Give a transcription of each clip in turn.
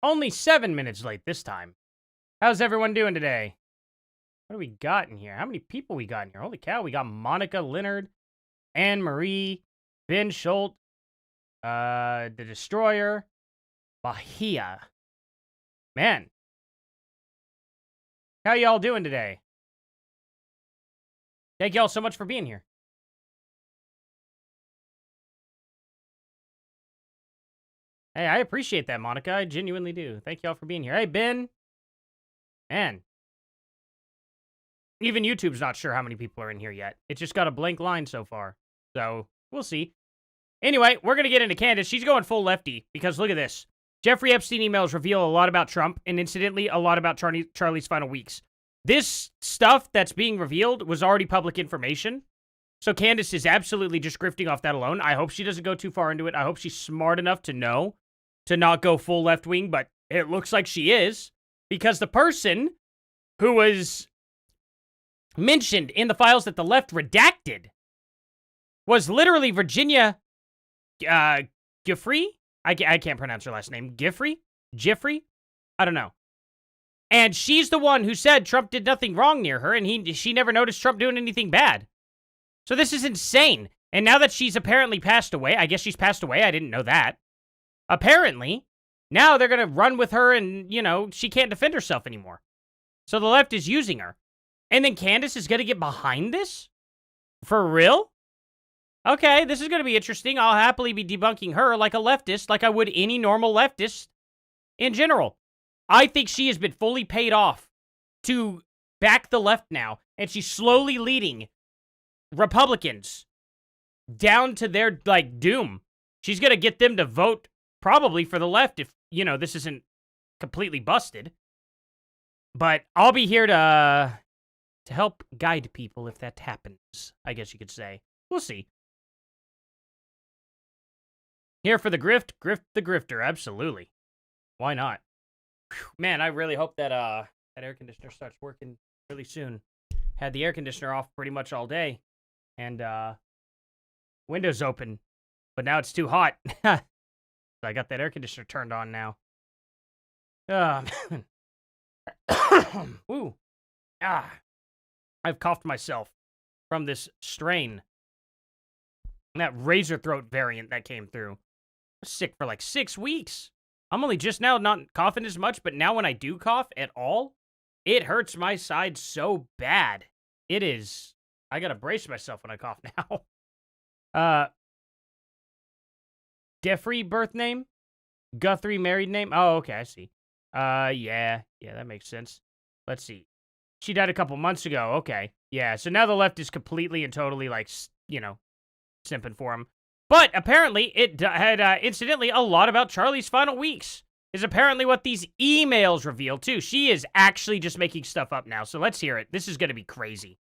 Only 7 minutes late this time. How's everyone doing today? What do we got in here? How many people we got in here? Holy cow, we got Monica Leonard, Anne Marie, Ben Schultz, The Destroyer, Bahia. Man. How y'all doing today? Thank y'all so much for being here. Hey, I appreciate that, Monica. I genuinely do. Thank y'all for being here. Hey, Ben. Man. Even YouTube's not sure how many people are in here yet. It's just got a blank line so far. So, we'll see. Anyway, we're going to get into Candace. She's going full lefty because look at this. Jeffrey Epstein emails reveal a lot about Trump and incidentally a lot about Charlie's final weeks. This stuff that's being revealed was already public information. So Candace is absolutely just grifting off that alone. I hope she doesn't go too far into it. I hope she's smart enough to know to not go full left wing, but it looks like she is. Because the person who was mentioned in the files that the left redacted was literally Virginia Giuffre? I can't pronounce her last name. Giuffre? I don't know. And she's the one who said Trump did nothing wrong near her, and she never noticed Trump doing anything bad. So this is insane. And now that she's apparently passed away, I guess she's passed away, I didn't know that. Apparently, now they're going to run with her and, she can't defend herself anymore. So the left is using her. And then Candace is going to get behind this? For real? Okay, this is going to be interesting. I'll happily be debunking her like a leftist, like I would any normal leftist in general. I think she has been fully paid off to back the left now, and she's slowly leading Republicans down to their, doom. She's going to get them to vote probably for the left if, this isn't completely busted. But I'll be here to help guide people if that happens, I guess you could say. We'll see. Here for the grift the grifter, absolutely. Why not? Whew, man, I really hope that that air conditioner starts working really soon. Had the air conditioner off pretty much all day, and windows open, but now it's too hot. So I got that air conditioner turned on now. Ooh. I've coughed myself from this strain. And that razor throat variant that came through. I was sick for 6 weeks. I'm only just now not coughing as much, but now when I do cough at all, it hurts my side so bad. It is. I gotta brace myself when I cough now. Jeffrey birth name? Guthrie married name? Oh, okay, I see. Yeah, that makes sense. Let's see. She died a couple months ago. Okay. Yeah, so now the left is completely and totally, simping for him. But apparently, it had, incidentally, a lot about Charlie's final weeks. Is apparently what these emails reveal, too. She is actually just making stuff up now, so let's hear it. This is going to be crazy.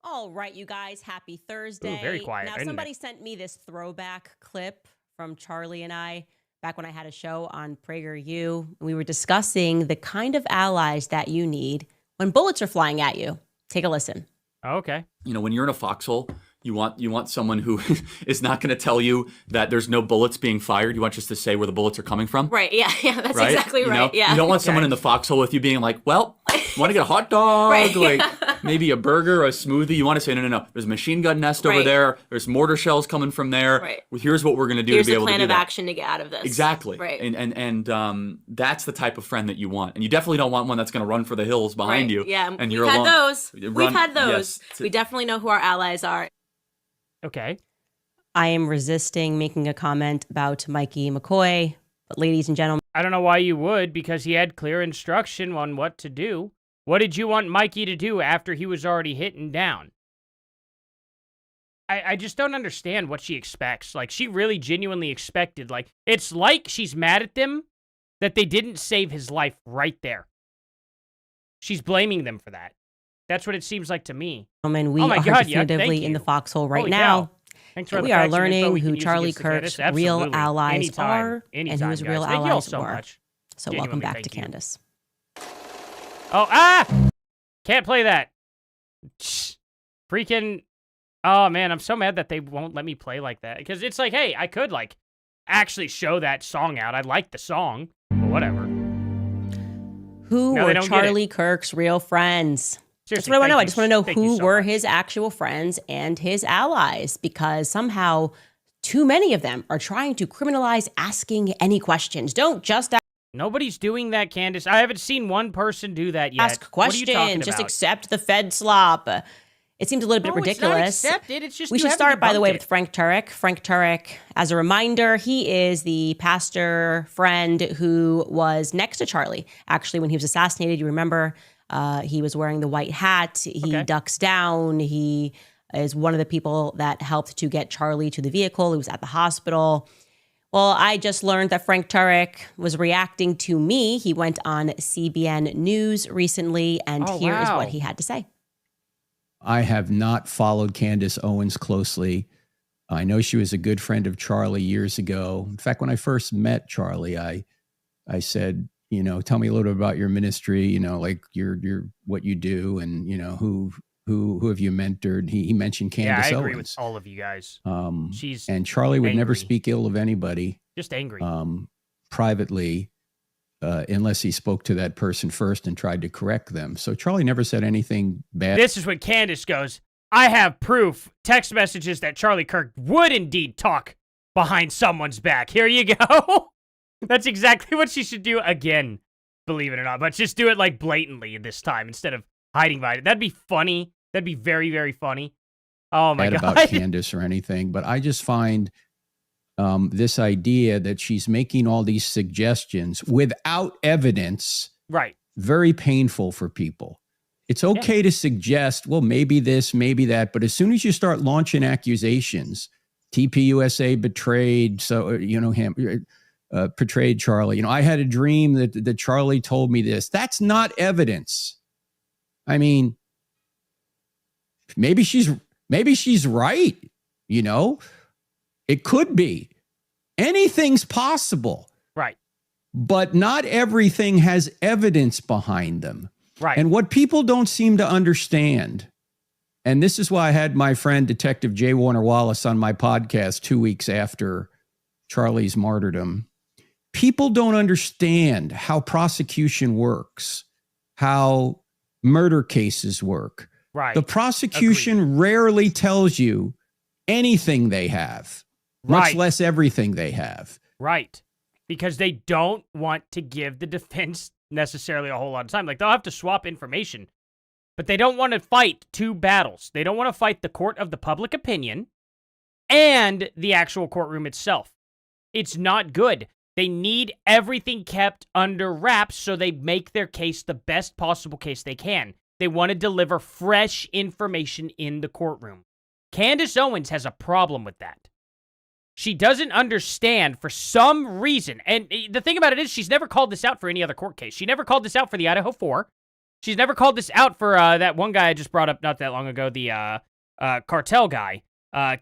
All right, you guys. Happy Thursday. Ooh, very quiet. Now, somebody sent me this throwback clip from Charlie and I back when I had a show on PragerU. We were discussing the kind of allies that you need when bullets are flying at you. Take a listen. Oh, okay. When you're in a foxhole, you want someone who is not going to tell you that there's no bullets being fired. You want just to say where the bullets are coming from. Right. Yeah. That's right? Exactly right. Yeah. You don't want someone in the foxhole with you being like, well, want to get a hot dog, right, maybe a burger, or a smoothie. You want to say, no. There's a machine gun nest over there. There's mortar shells coming from there. Right. Here's what we're going to do to be able to do that. Here's the plan of action to get out of this. Exactly. Right. And that's the type of friend that you want. And you definitely don't want one that's going to run for the hills behind you. Yeah. And We've had those. We've had those. Yes. We definitely know who our allies are. Okay. I am resisting making a comment about Mikey McCoy, but ladies and gentlemen. I don't know why you would, because he had clear instruction on what to do. What did you want Mikey to do after he was already hitting down? I just don't understand what she expects. She really genuinely expected, it's like she's mad at them that they didn't save his life right there. She's blaming them for that. That's what it seems like to me. We are definitively in the foxhole right now. We are learning who Charlie Kirk's real allies are and who his real allies were. So welcome back to Candace. Oh, can't play that. Freaking, oh man, I'm so mad that they won't let me play like that. Because it's hey, I could actually show that song out. I like the song, but whatever. Who No, they were don't get Charlie Kirk's real friends? That's Seriously, what I want to know. I thank just you. want to know Thank you who so were much. his actual friends and his allies, because somehow too many of them are trying to criminalize asking any questions. Don't just Nobody's doing that, Candace. I haven't seen one person do that yet. ask What are you talking questions. Just about? accept the Fed slop. It seems a little bit No, ridiculous. It's not accepted. It's just We you should haven't start, by the debunked way, it. with Frank Turek. Frank Turek, as a reminder, he is the pastor friend who was next to Charlie. Actually, when he was assassinated, you remember, he was wearing the white hat. He Okay. ducks down. He is one of the people that helped to get Charlie to the vehicle. He was at the hospital. Well, I just learned that Frank Turek was reacting to me. He went on CBN News recently, and Oh, here is wow. what he had to say. I have not followed Candace Owens closely. I know she was a good friend of Charlie years ago. In fact, when I first met Charlie, I said, tell me a little bit about your ministry, like your what you do, and who have you mentored? He mentioned Candace Yeah, I agree Owens. with all of you guys. She's And Charlie would never angry. speak ill of anybody Just angry. privately, unless he spoke to that person first and tried to correct them. So Charlie never said anything bad. This is when Candace goes, I have proof, text messages that Charlie Kirk would indeed talk behind someone's back. Here you go. That's exactly what she should do again, believe it or not. But just do it like blatantly this time instead of hiding behind it. That'd be funny. That'd be very, very funny. Oh my bad God. about Candace or anything, but I just find this idea that she's making all these suggestions without evidence Right. very painful for people. It's okay to suggest, well, maybe this, maybe that, but as soon as you start launching accusations, TPUSA betrayed, betrayed Charlie. I had a dream that Charlie told me this. That's not evidence. I mean, maybe she's right. It could be. Anything's possible. Right. But not everything has evidence behind them. Right. And what people don't seem to understand, and this is why I had my friend Detective J. Warner Wallace on my podcast 2 weeks after Charlie's martyrdom. People don't understand how prosecution works, how murder cases work. Right. The prosecution rarely tells you anything they have, much Right. less everything they have. Right. Because they don't want to give the defense necessarily a whole lot of time. Like, they'll have to swap information, but they don't want to fight two battles. They don't want to fight the court of the public opinion and the actual courtroom itself. It's not good. They need everything kept under wraps so they make their case the best possible case they can. They want to deliver fresh information in the courtroom. Candace Owens has a problem with that. She doesn't understand for some reason. And the thing about it is she's never called this out for any other court case. She never called this out for the Idaho 4. She's never called this out for that one guy I just brought up not that long ago, the cartel guy,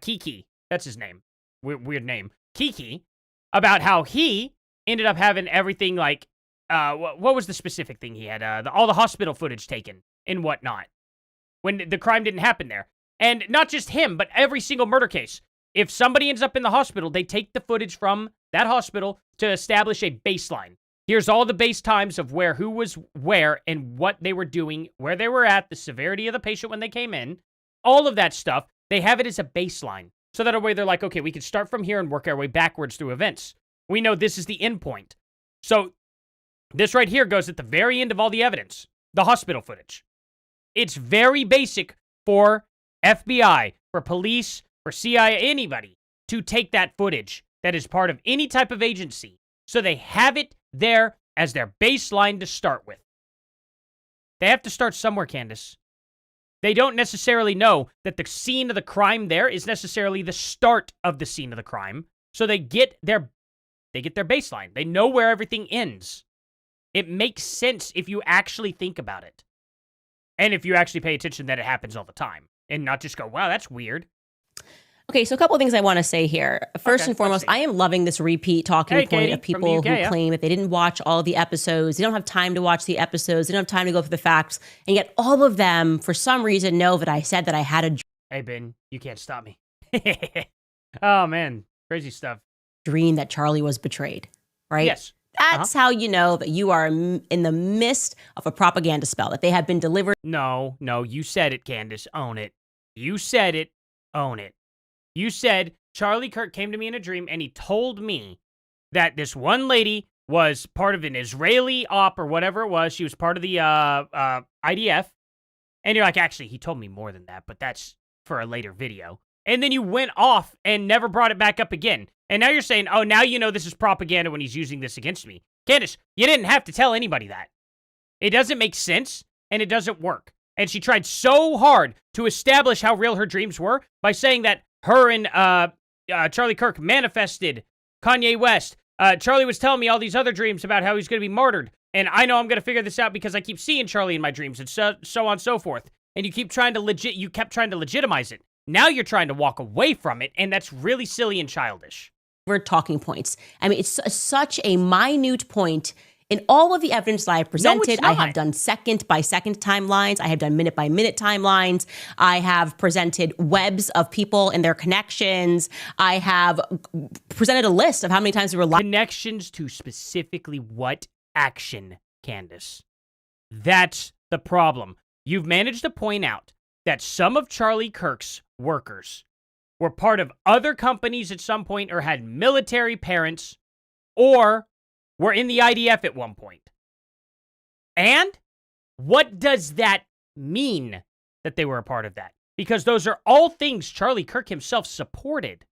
Kiki. That's his name. Weird name. Kiki, about how he ended up having everything like, what was the specific thing he had? All the hospital footage taken and whatnot when the crime didn't happen there. And not just him, but every single murder case. If somebody ends up in the hospital, they take the footage from that hospital to establish a baseline. Here's all the base times of who was where and what they were doing, where they were at, the severity of the patient when they came in, all of that stuff. They have it as a baseline. So that way they're like, okay, we can start from here and work our way backwards through events. We know this is the end point. So this right here goes at the very end of all the evidence, the hospital footage. It's very basic for FBI, for police, for CIA, anybody, to take that footage that is part of any type of agency, so they have it there as their baseline to start with. They have to start somewhere, Candace. They don't necessarily know that the scene of the crime there is necessarily the start of the scene of the crime, so they get their baseline. They know where everything ends. It makes sense if you actually think about it. And if you actually pay attention that it happens all the time, and not just go, wow, that's weird. Okay, so a couple of things I want to say here. First and foremost, I am loving this repeat talking point Katie, of from the people UK, who claim that they didn't watch all the episodes. They don't have time to watch the episodes. They don't have time to go through the facts. And yet all of them, for some reason, know that I said that I had a Hey, Ben, you can't stop me. Oh, man. Crazy stuff. dream that Charlie was betrayed, right? Yes. That's how you know that you are in the midst of a propaganda spell, that they have been delivered. No, you said it, Candace. Own it. You said it. Own it. You said Charlie Kirk came to me in a dream and he told me that this one lady was part of an Israeli op or whatever it was. She was part of the IDF. And you're like, actually, he told me more than that, but that's for a later video. And then you went off and never brought it back up again. And now you're saying, oh, now you know this is propaganda when he's using this against me. Candace, you didn't have to tell anybody that. It doesn't make sense, and it doesn't work. And she tried so hard to establish how real her dreams were by saying that her and Charlie Kirk manifested Kanye West. Charlie was telling me all these other dreams about how he's going to be martyred. And I know I'm going to figure this out because I keep seeing Charlie in my dreams and so on and so forth. And you kept trying to legitimize it. Now you're trying to walk away from it, and that's really silly and childish. Talking points. I mean, it's such a minute point in all of the evidence that I have presented. No, it's not. I have done second-by-second timelines. I have done minute-by-minute timelines. I have presented webs of people and their connections. I have presented a list of how many times we were Connections to specifically what action, Candace? That's the problem. You've managed to point out that some of Charlie Kirk's workers were part of other companies at some point or had military parents or were in the IDF at one point. And what does that mean that they were a part of that? Because those are all things Charlie Kirk himself supported.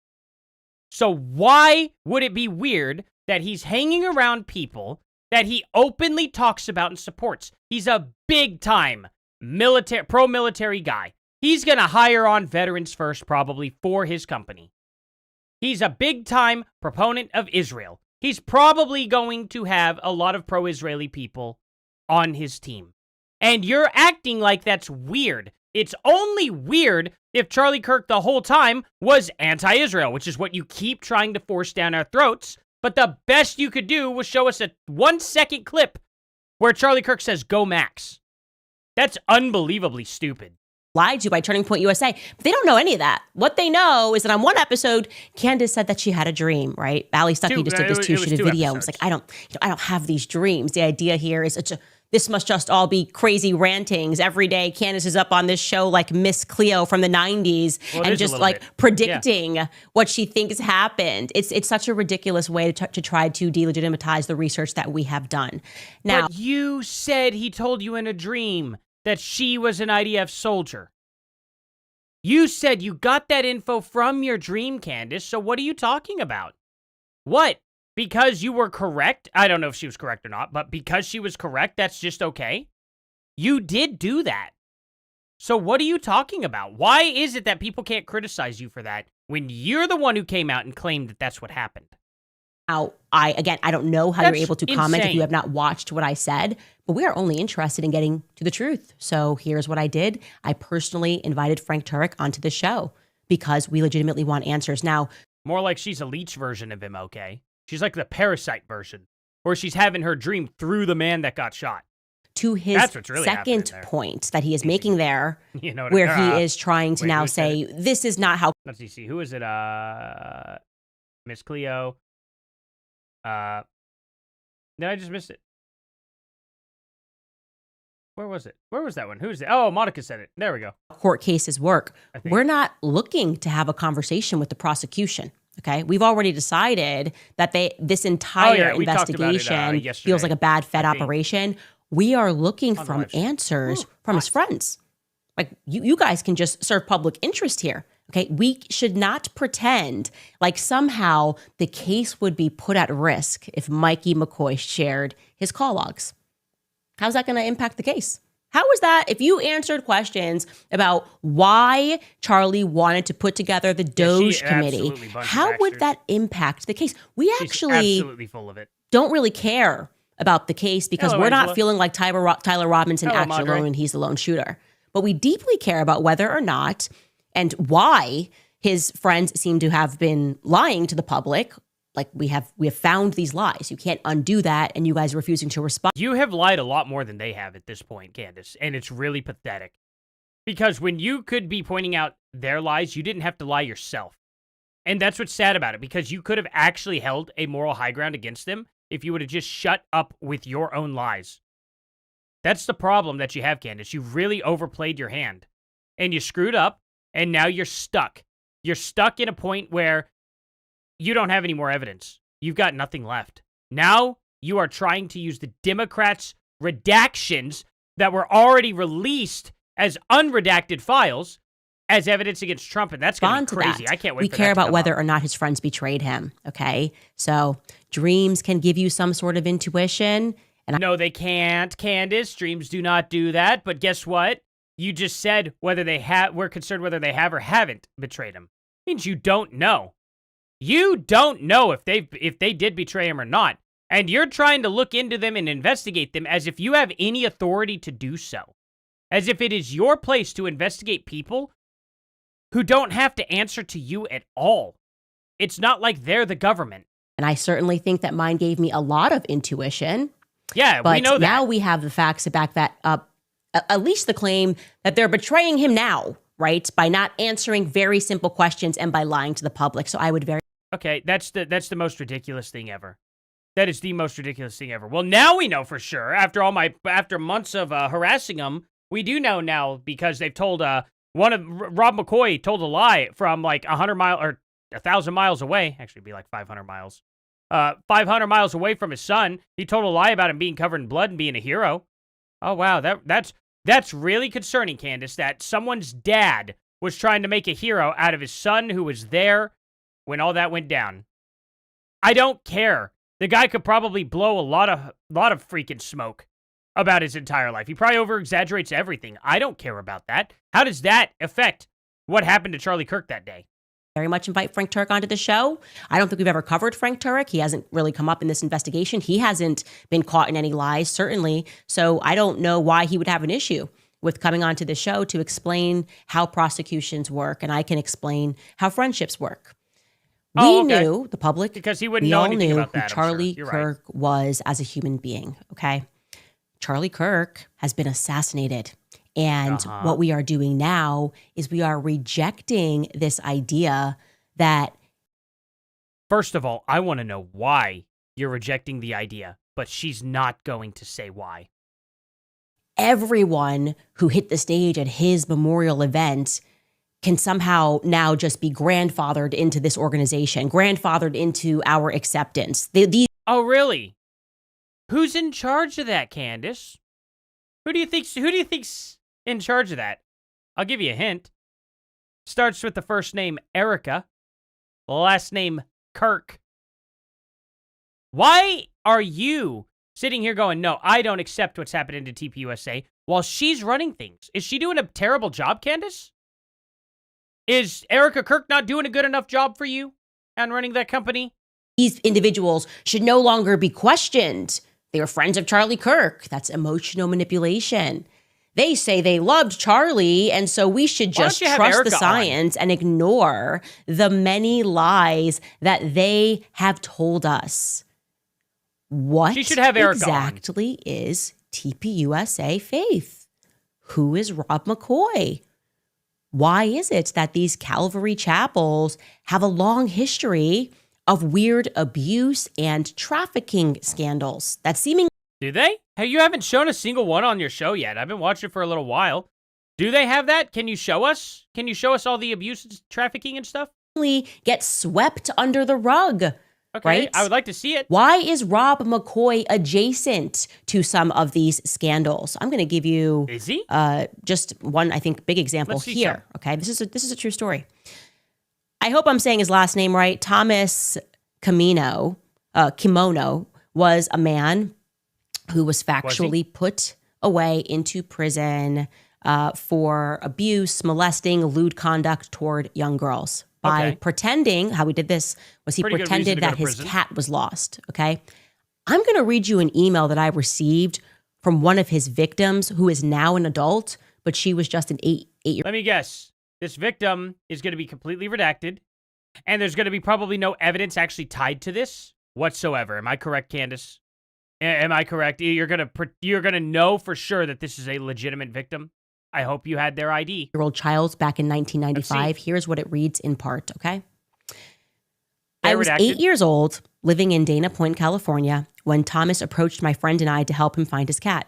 So why would it be weird that he's hanging around people that he openly talks about and supports? He's a big-time pro-military guy. He's going to hire on veterans first, probably, for his company. He's a big-time proponent of Israel. He's probably going to have a lot of pro-Israeli people on his team. And you're acting like that's weird. It's only weird if Charlie Kirk the whole time was anti-Israel, which is what you keep trying to force down our throats. But the best you could do was show us a 1-second clip where Charlie Kirk says, "Go Max." That's unbelievably stupid. Lied to by Turning Point USA. But they don't know any of that. What they know is that on one episode, Candace said that she had a dream, right? Allie Stuckey just did this too. She did a video. It's like, I don't have these dreams. The idea here is this must just all be crazy rantings. Every day, Candace is up on this show like Miss Cleo from the 90s and just like predicting what she thinks happened. It's such a ridiculous way to try to delegitimize the research that we have done. Now, but you said he told you in a dream that she was an IDF soldier. You said you got that info from your dream, Candace, so what are you talking about? What? Because you were correct? I don't know if she was correct or not, but because she was correct, that's just okay? You did do that. So what are you talking about? Why is it that people can't criticize you for that when you're the one who came out and claimed that that's what happened? Now, I don't know how you're able to comment if you have not watched what I said, but we are only interested in getting to the truth. So here's what I did. I personally invited Frank Turek onto the show because we legitimately want answers. Now, more like she's a leech version of him, okay? She's like the parasite version, or she's having her dream through the man that got shot. To his really second point that he is making there, you know where he is trying to now say, this is not how... Let's see, who is it? Miss Cleo. Did I just miss it? Where was it? Where was that one? Who's it? Oh, Monica said it. There we go. Court cases work. We're not looking to have a conversation with the prosecution. Okay, we've already decided that this entire investigation feels like a bad Fed operation. We are looking for answers from his friends. Like you guys can just serve public interest here. Okay, we should not pretend like somehow the case would be put at risk if Mikey McCoy shared his call logs. How's that going to impact the case? How is that, if you answered questions about why Charlie wanted to put together the Doge committee, how would that impact the case? We actually absolutely full of it. Don't really care about the case because we're not feeling like Tyler Robinson acted alone and he's the lone shooter. But we deeply care about whether or not and why his friends seem to have been lying to the public. Like we have found these lies. You can't undo that, and you guys are refusing to respond. You have lied a lot more than they have at this point, Candace, and it's really pathetic. Because when you could be pointing out their lies, you didn't have to lie yourself. And that's what's sad about it, because you could have actually held a moral high ground against them if you would have just shut up with your own lies. That's the problem that you have, Candace. You really overplayed your hand. And you screwed up, and now you're stuck. You're stuck in a point where you don't have any more evidence. You've got nothing left. Now you are trying to use the Democrats' redactions that were already released as unredacted files as evidence against Trump, and that's going to be crazy. I can't wait we for that care to about come whether up. or not his friends betrayed him, okay? So dreams can give you some sort of intuition. And No, they can't, Candace. Dreams do not do that. But guess what? You just said whether they have. We're concerned whether they have or haven't betrayed him. Means you don't know. You don't know if they did betray him or not. And you're trying to look into them and investigate them as if you have any authority to do so. As if it is your place to investigate people who don't have to answer to you at all. It's not like they're the government. and I certainly think that mine gave me a lot of intuition. Yeah, But we know that. now we have the facts to back that up. At least the claim that they're betraying him now, right? By not answering very simple questions and by lying to the public. So I would very Okay, that's the most ridiculous thing ever. That is the most ridiculous thing ever. Well, now we know for sure. After months of harassing them, we do know now because they've told Rob McCoy told a lie from like 1,000 miles away. Actually, it'd be like 500 miles. 500 miles away from his son. He told a lie about him being covered in blood and being a hero. Oh wow, that's really concerning, Candace. That someone's dad was trying to make a hero out of his son who was there when all that went down. I don't care. The guy could probably blow a lot of freaking smoke about his entire life. He probably over-exaggerates everything. I don't care about that. How does that affect what happened to Charlie Kirk that day? very much invite Frank Turek onto the show. I don't think we've ever covered Frank Turek. He hasn't really come up in this investigation. He hasn't been caught in any lies, certainly. So I don't know why he would have an issue with coming onto the show to explain how prosecutions work, and I can explain how friendships work. We knew, the public, because he wouldn't we know all anything knew about that. who Charlie You're Kirk was as a human being, okay? Charlie Kirk has been assassinated. And what we are doing now is we are rejecting this idea that... First of all, I want to know why you're rejecting the idea, but she's not going to say why. Everyone who hit the stage at his memorial event can somehow now just be grandfathered into this organization, grandfathered into our acceptance. Oh, really? Who's in charge of that, Candace? Who do you think's in charge of that? I'll give you a hint. Starts with the first name Erica, the last name Kirk. Why are you sitting here going, no, I don't accept what's happening to TPUSA while she's running things? Is she doing a terrible job, Candace? Is Erica Kirk not doing a good enough job for you on running that company? These individuals should no longer be questioned. They were friends of Charlie Kirk. That's emotional manipulation. They say they loved Charlie, and so we should just trust the science and ignore the many lies that they have told us. What she should have Erica exactly is TPUSA Faith? Who is Rob McCoy? Why is it that these Calvary chapels have a long history of weird abuse and trafficking scandals that seemingly... Do they? Hey, you haven't shown a single one on your show yet. I've been watching for a little while. Do they have that? Can you show us? Can you show us all the abuse, trafficking, and stuff? Get swept under the rug. Okay, right? I would like to see it. Why is Rob McCoy adjacent to some of these scandals? I'm going to give you Is he? Just one, I think, big example Let's see here. some. Okay, this is a true story. I hope I'm saying his last name right. Thomas Kimono was a man who was factually put away into prison for abuse, molesting, lewd conduct toward young girls. By pretending, how he did this was he pretended that his cat was lost, okay? I'm going to read you an email that I received from one of his victims who is now an adult, but she was just an eight-year-old. Let me guess. This victim is going to be completely redacted, and there's going to be probably no evidence actually tied to this whatsoever. Am I correct, Candace? Am I correct? You're gonna know for sure that this is a legitimate victim. I hope you had their ID. Year-old child back in 1995. Here's what it reads in part, okay? I was 8 years old, living in Dana Point, California, when Thomas approached my friend and I to help him find his cat.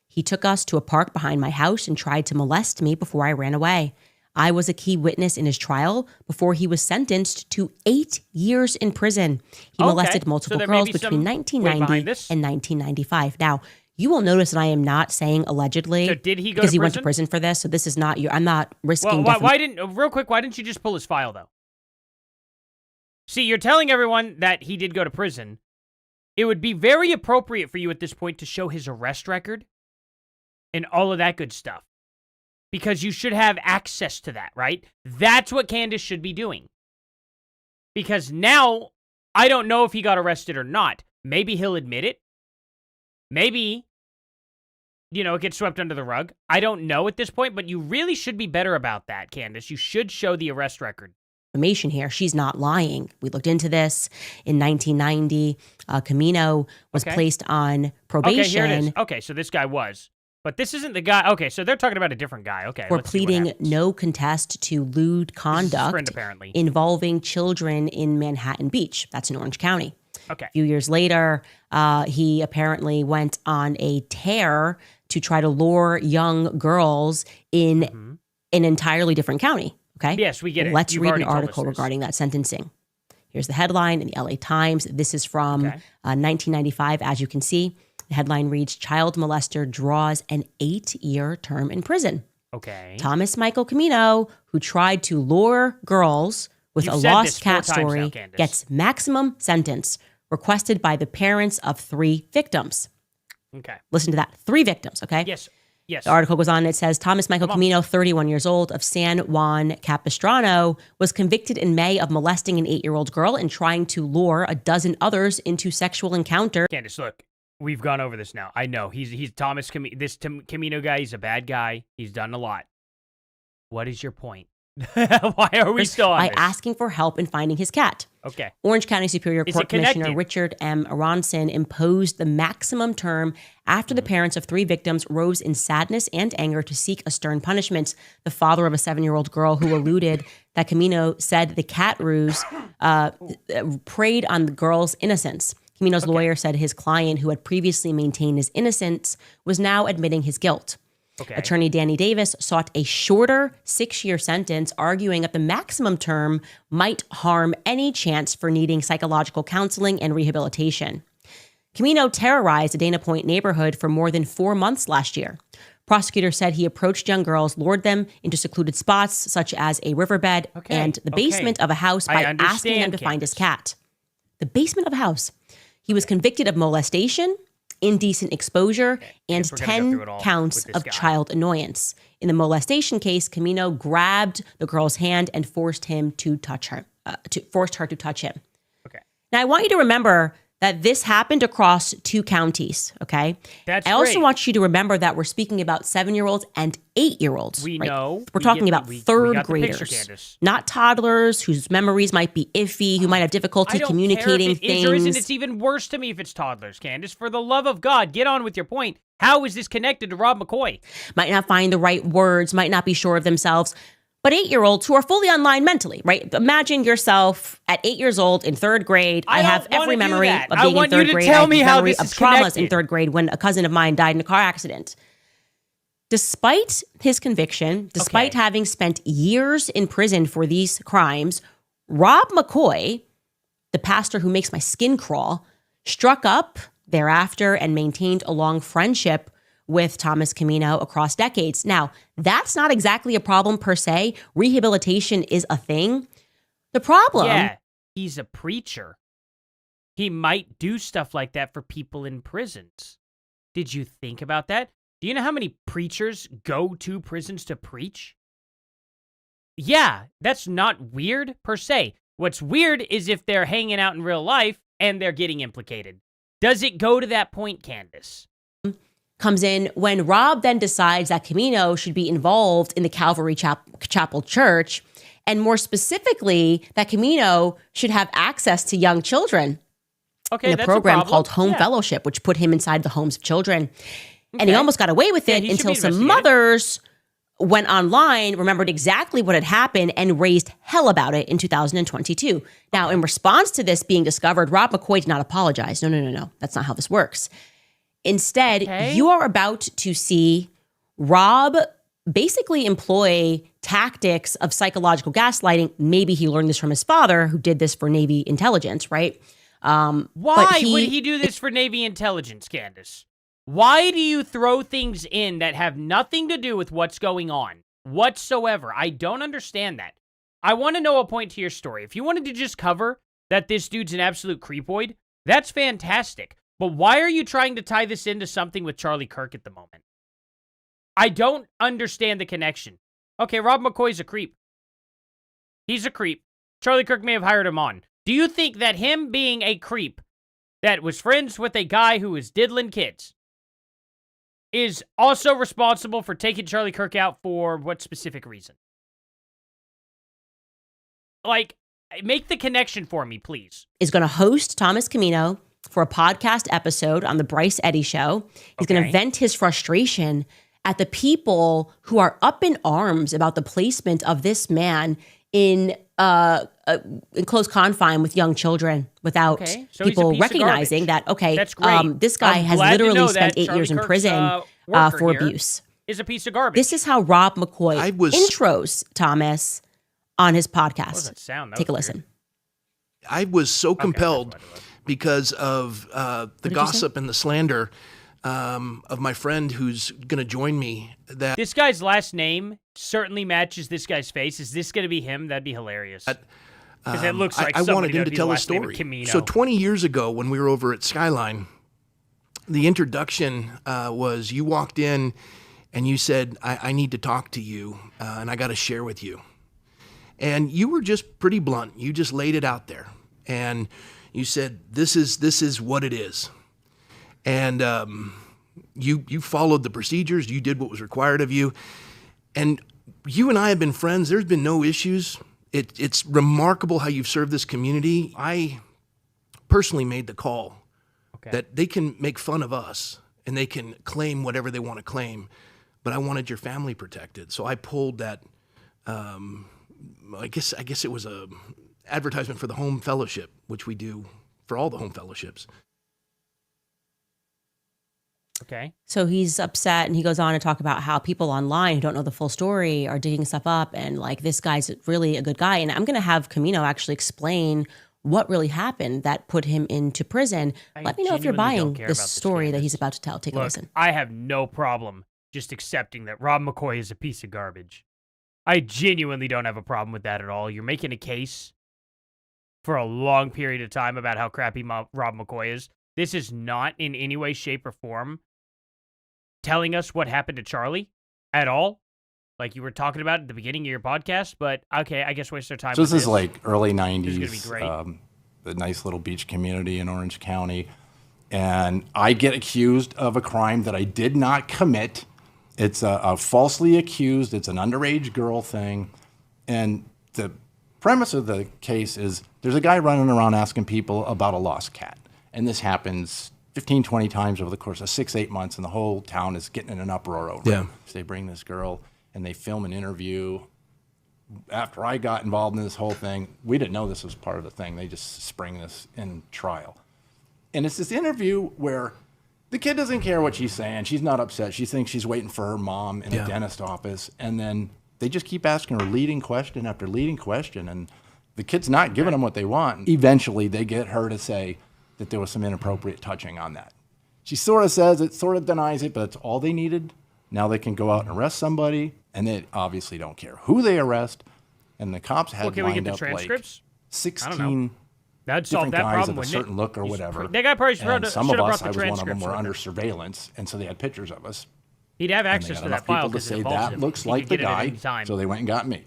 He took us to a park behind my house and tried to molest me before I ran away. I was a key witness in his trial before he was sentenced to 8 years in prison. He molested multiple girls between 1990 and 1995. Now, you will notice that I am not saying allegedly. So did he go because to he prison? went to prison for this. So this is not I'm not risking. Well, why didn't you just pull his file though? See, you're telling everyone that he did go to prison. It would be very appropriate for you at this point to show his arrest record and all of that good stuff. Because you should have access to that, right? That's what Candace should be doing. Because now, I don't know if he got arrested or not. Maybe he'll admit it. Maybe, it gets swept under the rug. I don't know at this point, but you really should be better about that, Candace. You should show the arrest record. Information here. She's not lying. We looked into this in 1990. Camino was placed on probation. Okay, here it is. Okay, so this guy was. But this isn't the guy. Okay, so they're talking about a different guy. Okay, we're pleading no contest to lewd conduct friend, apparently. Involving children in Manhattan Beach. That's in Orange County. Okay. A few years later, he apparently went on a tear to try to lure young girls in an entirely different county. Okay. Yes, we get it. Let's read an article regarding that sentencing. Here's the headline in the LA Times. This is from 1995, as you can see. The headline reads, Child molester draws an 8-year term in prison. Okay. Thomas Michael Camino, who tried to lure girls with a lost cat story, gets maximum sentence requested by the parents of 3 victims. Okay. Listen to that. 3 victims, okay? Yes. Yes. The article goes on and it says, Thomas Michael Camino, 31 years old, of San Juan Capistrano, was convicted in May of molesting an 8-year-old girl and trying to lure a dozen others into sexual encounter. Candace, look. We've gone over this now. I know. He's Thomas Camino guy. He's a bad guy. He's done a lot. What is your point? Why are we still on By this? asking for help in finding his cat. Okay. Orange County Superior Court Commissioner connected? Richard M. Aronson imposed the maximum term after the parents of 3 victims rose in sadness and anger to seek a stern punishment. The father of a 7-year-old girl who alluded that Camino said the cat ruse preyed on the girl's innocence. Camino's lawyer said his client, who had previously maintained his innocence, was now admitting his guilt. Okay. Attorney Danny Davis sought a shorter 6-year sentence, arguing that the maximum term might harm any chance for needing psychological counseling and rehabilitation. Camino terrorized the Dana Point neighborhood for more than 4 months last year. Prosecutors said he approached young girls, lured them into secluded spots such as a riverbed and the basement of a house by asking them to find his cat. The basement of a house. He was convicted of molestation, indecent exposure, and 10 counts of child annoyance. In the molestation case, Camino grabbed the girl's hand and forced her to touch him. Okay. Now, I want you to remember that this happened across 2 counties, okay? I also want you to remember that we're speaking about 7-year-olds and 8-year-olds. We know. We're talking about third graders, not toddlers whose memories might be iffy, who might have difficulty communicating things. Is or isn't. It's even worse to me if it's toddlers, Candace. For the love of God, get on with your point. How is this connected to Rob McCoy? Might not find the right words, might not be sure of themselves. But 8-year-olds who are fully online mentally, right? Imagine yourself at 8 years old in 3rd grade. I have every memory of being in 3rd grade. I have memory of traumas in 3rd grade when a cousin of mine died in a car accident. Despite his conviction, despite having spent years in prison for these crimes, Rob McCoy, the pastor who makes my skin crawl, struck up thereafter and maintained a long friendship with Thomas Camino across decades. Now, that's not exactly a problem per se. Rehabilitation is a thing. The problem... Yeah, he's a preacher. He might do stuff like that for people in prisons. Did you think about that? Do you know how many preachers go to prisons to preach? Yeah, that's not weird per se. What's weird is if they're hanging out in real life and they're getting implicated. Does it go to that point, Candace? Comes in when Rob then decides that Camino should be involved in the Calvary Chapel Church, and more specifically, that Camino should have access to young children in a program called Home Fellowship, which put him inside the homes of children. And he almost got away with it until some mothers went online, remembered exactly what had happened, and raised hell about it in 2022. Now, in response to this being discovered, Rob McCoy did not apologize. No. That's not how this works. Instead, you are about to see Rob basically employ tactics of psychological gaslighting. Maybe he learned this from his father, who did this for Navy intelligence, right? Why would he do this for Navy intelligence, Candace? Why do you throw things in that have nothing to do with what's going on whatsoever? I don't understand that. I want to know a point to your story. If you wanted to just cover that this dude's an absolute creepoid, that's fantastic. But why are you trying to tie this into something with Charlie Kirk at the moment? I don't understand the connection. Okay, Rob McCoy's a creep. He's a creep. Charlie Kirk may have hired him on. Do you think that him being a creep that was friends with a guy who was diddling kids is also responsible for taking Charlie Kirk out for what specific reason? Like, make the connection for me, please. Is going to host Thomas Camino for a podcast episode on the Bryce Eddy Show. He's going to vent his frustration at the people who are up in arms about the placement of this man in close confine with young children without people recognizing that, this guy has literally spent 8 years in prison for abuse. Is a piece of garbage. This is how Rob McCoy intros Thomas on his podcast. What does that sound? Take a listen. I was so compelled because of the gossip and the slander of my friend who's going to join me. That this guy's last name certainly matches this guy's face. Is this going to be him? That'd be hilarious. Because it looks like I wanted him to tell a story. So 20 years ago, when we were over at Skyline, the introduction was you walked in and you said, I need to talk to you and I got to share with you. And you were just pretty blunt. You just laid it out there. And you said, this is what it is. And you followed the procedures. You did what was required of you. And you and I have been friends. There's been no issues. It's remarkable how you've served this community. I personally made the call that they can make fun of us and they can claim whatever they want to claim, but I wanted your family protected. So I pulled that, I guess it was a advertisement for the home fellowship, which we do for all the home fellowships. Okay. So he's upset and he goes on to talk about how people online who don't know the full story are digging stuff up and like this guy's really a good guy. And I'm going to have Camino actually explain what really happened that put him into prison. Let me know if you're buying this story that he's about to tell. Take a listen. I have no problem just accepting that Rob McCoy is a piece of garbage. I genuinely don't have a problem with that at all. You're making a case for a long period of time about how crappy Rob McCoy is. This is not in any way, shape, or form telling us what happened to Charlie at all, like you were talking about at the beginning of your podcast, but okay, I guess waste our time. So this is like early 90s, this is gonna be great. A nice little beach community in Orange County, and I get accused of a crime that I did not commit. It's a falsely accused, it's an underage girl thing, and the premise of the case is there's a guy running around asking people about a lost cat, and this happens 15, 20 times over the course of 6-8 months, and the whole town is getting in an uproar over it. So they bring this girl, and they film an interview. After I got involved in this whole thing, we didn't know this was part of the thing. They just spring this in trial. And it's this interview where the kid doesn't care what she's saying. She's not upset. She thinks she's waiting for her mom in a dentist office. And then they just keep asking her leading question after leading question, and the kid's not giving them what they want. Eventually, they get her to say that there was some inappropriate touching on that. She sort of says it, sort of denies it, but that's all they needed. Now they can go out and arrest somebody, and they obviously don't care who they arrest. And the cops had lined up like 16 That'd solve different that guys problem, with a certain look or whatever. That guy probably should have some brought of us, the I was one of them, transcripts were with under him. surveillance, and so they had pictures of us. He'd have And they access got to enough that file people to because it say involves that him. looks He like could the get it at guy, any time. so they went and got me.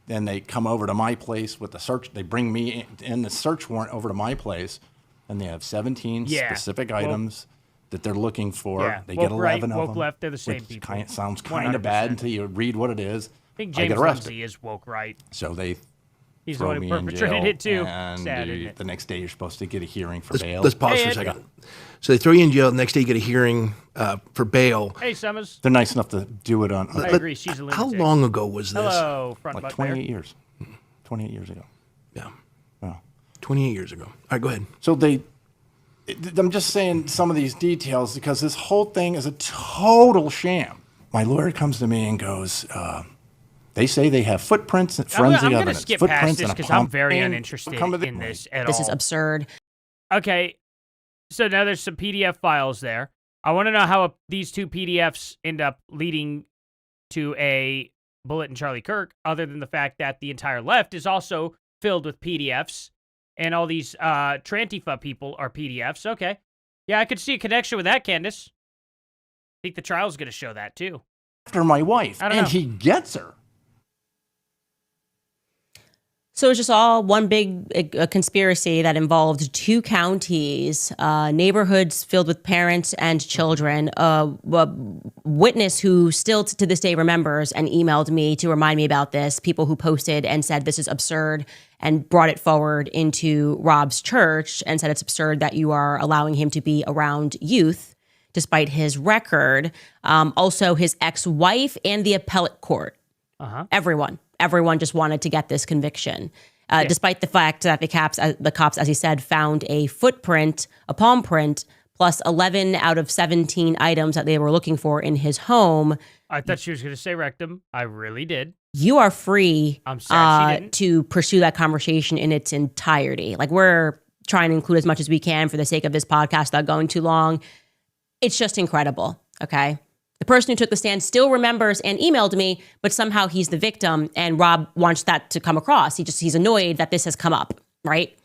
Then they come over to my place with the search. They bring me in the search warrant over to my place, and they have 17 specific items that they're looking for. Yeah. They Woke get 11 right, of woke them. left, they're the same which people. Sounds kind of bad 100%. until you read what it is. I think I James get arrested. Lindsay is woke right. So they He's the throw one who me in perpetrated jail, it too. And Sad, isn't it? the next day you're supposed to get a hearing for bail. Let's pause for a second. So they throw you in jail. The next day you get a hearing for bail. Hey, Summers. They're nice enough to do it on I agree. She's a lunatic. How long ago was this? Hello, front like butt 28 bear. years. 28 years ago. Yeah. Wow. 28 years ago. All right, go ahead. So I'm just saying some of these details because this whole thing is a total sham. My lawyer comes to me and goes, they say they have footprints and forensic I'm going to evidence. skip Footprints past this and a because I'm pump. very And uninterested come to the in point. this at This all. is absurd. Okay, so now there's some PDF files there. I want to know how these two PDFs end up leading to a Bullet and Charlie Kirk, other than the fact that the entire left is also filled with PDFs, and all these Trantifa people are PDFs. Okay. Yeah, I could see a connection with that, Candace. I think the trial's going to show that, too. After my wife, I don't and know. he gets her. So it's just all one big conspiracy that involved 2 counties, neighborhoods filled with parents and children. A witness who still to this day remembers and emailed me to remind me about this. People who posted and said this is absurd and brought it forward into Rob's church and said it's absurd that you are allowing him to be around youth despite his record. Also, his ex-wife and the appellate court. Everyone just wanted to get this conviction, despite the fact that the cops, as he said, found a footprint, a palm print, plus 11 out of 17 items that they were looking for in his home. I thought she was going to say rectum. I really did. You are free I'm sad she didn't. to pursue that conversation in its entirety. Like, we're trying to include as much as we can for the sake of this podcast without going too long. It's just incredible, okay? The person who took the stand still remembers and emailed me, but somehow he's the victim, and Rob wants that to come across. He's annoyed that this has come up, right?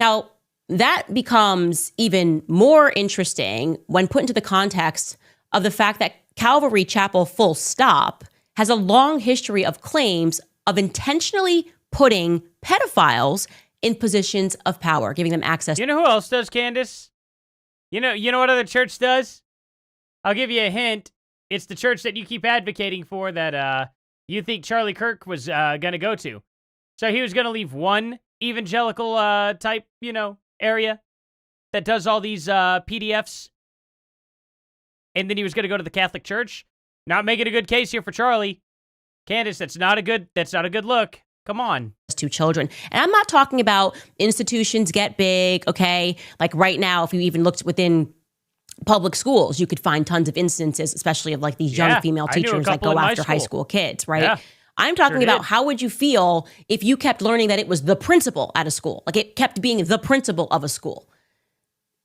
Now, that becomes even more interesting when put into the context of the fact that Calvary Chapel, full stop, has a long history of claims of intentionally putting pedophiles in positions of power, giving them access. You know who else does, Candace? You know what other church does? I'll give you a hint. It's the church that you keep advocating for that you think Charlie Kirk was going to go to. So he was going to leave one evangelical type, area that does all these PDFs. And then he was going to go to the Catholic Church. Not making a good case here for Charlie. Candace, that's not a good look. Come on. 2 children. And I'm not talking about institutions get big, okay? Like right now, if you even looked within public schools, you could find tons of instances, especially of like these young female I knew a teachers that couple go in my after high school. school kids, right? Yeah, I'm talking sure about did. how would you feel if you kept learning that it was the principal at a school? Like it kept being the principal of a school.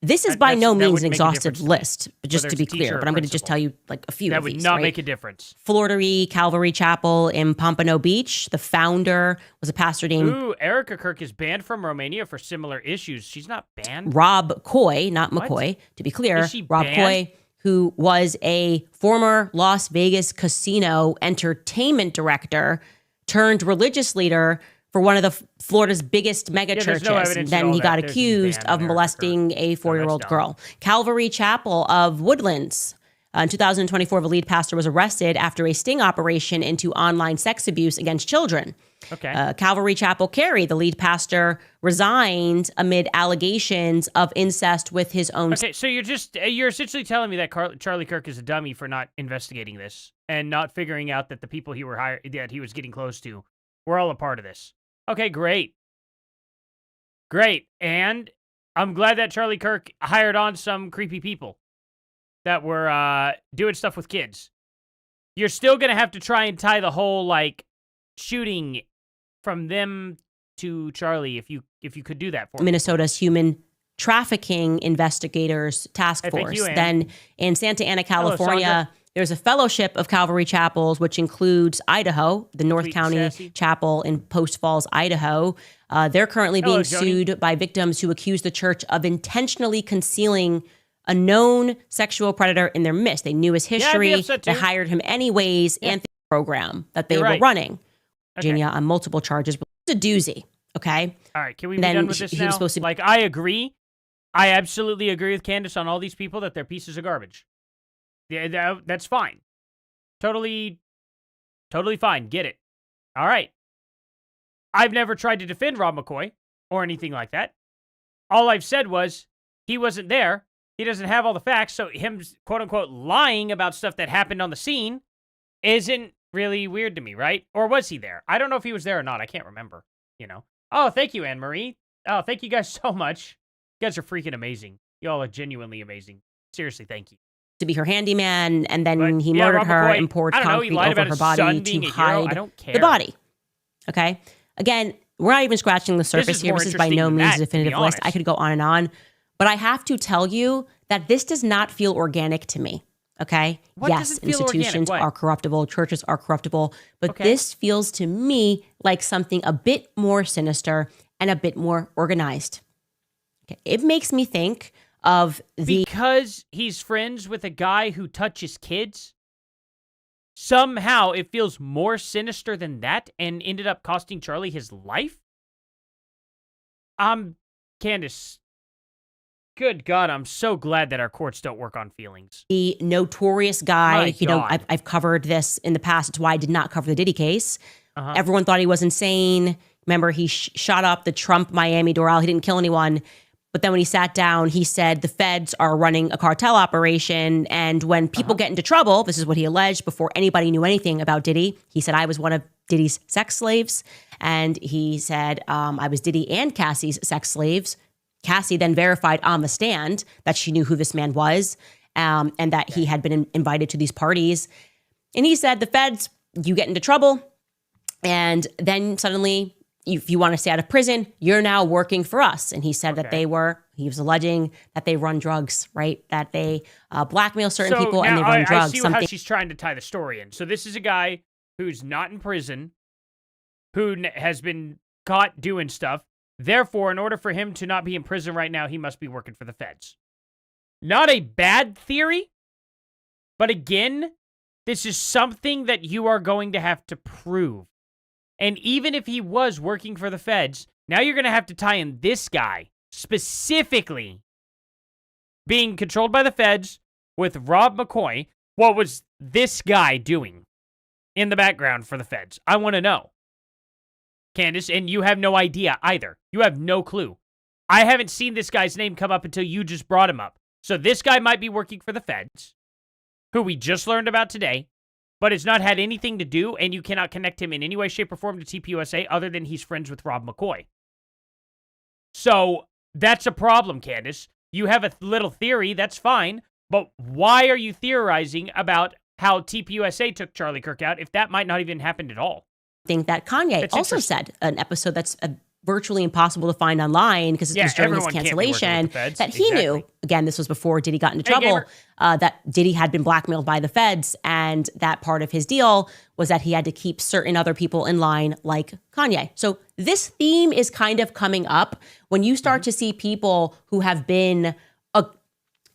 This is by no that means wouldn't an make a difference exhaustive to me, list, but just whether to it's be a teacher clear. or But I'm going to just principal. tell you like a few That of would these, not right? make a difference. Florida Calvary Chapel in Pompano Beach. The founder was a pastor named Ooh, Erica Kirk is banned from Romania for similar issues. She's not banned? Rob Coy, not What? McCoy, to be clear. Is she Rob banned? Coy, who was a former Las Vegas casino entertainment director turned religious leader for one of the Florida's biggest mega Yeah, there's churches. no evidence at Then all he that got there's any accused ban of on Erica molesting Kirk. a 4-year-old dumb. girl. Calvary Chapel of Woodlands. In 2024, the lead pastor was arrested after a sting operation into online sex abuse against children. Okay. Calvary Chapel Cary, the lead pastor, resigned amid allegations of incest with his own. Okay, so you're essentially telling me that Charlie Kirk is a dummy for not investigating this and not figuring out that the people that he was getting close to were all a part of this. Okay, great. Great. And I'm glad that Charlie Kirk hired on some creepy people that were doing stuff with kids. You're still going to have to try and tie the whole like shooting from them to Charlie if you could do that for me. Minnesota's Human Trafficking Investigators Task Hey, thank Force. you, Ann. Then in Santa Ana, California, Sandra. there's a fellowship of Calvary Chapels, which includes Idaho, the North Sweet County sassy. Chapel in Post Falls, Idaho. They're currently Hello, being Joni. sued by victims who accuse the church of intentionally concealing a known sexual predator in their midst. They knew his I'd be history. upset They too. hired him anyways, and the program that they You're were right. running. Okay. Virginia on multiple charges. It's a doozy, okay? All right, can we be Then done with he- this he now? was supposed to- Like, I agree. I absolutely agree with Candace on all these people that they're pieces of garbage. Yeah, that's fine. Totally fine. Get it. All right. I've never tried to defend Rob McCoy or anything like that. All I've said was he wasn't there. He doesn't have all the facts. So him, quote unquote, lying about stuff that happened on the scene isn't really weird to me, right? Or was he there? I don't know if he was there or not. I can't remember, you know. Oh, thank you, Anne-Marie. Oh, thank you guys so much. You guys are freaking amazing. Y'all are genuinely amazing. Seriously, thank you. To be her handyman, and then he murdered her and poured concrete over her body to hide the body. Okay? Again, we're not even scratching the surface here. This is by no means a definitive list. I could go on and on. But I have to tell you that this does not feel organic to me. Okay? Yes, institutions are corruptible, churches are corruptible, but this feels to me like something a bit more sinister and a bit more organized. Okay. It makes me think of because he's friends with a guy who touches kids. Somehow it feels more sinister than that and ended up costing Charlie his life. Candace, good God, I'm so glad that our courts don't work on feelings. The notorious guy, I've covered this in the past. It's why I did not cover the Diddy case. Everyone thought he was insane. Remember, he shot up the Trump Miami Doral. He didn't kill anyone. But then when he sat down, he said the feds are running a cartel operation. And when people get into trouble, this is what he alleged before anybody knew anything about Diddy. He said, I was one of Diddy's sex slaves. And he said, I was Diddy and Cassie's sex slaves. Cassie then verified on the stand that she knew who this man was and that he had been invited to these parties. And he said, the feds, you get into trouble. And then suddenly, if you want to stay out of prison, you're now working for us. And he said that he was alleging that they run drugs, right? That they blackmail certain people and they run drugs. I see how she's trying to tie the story in. So this is a guy who's not in prison, who has been caught doing stuff. Therefore, in order for him to not be in prison right now, he must be working for the feds. Not a bad theory, but again, this is something that you are going to have to prove. And even if he was working for the feds, now you're going to have to tie in this guy specifically being controlled by the feds with Rob McCoy. What was this guy doing in the background for the feds? I want to know. Candace, and you have no idea either. You have no clue. I haven't seen this guy's name come up until you just brought him up. So this guy might be working for the feds, who we just learned about today, but it's not had anything to do, and you cannot connect him in any way, shape, or form to TPUSA other than he's friends with Rob McCoy. So that's a problem, Candace. You have a little theory, that's fine, but why are you theorizing about how TPUSA took Charlie Kirk out if that might not even happen at all? Think that Kanye also said, an episode that's virtually impossible to find online because it was during his cancellation, that he knew, again, this was before Diddy got into trouble, that Diddy had been blackmailed by the feds, and that part of his deal was that he had to keep certain other people in line like Kanye. So this theme is kind of coming up when you start to see people who have been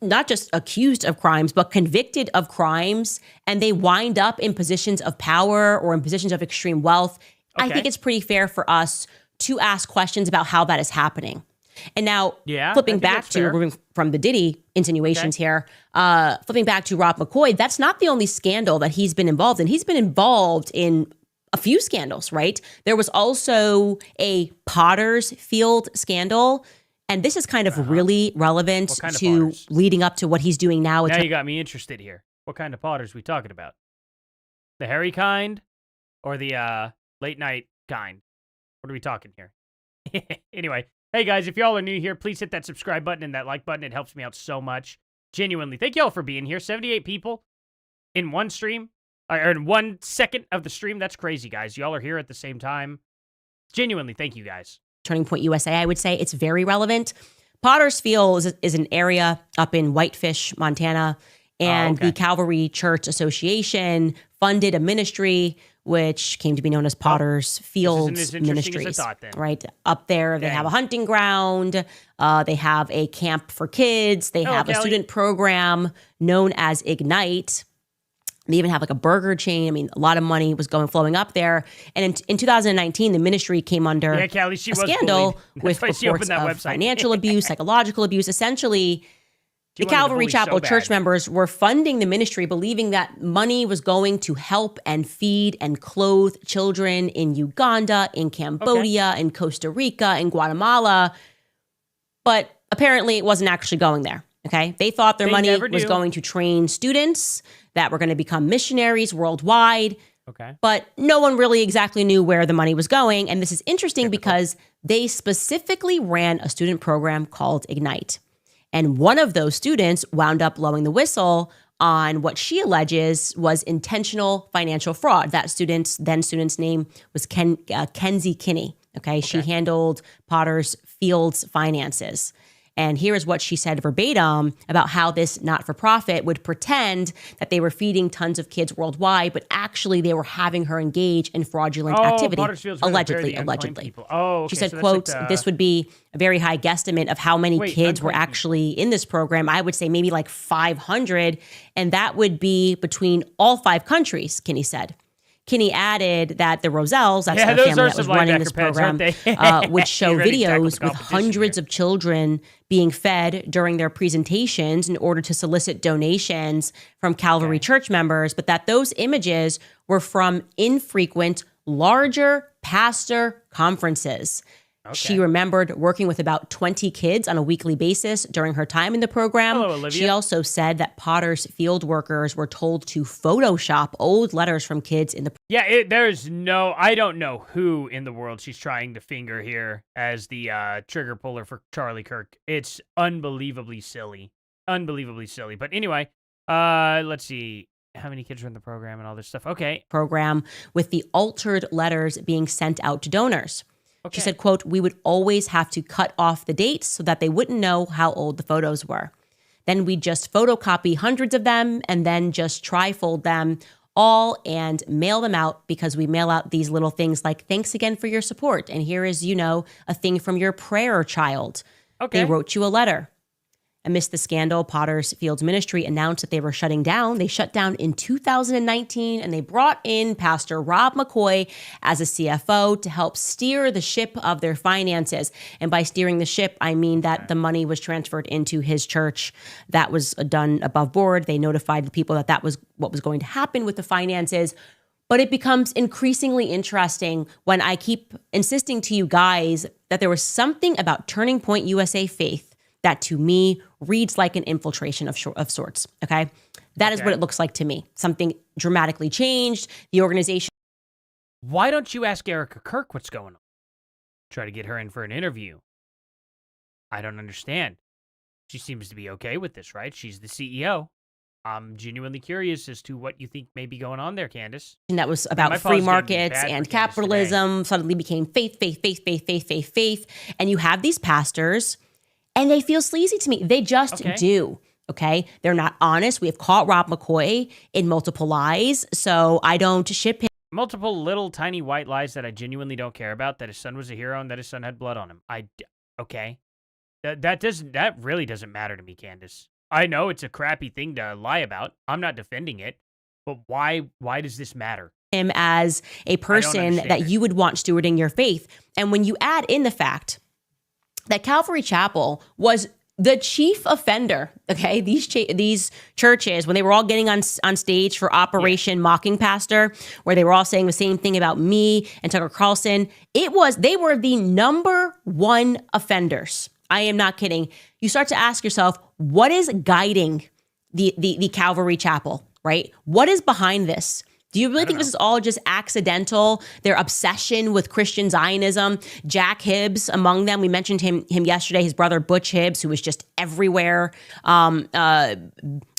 not just accused of crimes, but convicted of crimes, and they wind up in positions of power or in positions of extreme wealth. I think it's pretty fair for us to ask questions about how that is happening. And now, flipping back to, moving from the Diddy insinuations here, flipping back to Rob McCoy, that's not the only scandal that he's been involved in. He's been involved in a few scandals, right? There was also a Potter's Field scandal. And this is kind of really relevant to leading up to what he's doing now. Now you got me interested here. What kind of Potters are we talking about? The hairy kind or the late night kind? What are we talking here? Anyway, hey guys, if y'all are new here, please hit that subscribe button and that like button. It helps me out so much. Genuinely. Thank y'all for being here. 78 people in one stream, or in 1 second of the stream. That's crazy, guys. Y'all are here at the same time. Genuinely, thank you guys. Turning Point USA, I would say it's very relevant. Potter's Field is an area up in Whitefish, Montana, and the Calvary Church Association funded a ministry which came to be known as Potter's Fields Ministries. Right up there, they have a hunting ground. They have a camp for kids. They have a student program known as Ignite. They even have like a burger chain. I mean, a lot of money was flowing up there. And in 2019, the ministry came under a scandal with reports of financial abuse, psychological abuse. Essentially, The wanted to Calvary bully so Chapel church bad. members were funding the ministry, believing that money was going to help and feed and clothe children in Uganda, in Cambodia, in Costa Rica, in Guatemala. But apparently it wasn't actually going there. Okay. They thought their money never was do. going to train students that were going to become missionaries worldwide. Okay. But no one really exactly knew where the money was going. And this is interesting because they specifically ran a student program called Ignite. And one of those students wound up blowing the whistle on what she alleges was intentional financial fraud. That student's name was Kenzie Kinney. Okay. She handled Potter's Field's finances. And here is what she said verbatim about how this not-for-profit would pretend that they were feeding tons of kids worldwide, but actually they were having her engage in fraudulent activity. Pottersfield's where they bury Allegedly, the unclaimed allegedly. people. Oh, okay, She said, so that's quote, like the- this would be a very high guesstimate of how many Wait, kids were unclaimed actually in this program. I would say maybe like 500, and that would be between all 5 countries, Kinney said. Kinney added that the Rosells, that's the those family are that was some running this linebacker pens, program, aren't they? would show You ready to tackle videos the with competition hundreds here. of children being fed during their presentations in order to solicit donations from Calvary church members, but that those images were from infrequent, larger pastor conferences. She remembered working with about 20 kids on a weekly basis during her time in the program. Hello, Olivia. She also said that Potter's field workers were told to Photoshop old letters from kids in the Yeah, I don't know who in the world she's trying to finger here as the trigger puller for Charlie Kirk. It's unbelievably silly. Unbelievably silly. But anyway, let's see. How many kids are in the program and all this stuff? Okay. program, with the altered letters being sent out to donors. Okay. She said, quote, we would always have to cut off the dates so that they wouldn't know how old the photos were. Then we'd just photocopy hundreds of them and then just trifold them all and mail them out, because we mail out these little things like, thanks again for your support. And here is, a thing from your prayer child. Okay. They wrote you a letter. Amidst the scandal, Potter's Field's ministry announced that they were shutting down. They shut down in 2019, and they brought in Pastor Rob McCoy as a CFO to help steer the ship of their finances. And by steering the ship, I mean that the money was transferred into his church. That was done above board. They notified the people that was what was going to happen with the finances. But it becomes increasingly interesting when I keep insisting to you guys that there was something about Turning Point USA Faith that to me reads like an infiltration of sorts, okay? That is what it looks like to me. Something dramatically changed. The organization. Why don't you ask Erica Kirk what's going on? Try to get her in for an interview. I don't understand. She seems to be okay with this, right? She's the CEO. I'm genuinely curious as to what you think may be going on there, Candace. That was My about phone's free getting markets bad for and Candace capitalism suddenly became faith. And you have these pastors, and they feel sleazy to me. They just do. Okay. They're not honest. We have caught Rob McCoy in multiple lies, so I don't ship him. Multiple little tiny white lies that I genuinely don't care about, that his son was a hero and that his son had blood on him. Okay. That really doesn't matter to me, Candace. I know it's a crappy thing to lie about. I'm not defending it, but why does this matter? Him as a person that you would want stewarding your faith. And when you add in the fact that Calvary Chapel was the chief offender, okay? These churches, when they were all getting on stage for Operation Mocking Pastor, where they were all saying the same thing about me and Tucker Carlson, they were the number one offenders. I am not kidding. You start to ask yourself, what is guiding the Calvary Chapel, right? What is behind this? Do you really think this is all just accidental? Their obsession with Christian Zionism, Jack Hibbs among them. We mentioned him yesterday, his brother Butch Hibbs, who was just everywhere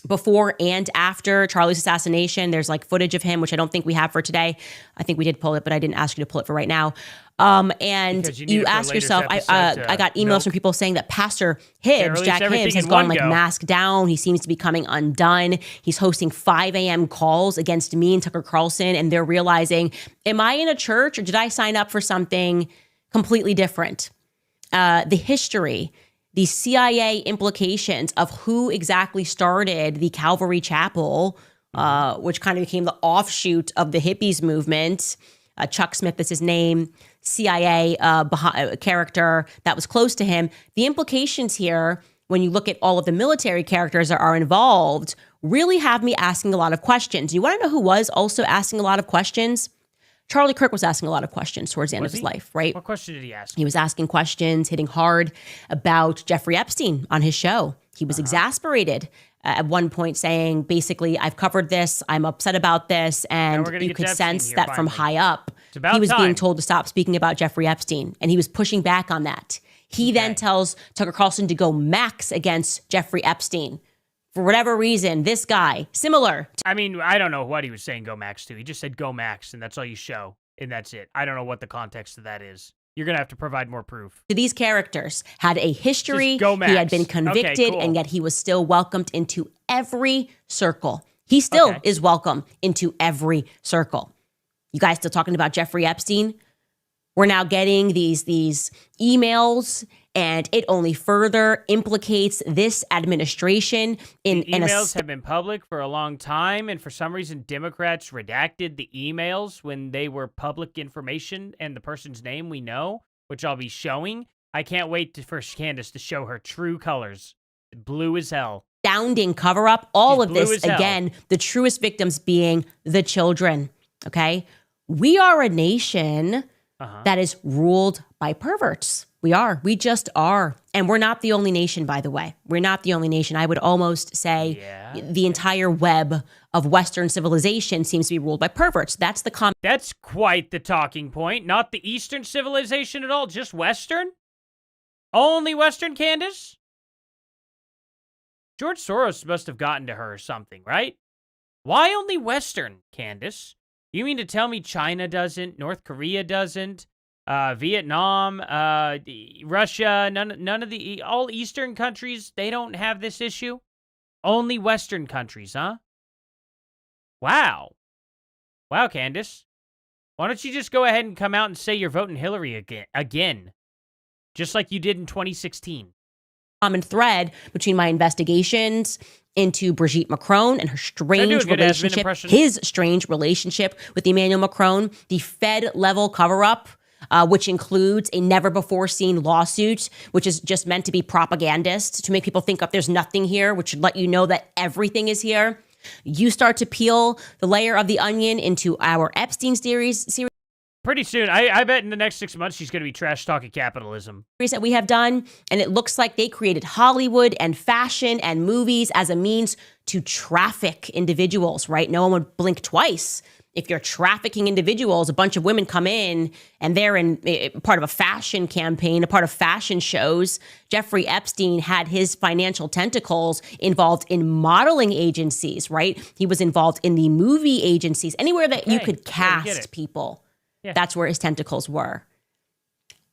before and after Charlie's assassination. There's like footage of him, which I don't think we have for today. I think we did pull it, but I didn't ask you to pull it for right now. And you ask yourself, I got emails from people saying that Pastor Hibbs, Jack Hibbs, has gone like mask down. He seems to be coming undone. He's hosting 5 a.m. calls against me and Tucker Carlson, and they're realizing, am I in a church or did I sign up for something completely different? The history, the CIA implications of who exactly started the Calvary Chapel, which kind of became the offshoot of the hippies movement. Chuck Smith is his name, CIA character that was close to him. The implications here when you look at all of the military characters that are involved, really have me asking a lot of questions. You want to know who was also asking a lot of questions? Charlie Kirk was asking a lot of questions towards the end of his life, right? What question did he ask? He was asking questions, hitting hard about Jeffrey Epstein on his show. He was exasperated at one point, saying, basically, I've covered this, I'm upset about this, and you could sense that from high up, he was being told to stop speaking about Jeffrey Epstein, and he was pushing back on that. He then tells Tucker Carlson to go max against Jeffrey Epstein. For whatever reason, this guy, similar. I mean, I don't know what he was saying go max to. He just said go max, and that's all you show, and that's it. I don't know what the context of that is. You're going to have to provide more proof. These characters had a history. Go max. He had been convicted, Okay, cool. and yet he was still welcomed into every circle. He still is welcome into every circle. You guys still talking about Jeffrey Epstein? We're now getting these emails, and it only further implicates this administration in emails have been public for a long time, and for some reason, Democrats redacted the emails when they were public information and the person's name we know, which I'll be showing. I can't wait for Candace to show her true colors. Blue as hell. Astounding cover-up. All She's of this, again, the truest victims being the children, okay? We are a nation that is ruled by perverts. We are. We just are. And we're not the only nation, by the way. We're not the only nation. I would almost say the entire web of Western civilization seems to be ruled by perverts. That's the That's quite the talking point. Not the Eastern civilization at all, just Western? Only Western, Candace? George Soros must have gotten to her or something, right? Why only Western, Candace? You mean to tell me China doesn't, North Korea doesn't, Vietnam, Russia, none of the, all Eastern countries, they don't have this issue? Only Western countries, huh? Wow. Wow, Candace. Why don't you just go ahead and come out and say you're voting Hillary again? Just like you did in 2016. Common thread between my investigations into Brigitte Macron and her strange relationship, his strange relationship with Emmanuel Macron, the Fed-level cover-up, which includes a never-before-seen lawsuit, which is just meant to be propagandist, to make people think there's nothing here, which should let you know that everything is here. You start to peel the layer of the onion into our Epstein series. Pretty soon, I bet in the next 6 months, she's going to be trash-talking capitalism. That we have done, and it looks like they created Hollywood and fashion and movies as a means to traffic individuals, right? No one would blink twice. If you're trafficking individuals, a bunch of women come in and they're in part of a fashion campaign, a part of fashion shows. Jeffrey Epstein had his financial tentacles involved in modeling agencies, right? He was involved in the movie agencies, anywhere that you could cast people. Yeah. That's where his tentacles were.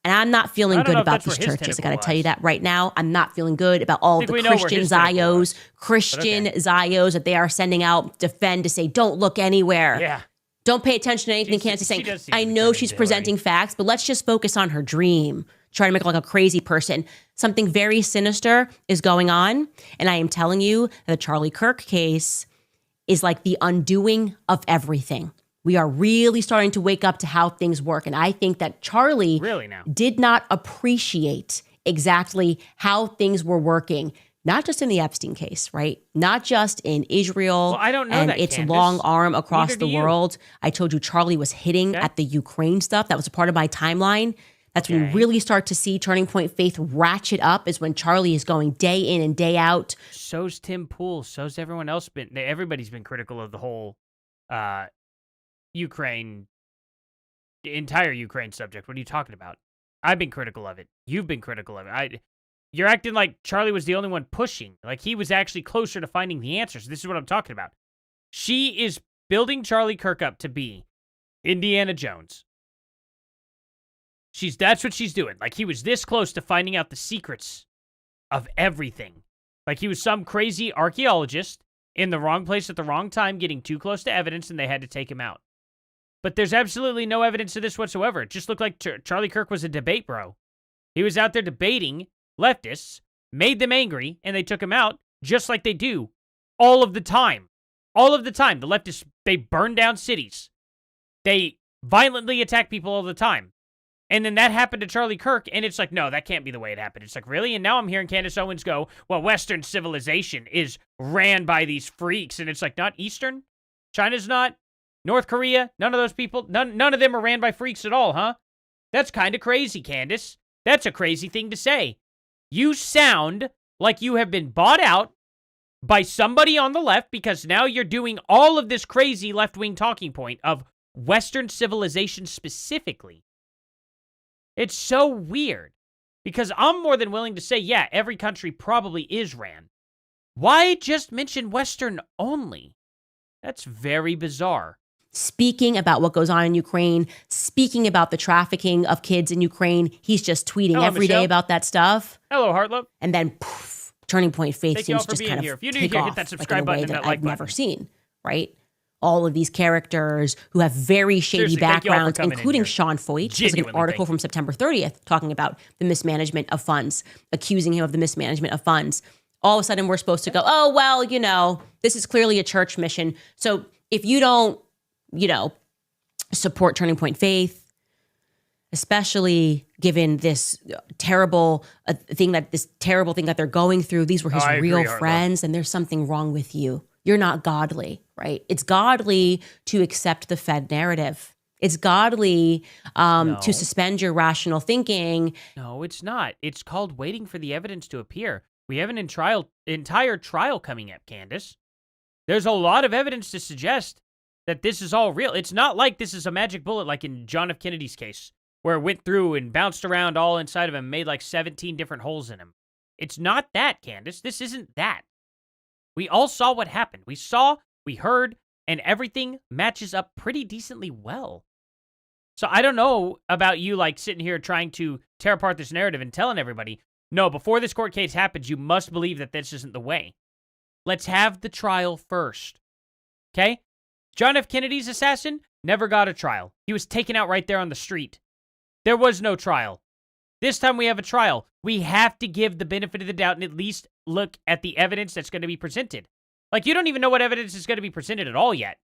And I'm not feeling good about these churches. I got to tell you that right now. I'm not feeling good about all the Christian Zios that they are sending out, defend, to say, don't look anywhere. Yeah. Don't pay attention to anything Candace is saying. I know she's presenting facts, but let's just focus on her dream. Try to make her like a crazy person. Something very sinister is going on. And I am telling you, the Charlie Kirk case is like the undoing of everything. We are really starting to wake up to how things work. And I think that Charlie did not appreciate exactly how things were working, not just in the Epstein case, right? Not just in Israel and its long arm across the world. I told you Charlie was hitting at the Ukraine stuff. That was a part of my timeline. That's when you really start to see Turning Point Faith ratchet up, is when Charlie is going day in and day out. So's Tim Pool. So's everyone else. Everybody's been critical of the whole Ukraine, the entire Ukraine subject. What are you talking about? I've been critical of it. You've been critical of it. You're acting like Charlie was the only one pushing. Like he was actually closer to finding the answers. This is what I'm talking about. She is building Charlie Kirk up to be Indiana Jones. That's what she's doing. Like he was this close to finding out the secrets of everything. Like he was some crazy archaeologist in the wrong place at the wrong time, getting too close to evidence, and they had to take him out. But there's absolutely no evidence of this whatsoever. It just looked like Charlie Kirk was a debate bro. He was out there debating leftists, made them angry, and they took him out, just like they do all of the time. All of the time. The leftists, they burn down cities. They violently attack people all the time. And then that happened to Charlie Kirk, and it's like, no, that can't be the way it happened. It's like, really? And now I'm hearing Candace Owens go, well, Western civilization is ran by these freaks. And it's like, not Eastern? China's not? North Korea? None of those people? None of them are ran by freaks at all, huh? That's kind of crazy, Candace. That's a crazy thing to say. You sound like you have been bought out by somebody on the left because now you're doing all of this crazy left-wing talking point of Western civilization specifically. It's so weird because I'm more than willing to say, yeah, every country probably is ran. Why just mention Western only? That's very bizarre. Speaking about what goes on in Ukraine, speaking about the trafficking of kids in Ukraine, he's just tweeting every day about that stuff. Hello, Hartlop. And then poof, Turning Point Faith Thank you all seems for just being kind of here. If you're new take here, off hit that like, subscribe in a way button and that that like I've never button. seen, right? All of these characters who have very shady Seriously, thank you all for backgrounds, coming in including here. Sean Foyt. There's like an Genuinely, article thank you. from September 30th talking about the mismanagement of funds, accusing him of the mismanagement of funds. All of a sudden, we're supposed to go, oh, well, you know, this is clearly a church mission. So if you don't, you know, support Turning Point Faith, especially given this terrible thing that they're going through, these were his real friends, and there's something wrong with you. You're not godly, right? It's godly to accept the Fed narrative. It's godly to suspend your rational thinking. No, it's not. It's called waiting for the evidence to appear. We have an entire trial coming up, Candace. There's a lot of evidence to suggest that this is all real. It's not like this is a magic bullet like in John F. Kennedy's case, where it went through and bounced around all inside of him, made like 17 different holes in him. It's not that, Candace. This isn't that. We all saw what happened. We saw, we heard, and everything matches up pretty decently well. So I don't know about you like sitting here trying to tear apart this narrative and telling everybody, no, before this court case happens, you must believe that this isn't the way. Let's have the trial first. Okay? John F. Kennedy's assassin never got a trial. He was taken out right there on the street. There was no trial. This time we have a trial. We have to give the benefit of the doubt and at least look at the evidence that's going to be presented. Like, you don't even know what evidence is going to be presented at all yet.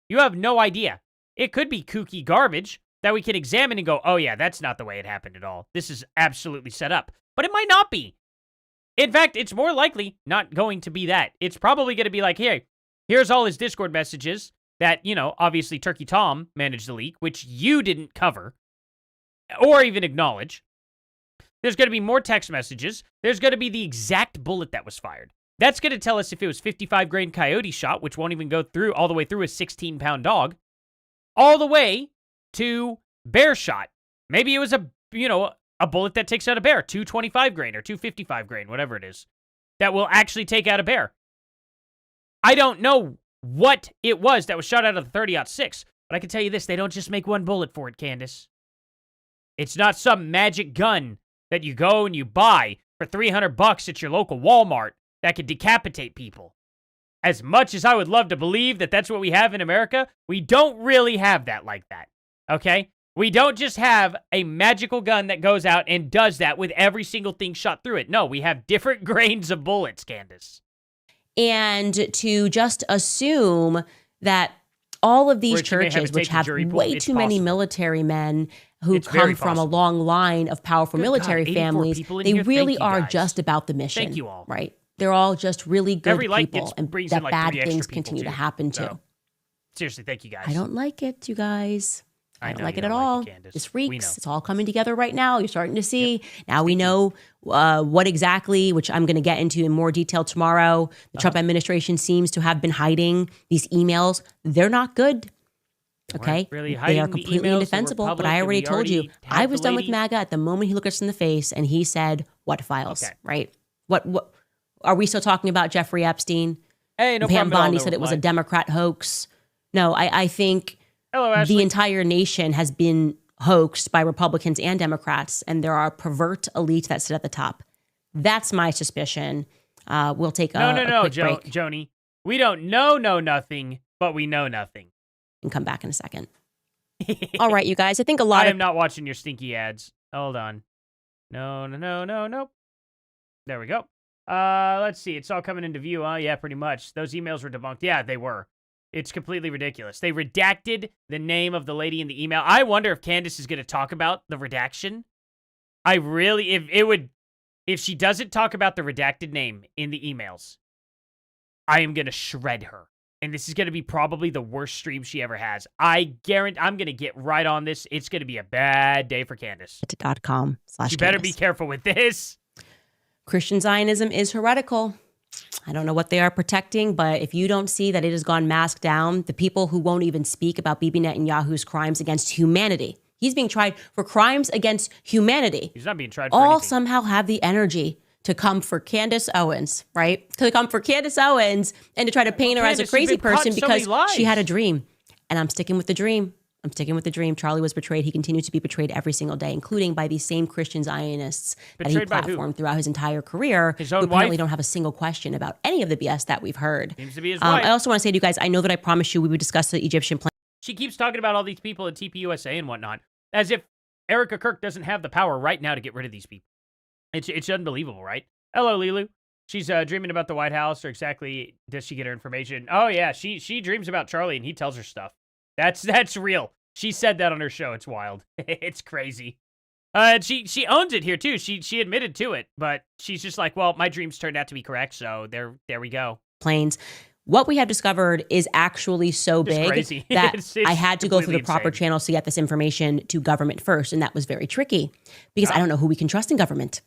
You have no idea. It could be kooky garbage that we can examine and go, oh yeah, that's not the way it happened at all. This is absolutely set up. But it might not be. In fact, it's more likely not going to be that. It's probably going to be like, hey, here's all his Discord messages that, you know, obviously Turkey Tom managed to leak, which you didn't cover or even acknowledge. There's going to be more text messages. There's going to be the exact bullet that was fired. That's going to tell us if it was 55 grain coyote shot, which won't even go through all the way through a 16-pound dog, all the way to bear shot. Maybe it was a bullet that takes out a bear, 225 grain or 255 grain, whatever it is, that will actually take out a bear. I don't know what it was that was shot out of the 30-06, but I can tell you this, they don't just make one bullet for it, Candace. It's not some magic gun that you go and you buy for $300 at your local Walmart that could decapitate people. As much as I would love to believe that that's what we have in America, we don't really have that like that, okay? We don't just have a magical gun that goes out and does that with every single thing shot through it. No, we have different grains of bullets, Candace. And to just assume that all of these churches, which have way too many military men who come from a long line of powerful military families, they really are just about the mission. Thank you all. Right? They're all just really good people, and brings that in like bad 3 extra things people, continue to too. happen So, too. seriously, thank you guys. I don't like it, you guys. I don't know like you it at don't like all. it, Candace. This We reeks. know. It's all coming together right now. You're starting to see. Now we know what exactly, which I'm going to get into in more detail tomorrow. The Trump administration seems to have been hiding these emails. They're not good. Okay? Really They are hiding the completely emails. They were indefensible. But public, I and already we told you, already had I the was done with lady- MAGA at the moment he looked us in the face and he said, what files? Okay. Right? What are we still talking about Jeffrey Epstein? Hey, no Pam problem at all, Bondi no said it was a reply. Democrat hoax. No, I think Hello, Ashley. the entire nation has been hoaxed by Republicans and Democrats, and there are pervert elite that sit at the top. That's my suspicion. We'll take a quick break Joni. We don't know nothing, but we know nothing. and come back in a second. All right, you guys. I think a lot I of am not watching your stinky ads. Hold on. No. There we go. Let's see. It's all coming into view, huh? Yeah, pretty much. Those emails were debunked. Yeah, they were. It's completely ridiculous. They redacted the name of the lady in the email. I wonder if Candace is going to talk about the redaction. If she doesn't talk about the redacted name in the emails, I am going to shred her. And this is going to be probably the worst stream she ever has. I guarantee I'm going to get right on this. It's going to be a bad day for Candace. .com/Candace. You better be careful with this. Christian Zionism is heretical. I don't know what they are protecting, but if you don't see that it has gone masked down, the people who won't even speak about Bibi Netanyahu's crimes against humanity. He's being tried for crimes against humanity. He's not being tried for all anything. Somehow have the energy to come for Candace Owens, right? To come for Candace Owens and to try to paint her as a crazy person because she had a dream. And I'm sticking with the dream. Charlie was betrayed. He continues to be betrayed every single day, including by these same Christian Zionists that he platformed throughout his entire career, his own who apparently wife? don't have a single question about any of the BS that we've heard. Seems to be his wife. I also want to say to you guys, I know that I promised you we would discuss the Egyptian plan. She keeps talking about all these people at TPUSA and whatnot, as if Erica Kirk doesn't have the power right now to get rid of these people. It's unbelievable, right? Hello, Lilu. She's dreaming about the White House, or exactly does she get her information? Oh yeah, she dreams about Charlie and he tells her stuff. That's real. She said that on her show. It's wild. It's crazy. She owns it here too. She admitted to it, but she's just like, well, my dreams turned out to be correct, so there we go. Planes. What we have discovered is actually so Just big crazy. that It's I had to go through the completely proper insane. channels to get this information to government first, and that was very tricky because I don't know who we can trust in government,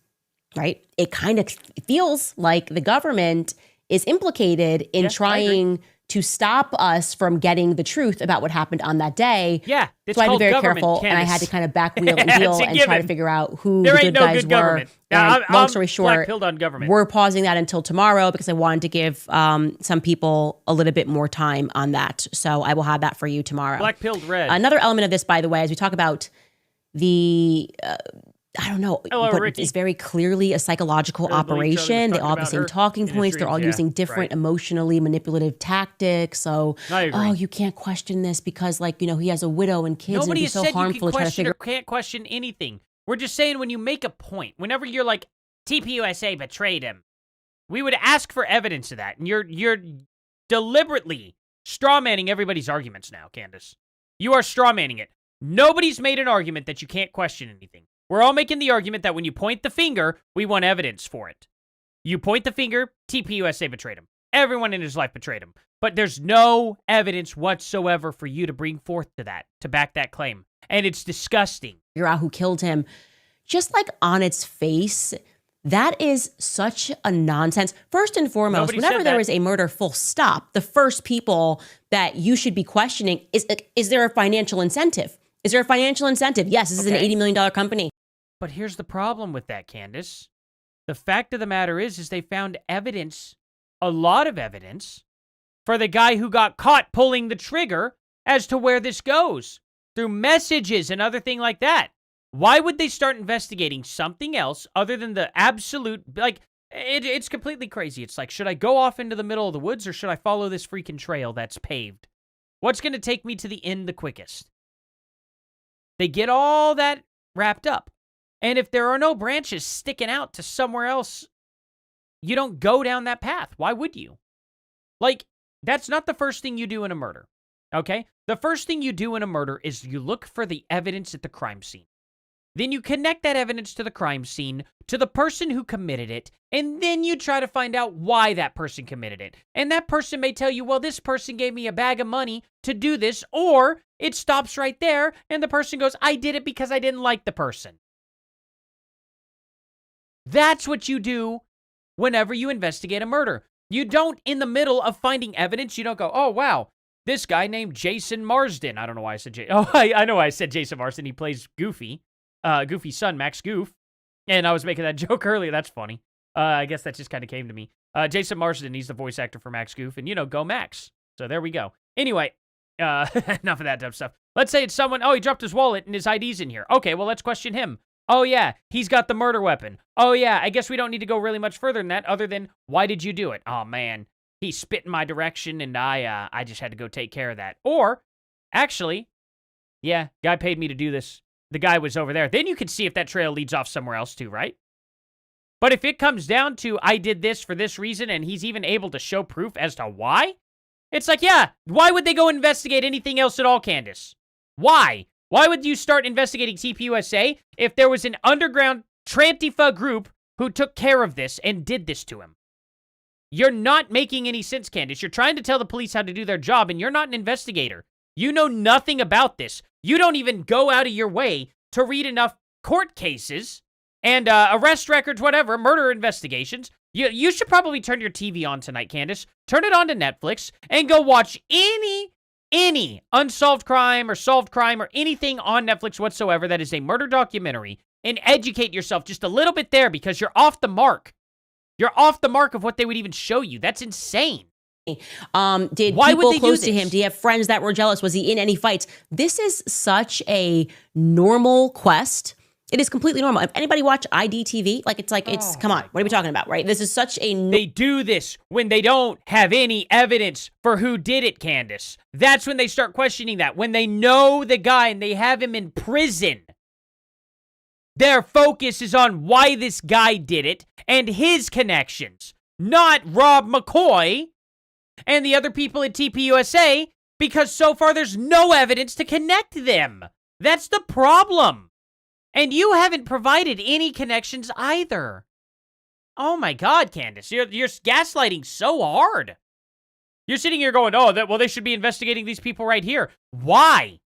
right? It kind of feels like the government is implicated in Yes, I agree. trying to stop us from getting the truth about what happened on that day. Yeah, it's So I had to called be very government, careful, and I Candace. had to kind of back wheel and deal It's a and try to given. figure out who There the ain't good no guys good were. government. And long story I'm short, black-pilled on government. we're pausing that until tomorrow because I wanted to give some people a little bit more time on that. So I will have that for you tomorrow. Black-pilled red. Another element of this, by the way, as we talk about the I don't know, Hello, but Ricky. it's very clearly a psychological Charlie was operation. They talking all have the about same her talking in his points. They're all dreams, using yeah, different right. emotionally manipulative tactics. So, I agree. oh, you can't question this because, like, he has a widow and kids, Nobody and has it'd be so said harmful you to can try to question figure. or can't question anything. We're just saying when you make a point, whenever you're like, TPUSA betrayed him, we would ask for evidence of that. And you're deliberately strawmanning everybody's arguments now, Candace. You are strawmanning it. Nobody's made an argument that you can't question anything. We're all making the argument that when you point the finger, we want evidence for it. You point the finger, TPUSA betrayed him. Everyone in his life betrayed him. But there's no evidence whatsoever for you to bring forth to that, to back that claim. And it's disgusting. Figure out who killed him. Just like on its face, that is such a nonsense. First and foremost, Nobody whenever said there that. is a murder, full stop, the first people that you should be questioning is there a financial incentive? Is there a financial incentive? Yes, this is an Okay. $80 million company. But here's the problem with that, Candace. The fact of the matter is they found evidence, a lot of evidence, for the guy who got caught pulling the trigger as to where this goes, through messages and other thing like that. Why would they start investigating something else other than the absolute, it's completely crazy. It's like, should I go off into the middle of the woods or should I follow this freaking trail that's paved? What's going to take me to the end the quickest? They get all that wrapped up. And if there are no branches sticking out to somewhere else, you don't go down that path. Why would you? Like, that's not the first thing you do in a murder, okay? The first thing you do in a murder is you look for the evidence at the crime scene. Then you connect that evidence to the crime scene, to the person who committed it, and then you try to find out why that person committed it. And that person may tell you, well, this person gave me a bag of money to do this, or it stops right there, and the person goes, I did it because I didn't like the person. That's what you do whenever you investigate a murder. You don't, in the middle of finding evidence, you don't go, oh, wow, this guy named Jason Marsden. I don't know why I said I know why I said Jason Marsden. He plays Goofy. Goofy's son, Max Goof. And I was making that joke earlier. That's funny. I guess that just kind of came to me. Jason Marsden, he's the voice actor for Max Goof. And, go Max. So there we go. Anyway, enough of that dumb stuff. Let's say it's someone, he dropped his wallet and his ID's in here. Okay, well, let's question him. Oh, yeah, he's got the murder weapon. Oh, yeah, I guess we don't need to go really much further than that other than, why did you do it? Oh, man, he spit in my direction and I just had to go take care of that. Or, actually, yeah, guy paid me to do this. The guy was over there. Then you can see if that trail leads off somewhere else too, right? But if it comes down to, I did this for this reason and he's even able to show proof as to why, It's like, yeah, why would they go investigate anything else at all, Candace? Why? Why would you start investigating TPUSA if there was an underground Trantifa group who took care of this and did this to him? You're not making any sense, Candace. You're trying to tell the police how to do their job, and you're not an investigator. You know nothing about this. You don't even go out of your way to read enough court cases and arrest records, whatever, murder investigations. You should probably turn your TV on tonight, Candace. Turn it on to Netflix and go watch any unsolved crime or solved crime or anything on Netflix whatsoever that is a murder documentary, and educate yourself just a little bit there, because you're off the mark. You're off the mark of what they would even show you. That's insane. Did Why people would they close do to this? him? Do you have friends that were jealous? Was he in any fights? This is such a normal quest. It is completely normal. If anybody watch IDTV, it's come on, what are we talking about, right? This is such a They do this when they don't have any evidence for who did it, Candace. That's when they start questioning that. When they know the guy and they have him in prison, their focus is on why this guy did it and his connections, not Rob McCoy and the other people at TPUSA, because so far there's no evidence to connect them. That's the problem. And you haven't provided any connections either. Oh my God, Candace, you're gaslighting so hard. You're sitting here going, they should be investigating these people right here. Why?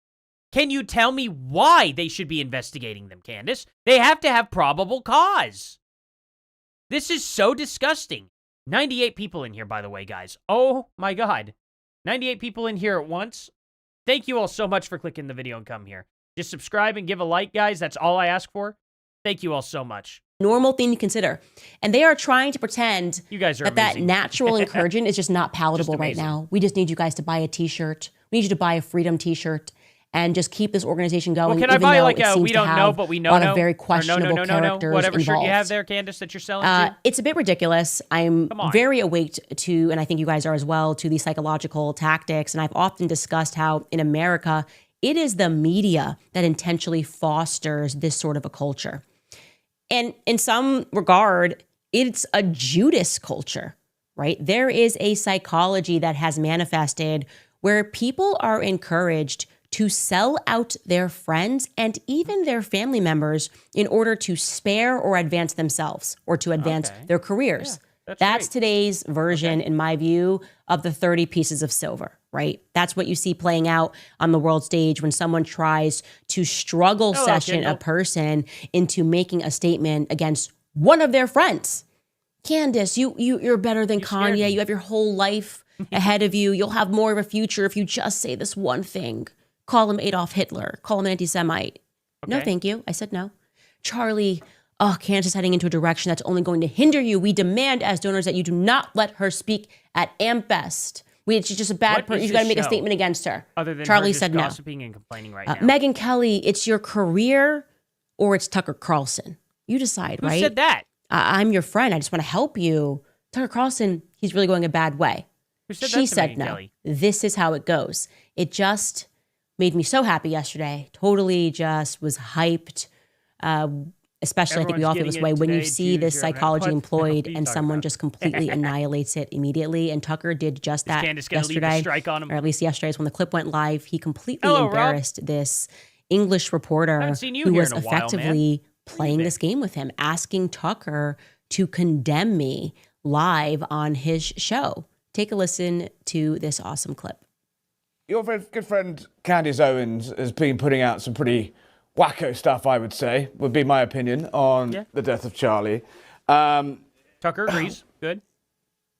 Can you tell me why they should be investigating them, Candace? They have to have probable cause. This is so disgusting. 98 people in here, by the way, guys. Oh my God. 98 people in here at once. Thank you all so much for clicking the video and come here. Just subscribe and give a like, guys. That's all I ask for. Thank you all so much. normal thing to consider. And they are trying to pretend You guys are that amazing. natural incursion is just not palatable right amazing. now. We just need you guys to buy a t-shirt. We need you to buy a freedom t-shirt and just keep this organization going. Well, can I even buy though like it a seems we to don't have know, but we know a lot no? of very Or questionable characters whatever shirt you have involved. there, Candace, that you're selling to? It's a bit ridiculous. I'm Come on. very awake to, and I think you guys are as well, to these psychological tactics. And I've often discussed how in America, it is the media that intentionally fosters this sort of a culture. And in some regard, it's a Judas culture, right? There is a psychology that has manifested where people are encouraged to sell out their friends and even their family members in order to spare or advance themselves or to advance their careers. Yeah, That's great. today's version, in my view, of the 30 pieces of silver, right? That's what you see playing out on the world stage when someone tries to struggle session Kendall. a person into making a statement against one of their friends. Candace, you're better than scared Kanye. me. You have your whole life ahead of you. You'll have more of a future if you just say this one thing. Call him Adolf Hitler. Call him an anti-Semite. No, Okay. thank you. I said no. Charlie, Candace is heading into a direction that's only going to hinder you. We demand as donors that you do not let her speak at AmFest. She's just a bad What person. is You got to this make a show? statement against her. Other than Charlie her just said no. gossiping and complaining right now. Megyn Kelly, it's your career or it's Tucker Carlson. You decide, Who right? said that? I'm your friend. I just want to help you. Tucker Carlson, he's really going a bad way. Who said She that to said Megyn no. Kelly? This is how it goes. It just made me so happy yesterday. Totally just was hyped. Especially I think we all feel Everyone's this way getting when it you today, see this Jews, you're psychology what the hell employed are you and talking someone about? just completely annihilates it immediately. And Tucker did just that Candace gonna leave the yesterday, strike on him? or at least yesterday is when the clip went live. He completely Hello, Rob. embarrassed this English reporter Haven't seen you who here was in a while, man. effectively playing this game with him, asking Tucker to condemn me live on his show. Take a listen to this awesome clip. Your very good friend Candace Owens has been putting out some pretty wacko stuff, I would say, would be my opinion on the death of Charlie. Tucker agrees. Good.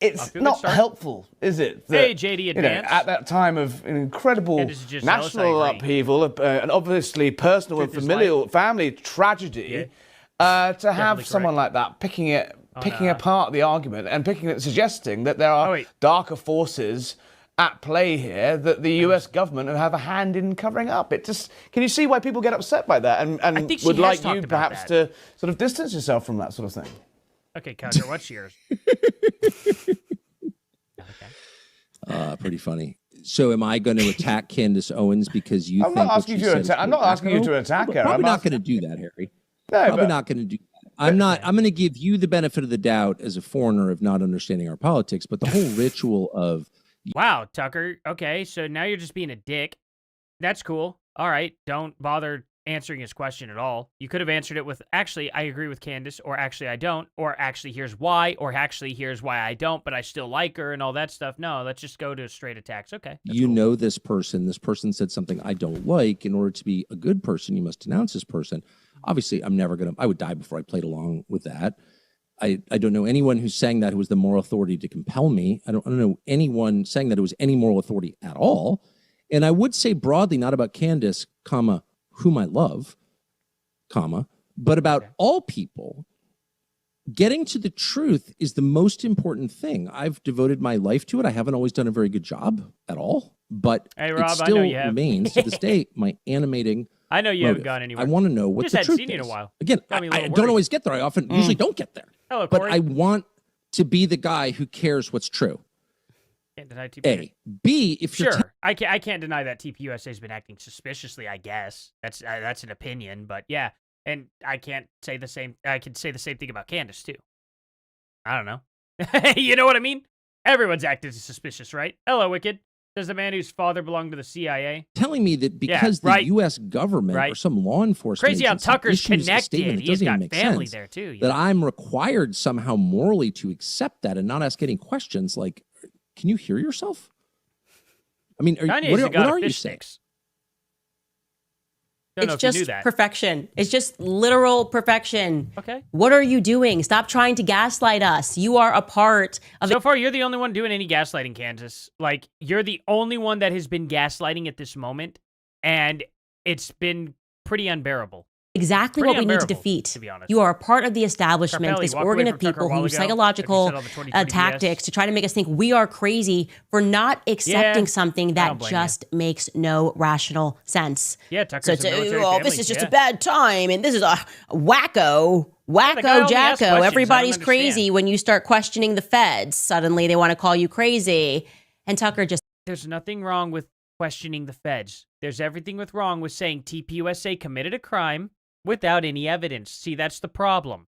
It's to a good not start. helpful, is it? Hey, JD Advance. At that time of an incredible Candace is just jealous, national I agree. upheaval, and obviously personal and Truth is familial family tragedy, to have someone like that picking apart the argument and suggesting that there are darker forces at play here that the US government have a hand in covering up. It just, can you see why people get upset by that and think she would has like talked you about perhaps that. to sort of distance yourself from that sort of thing? Okay, Tucker, what's yours? Pretty funny. So am I going to attack Candace Owens because you I'm think not asking what she you to said is attack. I'm not asking you to attack her. Probably I'm not asking- going to do that, Harry. No, Probably but- not going to do that. I'm going to give you the benefit of the doubt as a foreigner of not understanding our politics, but the whole ritual of Wow, Tucker. Okay, so now you're just being a dick. That's cool. All right, don't bother answering his question at all. You could have answered it with, actually, I agree with Candace, or actually, I don't, or actually, here's why, or actually, here's why I don't, but I still like her and all that stuff. No, let's just go to straight attacks. Okay. You cool. Know this person said something I don't like. In order to be a good person, you must denounce this person. Obviously, I would die before I played along with that. I don't know anyone who's saying that who was the moral authority to compel me. I don't know anyone saying that it was any moral authority at all. And I would say broadly, not about Candace, comma, whom I love, comma, but about all people, getting to the truth is the most important thing. I've devoted my life to it. I haven't always done a very good job at all, but hey, Rob, it still remains to this day my animating I know you motive. haven't gone anywhere. I want to know what just the truth seen you is. In a while. Again, I don't always get there. I often usually don't get there. Hello, but Corey. I want to be the guy who cares what's true. Can't deny TP. A. B, if you're sure, I can't deny that TPUSA's been acting suspiciously. I guess that's an opinion, but yeah, and I can't say the same. I can say the same thing about Candace too. I don't know. You know what I mean? Everyone's acting suspicious, right? Hello, Wicked. Says the man whose father belonged to the CIA. Telling me that because the U.S. government or some law enforcement crazy how Tucker's connected. He's got family there too. That I'm required somehow morally to accept that and not ask any questions like, can you hear yourself? I mean, what are you saying? It's just perfection. It's just literal perfection. Okay. What are you doing? Stop trying to gaslight us. You are a part of So far, you're the only one doing any gaslighting, Candace. Like, you're the only one that has been gaslighting at this moment, and it's been pretty unbearable. Exactly what we need to defeat. To be honest. You are a part of the establishment, this organ of people who use psychological tactics to try to make us think we are crazy for not accepting something that just makes no rational sense. Yeah, Tucker's so this is just a bad time, and this is a wacko jacko. Everybody's crazy when you start questioning the feds. Suddenly they want to call you crazy. And Tucker just... There's nothing wrong with questioning the feds. There's everything wrong with saying TPUSA committed a crime without any evidence. See, that's the problem.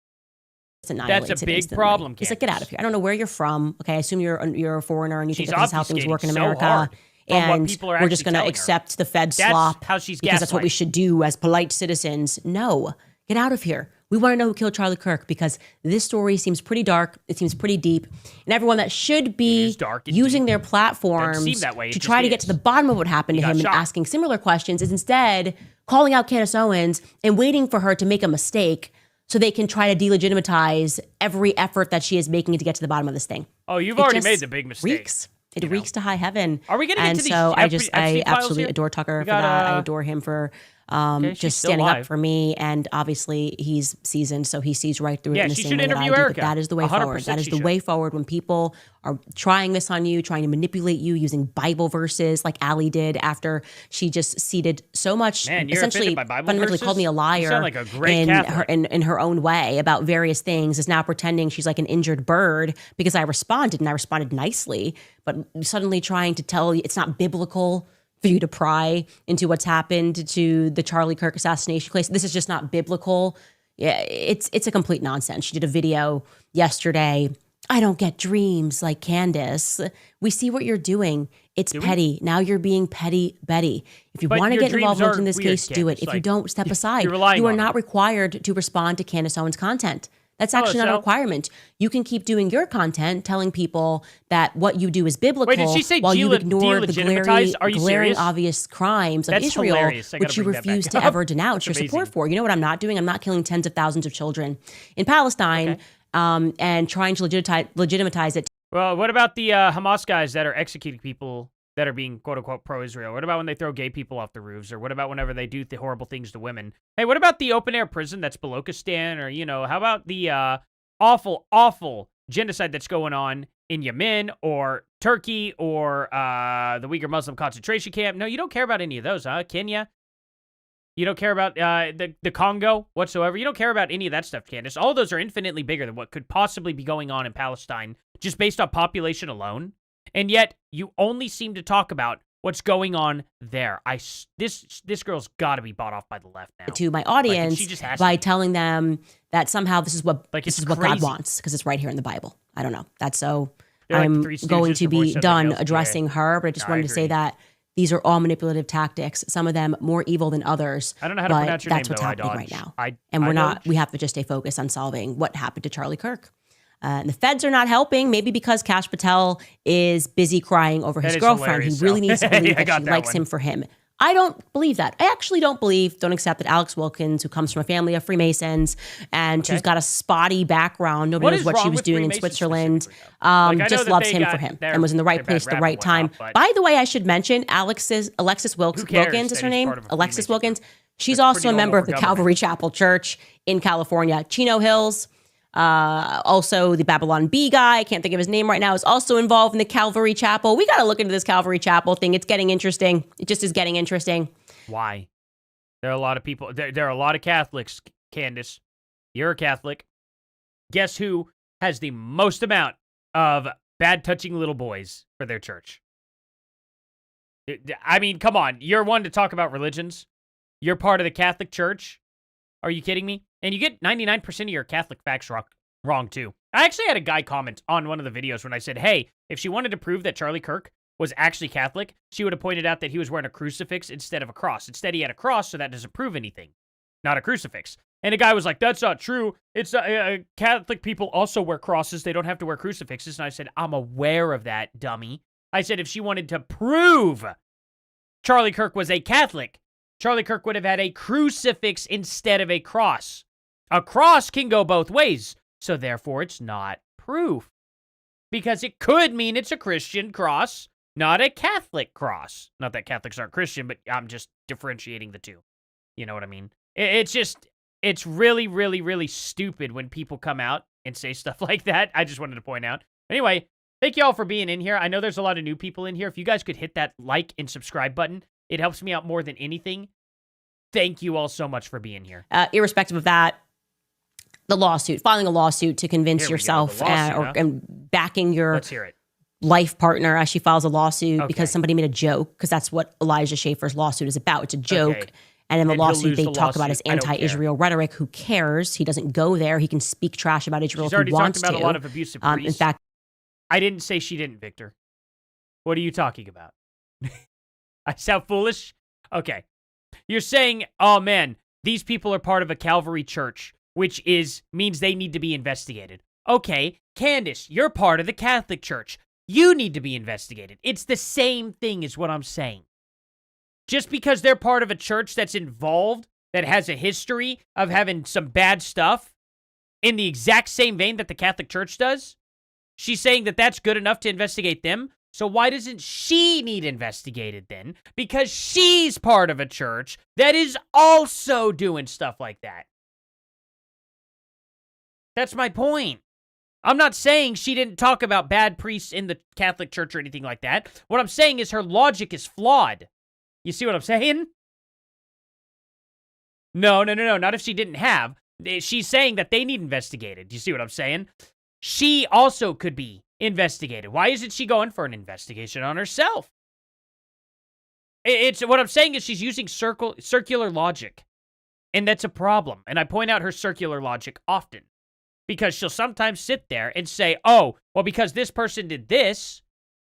That's a big problem, Candace. He's like, get out of here. I don't know where you're from. Okay, I assume you're a foreigner and you think that's how things work in America. And we're just going to accept the Fed slop because that's what we should do as polite citizens. No, get out of here. We want to know who killed Charlie Kirk because this story seems pretty dark. It seems pretty deep. And everyone that should be using their platforms to try to get to the bottom of what happened to him and asking similar questions is instead calling out Candace Owens and waiting for her to make a mistake so they can try to delegitimize every effort that she is making to get to the bottom of this thing. Oh, you've already made the big mistake. It reeks to high heaven. Are we getting into these? And so I absolutely adore Tucker for that. I adore him for just standing up for me. And obviously he's seasoned, so he sees right through it in the same way that I do. But that is the way forward. That is the way forward when people are trying this on you, trying to manipulate you using Bible verses like Allie did after she just ceded so much, essentially fundamentally called me a liar like a in her own way about various things, is now pretending she's like an injured bird because I responded, and I responded nicely, but suddenly trying to tell you it's not biblical for you to pry into what's happened to the Charlie Kirk assassination case. This is just not biblical. Yeah, it's a complete nonsense. She did a video yesterday. I don't get dreams like Candace. We see what you're doing. It's petty. Now you're being petty Betty. If you want to get involved in this case, do it. If you don't, step aside. You are not required to respond to Candace Owens' content. That's actually not a requirement. You can keep doing your content, telling people that what you do is biblical. Wait, did she say while you ignore the glaring, serious? obvious crimes of That's Israel, hilarious. which you refuse to ever denounce your support for. You know what I'm not doing? I'm not killing tens of thousands of children in Palestine and trying to legitimize it. Well, what about the Hamas guys that are executing people that are being quote-unquote pro-Israel? What about when they throw gay people off the roofs? Or what about whenever they do the horrible things to women? Hey, what about the open-air prison that's Balochistan? Or, how about the awful, awful genocide that's going on in Yemen or Turkey or the Uyghur Muslim concentration camp? No, you don't care about any of those, huh? Kenya? You don't care about the Congo whatsoever? You don't care about any of that stuff, Candace. All of those are infinitely bigger than what could possibly be going on in Palestine just based on population alone. And yet, you only seem to talk about what's going on there. This girl's got to be bought off by the left now. To my audience by telling them that somehow this is what God wants because it's right here in the Bible. I don't know. That's so I'm Three Stooges going to for voice be of the done Ghost. addressing her, but I just wanted to say that these are all manipulative tactics, some of them more evil than others. I don't know how to but pronounce your that's name, what's though. happening I right now. And we're not, we have to just stay focused on solving what happened to Charlie Kirk. And the feds are not helping, maybe because Kash Patel is busy crying over his girlfriend. He really needs to believe that she likes him for him. I don't believe that. I actually don't accept that Alex Wilkins, who comes from a family of Freemasons and who's got a spotty background, nobody knows what she was doing in Switzerland, just loves him for him and was in the right place at the right time. By the way, I should mention Alexis Wilkins is her name. Alexis Wilkins. She's also a member of the Calvary Chapel Church in California, Chino Hills. Also, the Babylon Bee guy, I can't think of his name right now, is also involved in the Calvary Chapel. We got to look into this Calvary Chapel thing. It's getting interesting. It just is getting interesting. Why? There are a lot of people. There are a lot of Catholics, Candace. You're a Catholic. Guess who has the most amount of bad touching little boys for their church? I mean, come on. You're one to talk about religions. You're part of the Catholic Church. Are you kidding me? And you get 99% of your Catholic facts wrong, too. I actually had a guy comment on one of the videos when I said, hey, if she wanted to prove that Charlie Kirk was actually Catholic, she would have pointed out that he was wearing a crucifix instead of a cross. Instead, he had a cross, so that doesn't prove anything. Not a crucifix. And a guy was like, that's not true. It's Catholic people also wear crosses. They don't have to wear crucifixes. And I said, I'm aware of that, dummy. I said, if she wanted to prove Charlie Kirk was a Catholic, Charlie Kirk would have had a crucifix instead of a cross. A cross can go both ways, so therefore it's not proof. Because it could mean it's a Christian cross, not a Catholic cross. Not that Catholics aren't Christian, but I'm just differentiating the two. You know what I mean? It's really, really, really stupid when people come out and say stuff like that. I just wanted to point out. Anyway, thank you all for being in here. I know there's a lot of new people in here. If you guys could hit that like and subscribe button, it helps me out more than anything. Thank you all so much for being here. Irrespective of that, the lawsuit, filing a lawsuit to convince yourself and backing your life partner as she files a lawsuit because somebody made a joke, because that's what Elijah Schaffer's lawsuit is about. It's a joke. Okay. And in the lawsuit, they talk about his anti-Israel rhetoric. Who cares? He doesn't go there. He can speak trash about Israel if he wants to. She's already talked about a lot of abusive priests. In fact, I didn't say she didn't, Victor. What are you talking about? I sound foolish? Okay. You're saying, oh man, these people are part of a Calvary church, which means they need to be investigated. Okay, Candace, you're part of the Catholic Church. You need to be investigated. It's the same thing is what I'm saying. Just because they're part of a church that's involved, that has a history of having some bad stuff, in the exact same vein that the Catholic Church does, she's saying that that's good enough to investigate them. So why doesn't she need investigated then? Because she's part of a church that is also doing stuff like that. That's my point. I'm not saying she didn't talk about bad priests in the Catholic Church or anything like that. What I'm saying is her logic is flawed. You see what I'm saying? No. Not if she didn't have. She's saying that they need investigated. Do you see what I'm saying? She also could be investigated. Why isn't she going for an investigation on herself? It's what I'm saying is she's using circular logic. And that's a problem. And I point out her circular logic often. Because she'll sometimes sit there and say, oh, well, because this person did this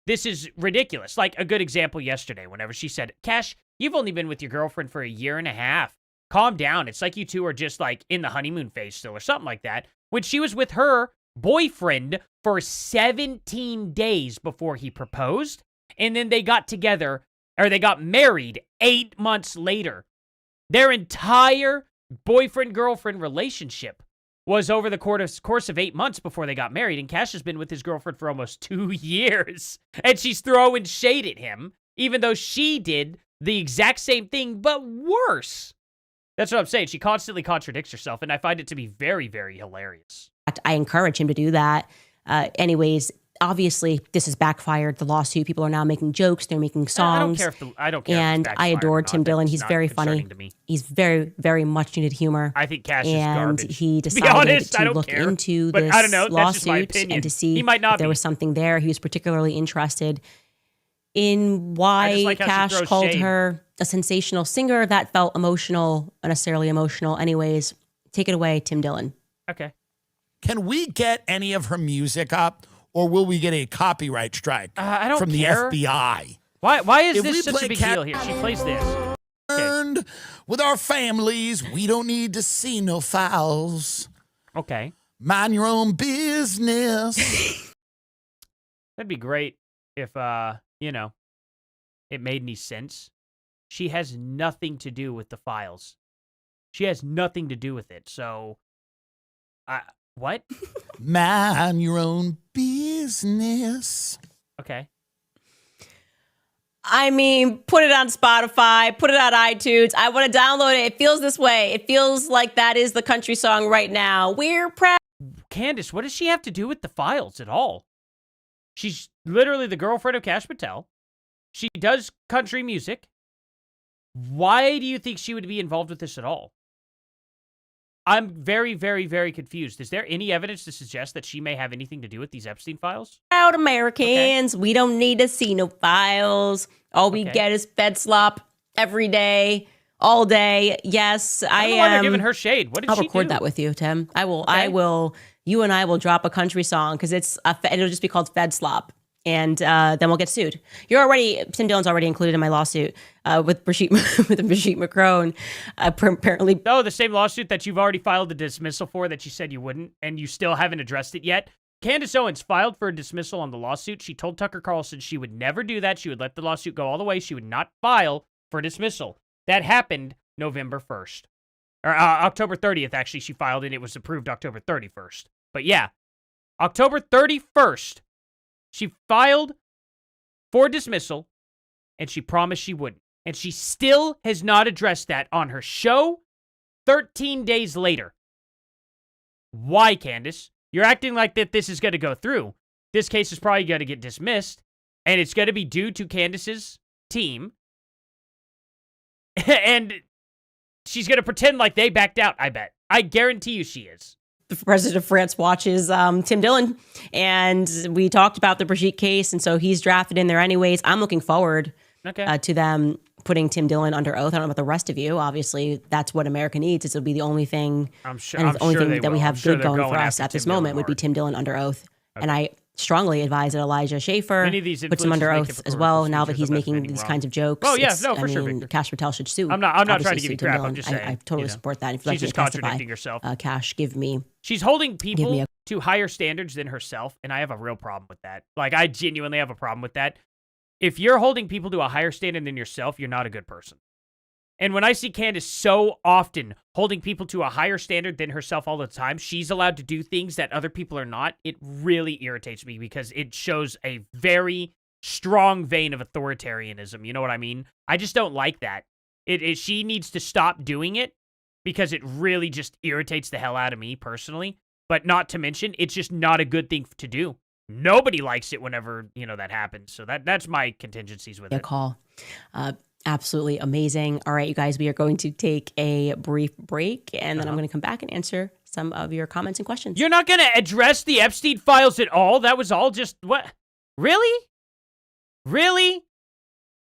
is ridiculous. Like a good example yesterday, whenever she said, Cash, you've only been with your girlfriend for a year and a half. Calm down. It's like you two are just like in the honeymoon phase still or something like that. When she was with her boyfriend for 17 days before he proposed. And then they got together, or they got married 8 months later. Their entire boyfriend-girlfriend relationship was over the course of 8 months before they got married, and Cash has been with his girlfriend for almost 2 years. And she's throwing shade at him, even though she did the exact same thing, but worse. That's what I'm saying. She constantly contradicts herself, and I find it to be very, very hilarious. I encourage him to do that. Anyways, obviously, this has backfired. The lawsuit, people are now making jokes. They're making songs. I don't care. And I adore Tim Dillon. He's very funny. He's very, very much needed humor. I think Cash is garbage. And he decided to look into this lawsuit and to see if there was something there. He was particularly interested in why Cash called her a sensational singer. That felt emotional, unnecessarily emotional. Anyways, take it away, Tim Dillon. Okay. Can we get any of her music up? or will we get a copyright strike I don't from care. the FBI? Why is If this we such a play big cat- deal here? She plays this. Okay. With our families, we don't need to see no files. Okay. Mind your own business. That'd be great if, it made any sense. She has nothing to do with the files. She has nothing to do with it. So, what? Mind your own business. Okay. I mean, put it on Spotify, put it on iTunes. I want to download it. It feels this way. It feels like that is the country song right now. We're proud. Candace, what does she have to do with the files at all? She's literally the girlfriend of Kash Patel. She does country music. Why do you think she would be involved with this at all? I'm very, very, very confused. Is there any evidence to suggest that she may have anything to do with these Epstein files? Proud Americans. Okay. We don't need to see no files. All we get is Fed slop every day, all day. Yes, I am. They're giving her shade. What did I'll she do? record that with you, Tim. I will. Okay. I will. You and I will drop a country song because it'll just be called Fed slop. And then we'll get sued. Tim Dillon's already included in my lawsuit with Brigitte Macron. Apparently. Oh, the same lawsuit that you've already filed a dismissal for that you said you wouldn't, and you still haven't addressed it yet. Candace Owens filed for a dismissal on the lawsuit. She told Tucker Carlson she would never do that. She would let the lawsuit go all the way. She would not file for dismissal. That happened November 1st. Or October 30th, actually, she filed it. It was approved October 31st. But yeah, October 31st. She filed for dismissal, and she promised she wouldn't. And she still has not addressed that on her show 13 days later. Why, Candace? You're acting like that this is going to go through. This case is probably going to get dismissed, and it's going to be due to Candace's team. And she's going to pretend like they backed out, I bet. I guarantee you she is. The president of France watches Tim Dillon, and we talked about the Brigitte case, and so he's drafted in there anyways. I'm looking forward to them putting Tim Dillon under oath. I don't know about the rest of you. Obviously, that's what America needs. It'll be the only thing, the only thing that we have good going for us at this moment would be Tim Dillon under oath. Okay. And I strongly advise that Elijah Schaffer puts him under oath as well. Now that he's making these kinds of jokes. Oh yeah, for sure. Victor. Kash Patel should sue. I'm not trying to give you crap. I'm just saying. I totally support that. If you'd she's just contradicting herself. Kash, give me. She's holding people to higher standards than herself, and I have a real problem with that. Like, I genuinely have a problem with that. If you're holding people to a higher standard than yourself, you're not a good person. And when I see Candace so often holding people to a higher standard than herself all the time, she's allowed to do things that other people are not, it really irritates me because it shows a very strong vein of authoritarianism. You know what I mean? I just don't like that. She needs to stop doing it because it really just irritates the hell out of me personally. But not to mention, it's just not a good thing to do. Nobody likes it whenever, that happens. So that's my contingencies with it. Call. Absolutely amazing. All right, you guys, we are going to take a brief break, and then I'm going to come back and answer some of your comments and questions. You're not going to address the Epstein files at all? That was all just, what? Really? Really?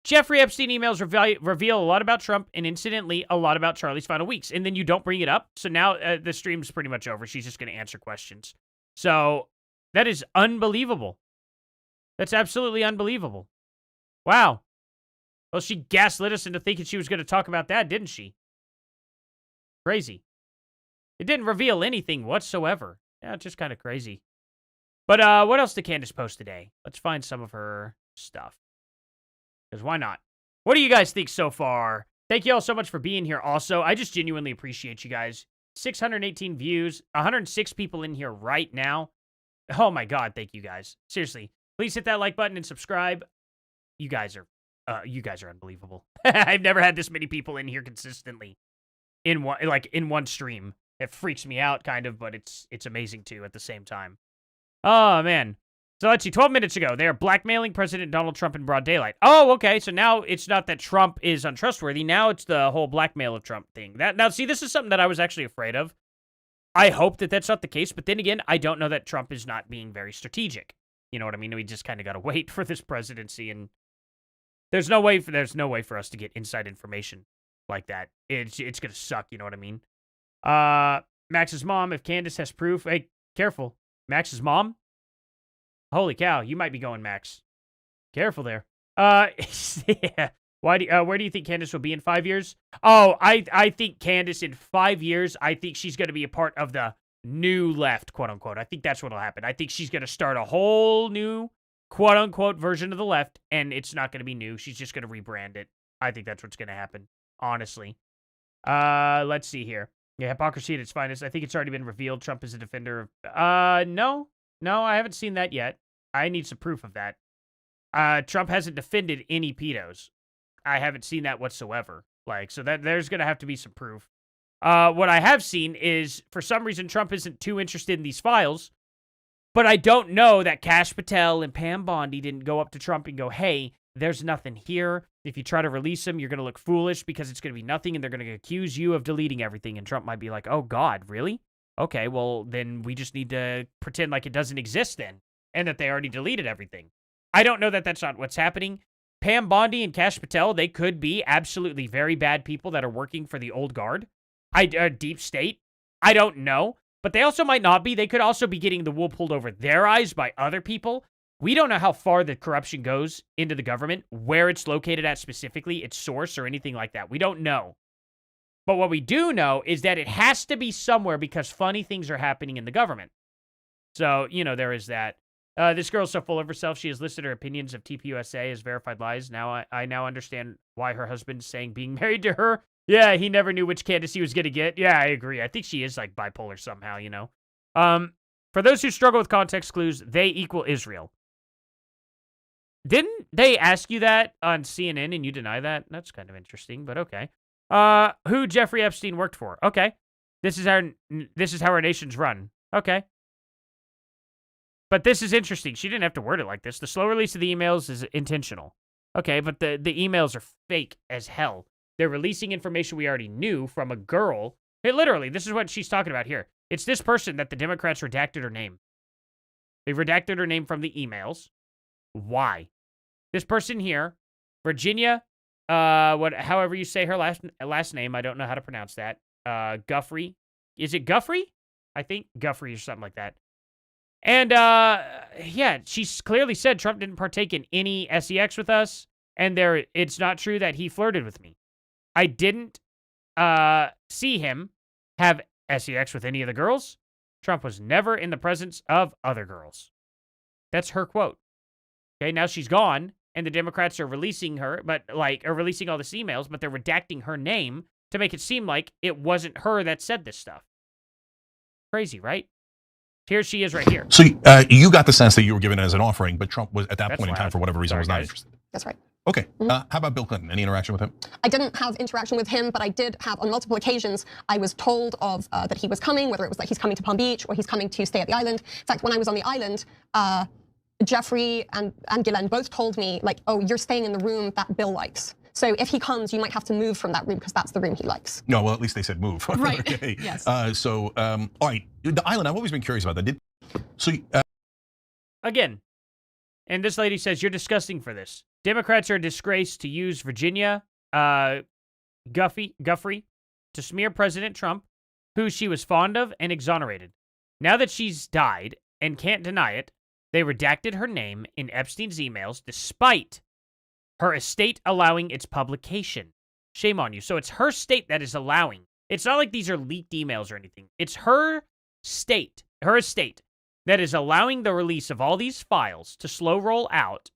Jeffrey Epstein emails reveal a lot about Trump and incidentally a lot about Charlie's final weeks. And then you don't bring it up. So now the stream's pretty much over. She's just going to answer questions. So that is unbelievable. That's absolutely unbelievable. Wow. Well, she gaslit us into thinking she was going to talk about that, didn't she? Crazy. It didn't reveal anything whatsoever. Yeah, it's just kind of crazy. But what else did Candace post today? Let's find some of her stuff. Because why not? What do you guys think so far? Thank you all so much for being here also. I just genuinely appreciate you guys. 618 views, 106 people in here right now. Oh my God, thank you guys. Seriously, please hit that like button and subscribe. You guys are unbelievable. I've never had this many people in here consistently in one stream. It freaks me out kind of, but it's amazing too at the same time. Oh man. So let's see, 12 minutes ago, they are blackmailing President Donald Trump in broad daylight. Oh, okay, so now it's not that Trump is untrustworthy. Now it's the whole blackmail of Trump thing. Now, see, this is something that I was actually afraid of. I hope that that's not the case, but then again, I don't know that Trump is not being very strategic. You know what I mean? We just kind of got to wait for this presidency, and there's no way for us to get inside information like that. It's going to suck, you know what I mean? Max's mom, if Candace has proof, hey, careful. Max's mom? Holy cow, you might be going Max. Careful there. Yeah. Where do you think Candace will be in 5 years? Oh, I think Candace in 5 years, I think she's going to be a part of the new left, quote unquote. I think that's what'll happen. I think she's going to start a whole new, quote unquote, version of the left, and it's not going to be new. She's just going to rebrand it. I think that's what's going to happen, honestly. Let's see here. Yeah, hypocrisy at its finest. I think it's already been revealed. Trump is a defender of... No, I haven't seen that yet. I need some proof of that. Trump hasn't defended any pedos. I haven't seen that whatsoever. So that there's going to have to be some proof. What I have seen is, for some reason, Trump isn't too interested in these files, but I don't know that Kash Patel and Pam Bondi didn't go up to Trump and go, hey, there's nothing here. If you try to release them, you're going to look foolish because it's going to be nothing, and they're going to accuse you of deleting everything, and Trump might be like, oh, God, really? Okay, well, then we just need to pretend like it doesn't exist then, and that they already deleted everything. I don't know that that's not what's happening. Pam Bondi and Kash Patel, they could be absolutely very bad people that are working for the old guard. Deep state. I don't know. But they also might not be. They could also be getting the wool pulled over their eyes by other people. We don't know how far the corruption goes into the government, where it's located at specifically, its source, or anything like that. We don't know. But what we do know is that it has to be somewhere because funny things are happening in the government. So, there is that. This girl's so full of herself, she has listed her opinions of TPUSA as verified lies. Now I now understand why her husband's saying being married to her. Yeah, he never knew which Candace he was going to get. Yeah, I agree. I think she is bipolar somehow, For those who struggle with context clues, they equal Israel. Didn't they ask you that on CNN and you deny that? That's kind of interesting, but okay. Who Jeffrey Epstein worked for? Okay. This is how our nation's run. Okay. But this is interesting. She didn't have to word it like this. The slow release of the emails is intentional. Okay, but the emails are fake as hell. They're releasing information we already knew from a girl. Hey, literally, this is what she's talking about here. It's this person that the Democrats redacted her name. They redacted her name from the emails. Why? This person here, Virginia, however you say her last name, I don't know how to pronounce that. Guffrey. Is it Guffrey? I think Guffrey or something like that. And, yeah, she's clearly said Trump didn't partake in any sex with us, and it's not true that he flirted with me. I didn't see him have sex with any of the girls. Trump was never in the presence of other girls. That's her quote. Okay, now she's gone, and the Democrats are releasing her, are releasing all these emails, but they're redacting her name to make it seem like it wasn't her that said this stuff. Crazy, right? Here she is right here. So you got the sense that you were given it as an offering, but Trump was, at that point in time, for whatever reason, was not interested. That's right. Okay. How about Bill Clinton? Any interaction with him? I didn't have interaction with him, but I did have, on multiple occasions, I was told of that he was coming, whether it was he's coming to Palm Beach or he's coming to stay at the island. In fact, when I was on the island, Jeffrey and Ghislaine both told me, oh, you're staying in the room that Bill likes. So if he comes, you might have to move from that room because that's the room he likes. No, well, at least they said move. Right. Okay. Yes. All right. The island, I've always been curious about that. Again, and this lady says, you're disgusting for this. Democrats are a disgrace to use Virginia Guffrey to smear President Trump, who she was fond of and exonerated. Now that she's died and can't deny it, they redacted her name in Epstein's emails despite her estate allowing its publication. Shame on you. So it's her state that is allowing. It's not like these are leaked emails or anything. It's her estate that is allowing the release of all these files to slow roll out,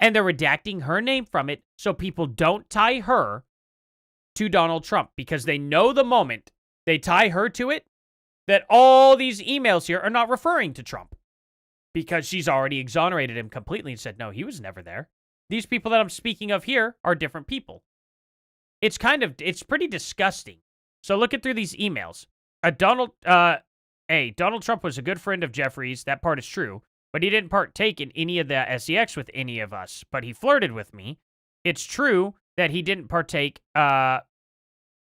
and they're redacting her name from it so people don't tie her to Donald Trump, because they know the moment they tie her to it, that all these emails here are not referring to Trump, because she's already exonerated him completely and said, no, he was never there. These people that I'm speaking of here are different people. It's pretty disgusting. So looking through these emails, Donald Trump was a good friend of Jeffrey's. That part is true. But he didn't partake in any of the sex with any of us. But he flirted with me. It's true that he didn't partake. Oh,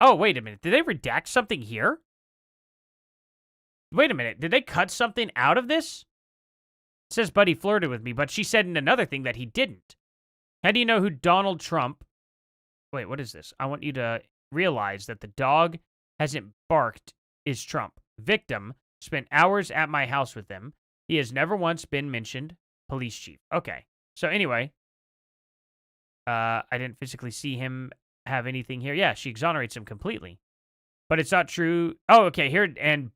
wait a minute. Did they redact something here? Wait a minute. Did they cut something out of this? It says, but he flirted with me. But she said in another thing that he didn't. How do you know who Donald Trump... Wait, what is this? I want you to realize that the dog hasn't barked is Trump. Victim spent hours at my house with them. He has never once been mentioned police chief. Okay. So anyway, I didn't physically see him have anything here. Yeah, she exonerates him completely. But it's not true. Oh, okay, here.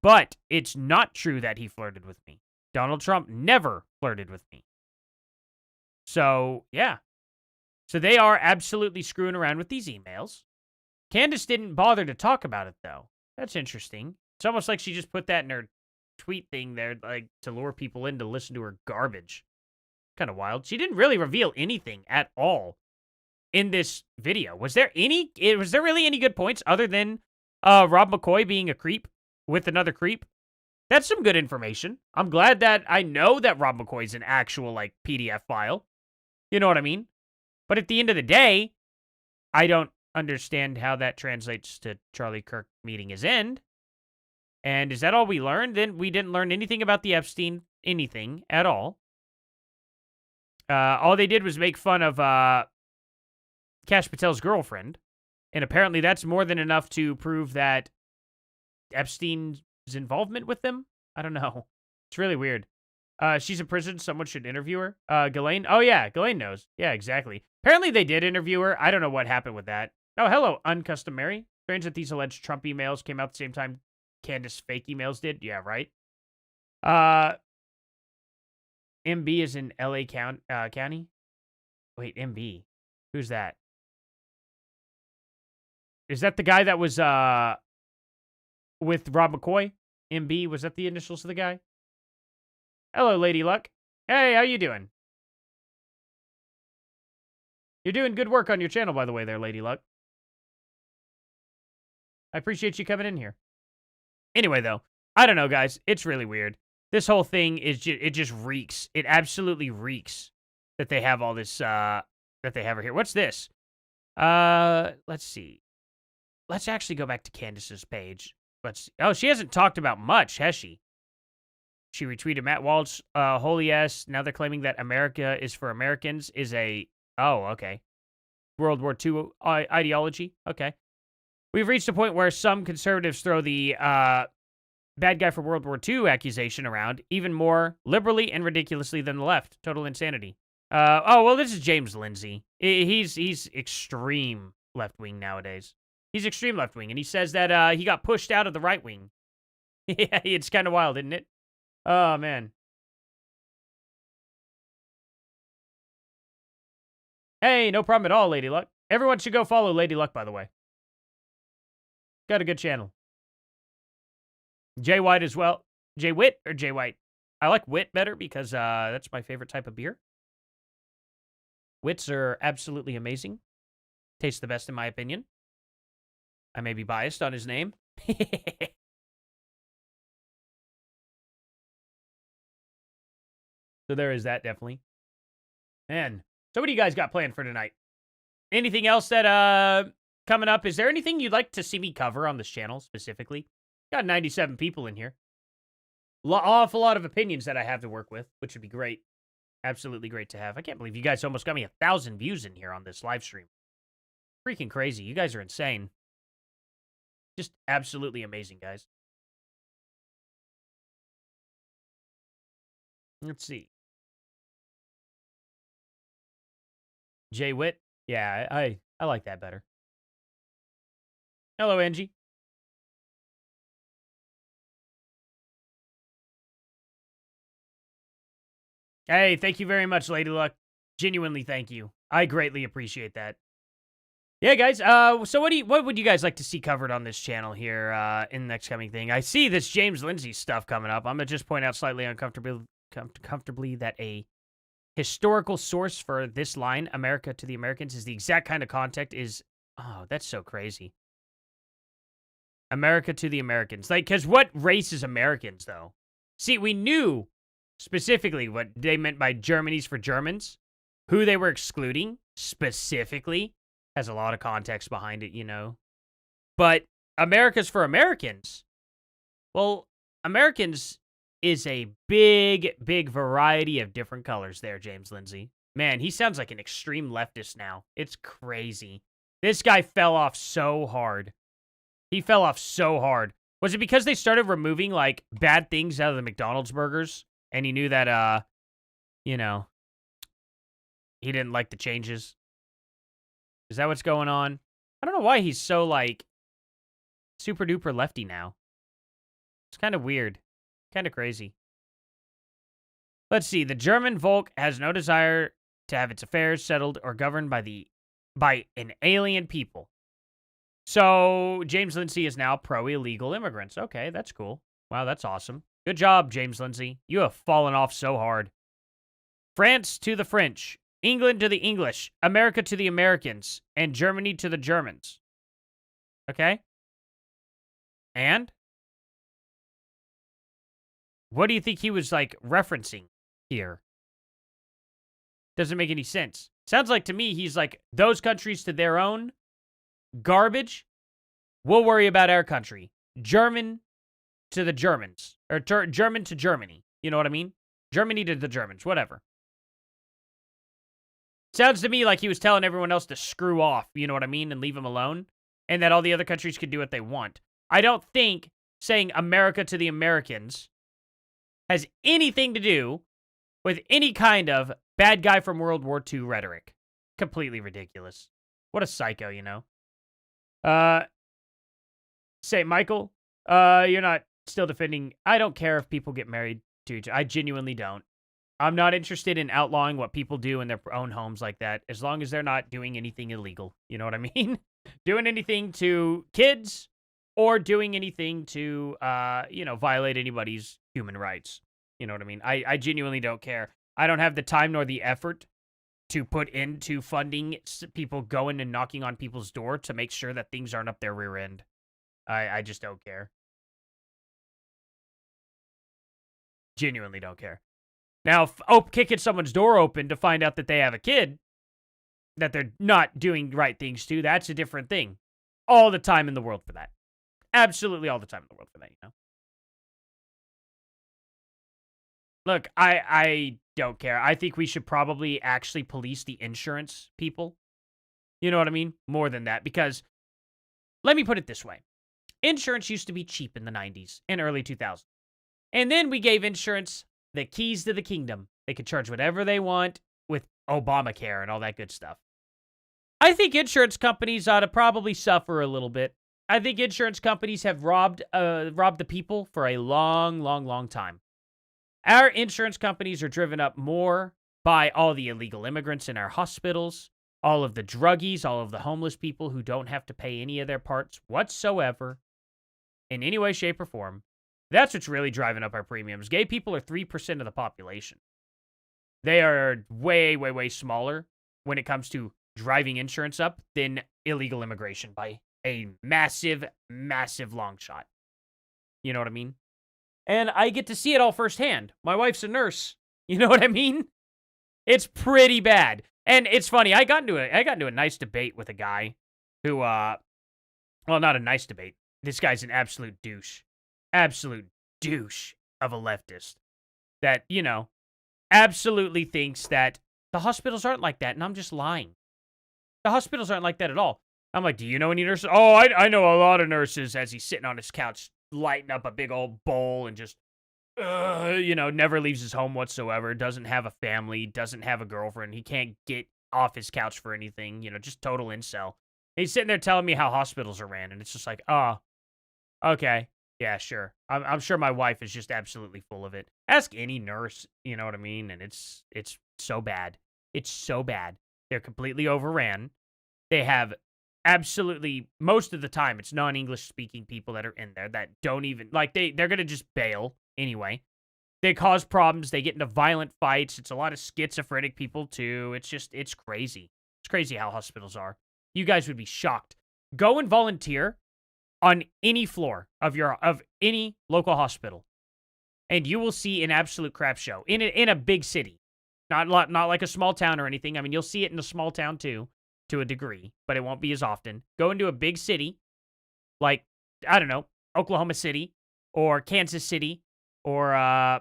But it's not true that he flirted with me. Donald Trump never flirted with me. So, yeah. So they are absolutely screwing around with these emails. Candace didn't bother to talk about it, though. That's interesting. It's almost like she just put that in her tweet thing there, like, to lure people in to listen to her garbage. Kind of wild. She didn't really reveal anything at all in this video. Was there really any good points other than Rob McCoy being a creep with another creep? That's some good information. I'm glad that I know that Rob McCoy's an actual, like, PDF file. You know what I mean? But at the end of the day, I don't understand how that translates to Charlie Kirk meeting his end. And is that all we learned? Then we didn't learn anything about the Epstein anything at all. All they did was make fun of Kash Patel's girlfriend. And apparently that's more than enough to prove that Epstein's involvement with them. I don't know. It's really weird. She's in prison. Someone should interview her. Ghislaine? Oh, yeah. Ghislaine knows. Yeah, exactly. Apparently they did interview her. I don't know what happened with that. Oh, hello, Uncustomary. Strange that these alleged Trump emails came out at the same time Candace fake emails did. Yeah, right. MB is in LA County. Wait, MB. Who's that? Is that the guy that was with Rob McCoy? MB, was that the initials of the guy? Hello, Lady Luck. Hey, how you doing? You're doing good work on your channel, by the way, there, Lady Luck. I appreciate you coming in here. Anyway, though, I don't know, guys. It's really weird. This whole thing is it just reeks. It absolutely reeks that they have all this, that they have her here. What's this? Let's see. Let's actually go back to Candace's page. Oh, she hasn't talked about much, has she? She retweeted Matt Walsh, holy ass. Now they're claiming that America is for Americans is a, oh, okay. World War II ideology. Okay. We've reached a point where some conservatives throw the bad guy for World War II accusation around even more liberally and ridiculously than the left. Total insanity. Oh, well, this is James Lindsay. He's extreme left-wing nowadays. He's extreme left-wing, and he says that he got pushed out of the right wing. Yeah, it's kind of wild, isn't it? Oh, man. Hey, no problem at all, Lady Luck. Everyone should go follow Lady Luck, by the way. Got a good channel. Jay White as well. Jay Witt or Jay White? I like Wit better because that's my favorite type of beer. Wits are absolutely amazing. Tastes the best in my opinion. I may be biased on his name. So there is that, definitely. Man, so what do you guys got planned for tonight? Anything else that coming up? Is there anything you'd like to see me cover on this channel specifically? Got 97 people in here. Awful lot of opinions that I have to work with, which would be great. Absolutely great to have. I can't believe you guys almost got me 1,000 views in here on this live stream. Freaking crazy. You guys are insane. Just absolutely amazing, guys. Let's see. Jay Witt. Yeah, I like that better. Hello, Angie. Hey, thank you very much, Lady Luck. Genuinely, thank you. I greatly appreciate that. Yeah, guys. So what would you guys like to see covered on this channel here in the next coming thing? I see this James Lindsay stuff coming up. I'm gonna just point out slightly uncomfortably that a historical source for this line, America to the Americans, is the exact kind of context is... Oh, that's so crazy. America to the Americans. Like, because what race is Americans, though? See, we knew specifically what they meant by Germany's for Germans. Who they were excluding, specifically, has a lot of context behind it, you know. But America's for Americans. Well, Americans is a big, big variety of different colors there, James Lindsay. Man, he sounds like an extreme leftist now. It's crazy. This guy fell off so hard. He fell off so hard. Was it because they started removing, like, bad things out of the McDonald's burgers? And he knew that, you know, he didn't like the changes. Is that what's going on? I don't know why he's so, like, super duper lefty now. It's kind of weird. Kind of crazy. Let's see. The German Volk has no desire to have its affairs settled or governed by an alien people. So James Lindsay is now pro-illegal immigrants. Okay, that's cool. Wow, that's awesome. Good job, James Lindsay. You have fallen off so hard. France to the French, England to the English, America to the Americans, and Germany to the Germans. Okay? And? What do you think he was, like, referencing here? Doesn't make any sense. Sounds like to me he's like, those countries to their own, garbage, we'll worry about our country. German to the Germans. Or German to Germany. You know what I mean? Germany to the Germans. Whatever. Sounds to me like he was telling everyone else to screw off. You know what I mean? And leave them alone. And that all the other countries could do what they want. I don't think saying America to the Americans has anything to do with any kind of bad guy from World War II rhetoric. Completely ridiculous. What a psycho, you know? St. Michael, you're not still defending. I don't care if people get married to each other. I genuinely don't. I'm not interested in outlawing what people do in their own homes like that, as long as they're not doing anything illegal. You know what I mean? Doing anything to kids or doing anything to, violate anybody's human rights. You know what I mean? I genuinely don't care. I don't have the time nor the effort to put into funding people going and knocking on people's door to make sure that things aren't up their rear end. I just don't care. Genuinely don't care. Now, kicking someone's door open to find out that they have a kid that they're not doing right things to, that's a different thing. All the time in the world for that. Absolutely all the time in the world for that, you know? Look, I don't care. I think we should probably actually police the insurance people. You know what I mean? More than that. Because, let me put it this way. Insurance used to be cheap in the 90s and early 2000s. And then we gave insurance the keys to the kingdom. They could charge whatever they want with Obamacare and all that good stuff. I think insurance companies ought to probably suffer a little bit. I think insurance companies have robbed the people for a long, long, long time. Our insurance companies are driven up more by all the illegal immigrants in our hospitals, all of the druggies, all of the homeless people who don't have to pay any of their parts whatsoever in any way, shape, or form. That's what's really driving up our premiums. Gay people are 3% of the population. They are way, way, way smaller when it comes to driving insurance up than illegal immigration by a massive, massive long shot. You know what I mean? And I get to see it all firsthand. My wife's a nurse. You know what I mean? It's pretty bad. And it's funny. I got into a nice debate with a guy who, well, not a nice debate. This guy's an absolute douche. Absolute douche of a leftist that, absolutely thinks that the hospitals aren't like that. And I'm just lying. The hospitals aren't like that at all. I'm like, do you know any nurses? Oh, I know a lot of nurses, as he's sitting on his couch, lighting up a big old bowl and just, never leaves his home whatsoever, doesn't have a family, doesn't have a girlfriend. He can't get off his couch for anything, just total incel. He's sitting there telling me how hospitals are ran. And it's just like, oh, okay. Yeah, sure. I'm sure my wife is just absolutely full of it. Ask any nurse, you know what I mean? And it's so bad. It's so bad. They're completely overran. They have absolutely, most of the time, it's non-English speaking people that are in there that don't even, they're going to just bail anyway. They cause problems. They get into violent fights. It's a lot of schizophrenic people too. It's crazy. It's crazy how hospitals are. You guys would be shocked. Go and volunteer on any floor of any local hospital, and you will see an absolute crap show in a big city, not like a small town or anything. I mean, you'll see it in a small town too, to a degree, but it won't be as often. Go into a big city, like I don't know, Oklahoma City or Kansas City or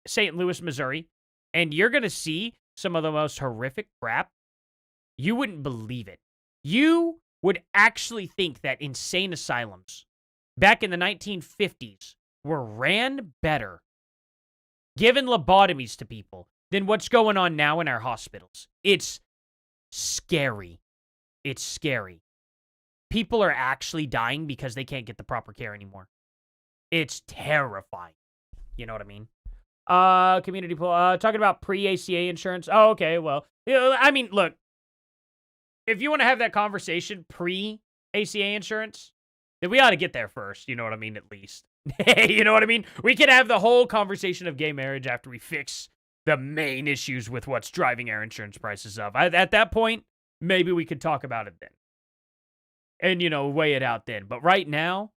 St. Louis, Missouri, and you're gonna see some of the most horrific crap. You wouldn't believe it. You would actually think that insane asylums back in the 1950s were ran better giving lobotomies to people than what's going on now in our hospitals. It's scary. It's scary. People are actually dying because they can't get the proper care anymore. It's terrifying. You know what I mean? Community pool. Talking about pre-ACA insurance. Oh, okay. Well, I mean, look. If you want to have that conversation pre-ACA insurance, then we ought to get there first. You know what I mean? At least. You know what I mean? We can have the whole conversation of gay marriage after we fix the main issues with what's driving our insurance prices up. At that point, maybe we could talk about it then. And, weigh it out then. But right now,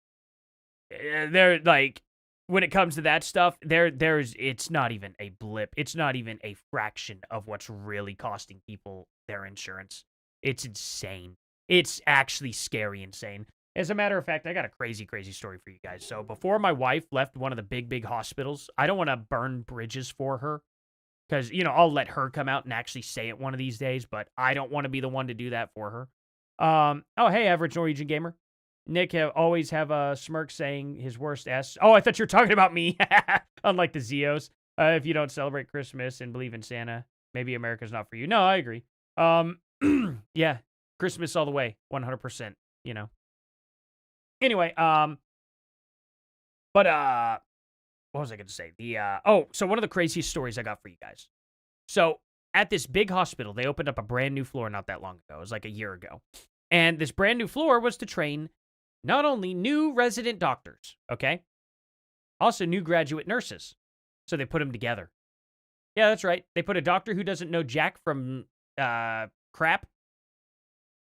they're like, when it comes to that stuff, it's not even a blip. It's not even a fraction of what's really costing people their insurance. It's insane. It's actually scary insane. As a matter of fact, I got a crazy, crazy story for you guys. So before my wife left one of the big, big hospitals, I don't want to burn bridges for her because, I'll let her come out and actually say it one of these days, but I don't want to be the one to do that for her. Oh, hey, average Norwegian gamer. Nick always have a smirk saying his worst S. Oh, I thought you were talking about me. Unlike the Zeos. If you don't celebrate Christmas and believe in Santa, maybe America's not for you. No, I agree. Yeah, Christmas all the way, 100%, Anyway, but, what was I going to say? So one of the craziest stories I got for you guys. So, at this big hospital, they opened up a brand new floor not that long ago. It was like a year ago. And this brand new floor was to train not only new resident doctors, okay? Also new graduate nurses. So they put them together. Yeah, that's right. They put a doctor who doesn't know jack from crap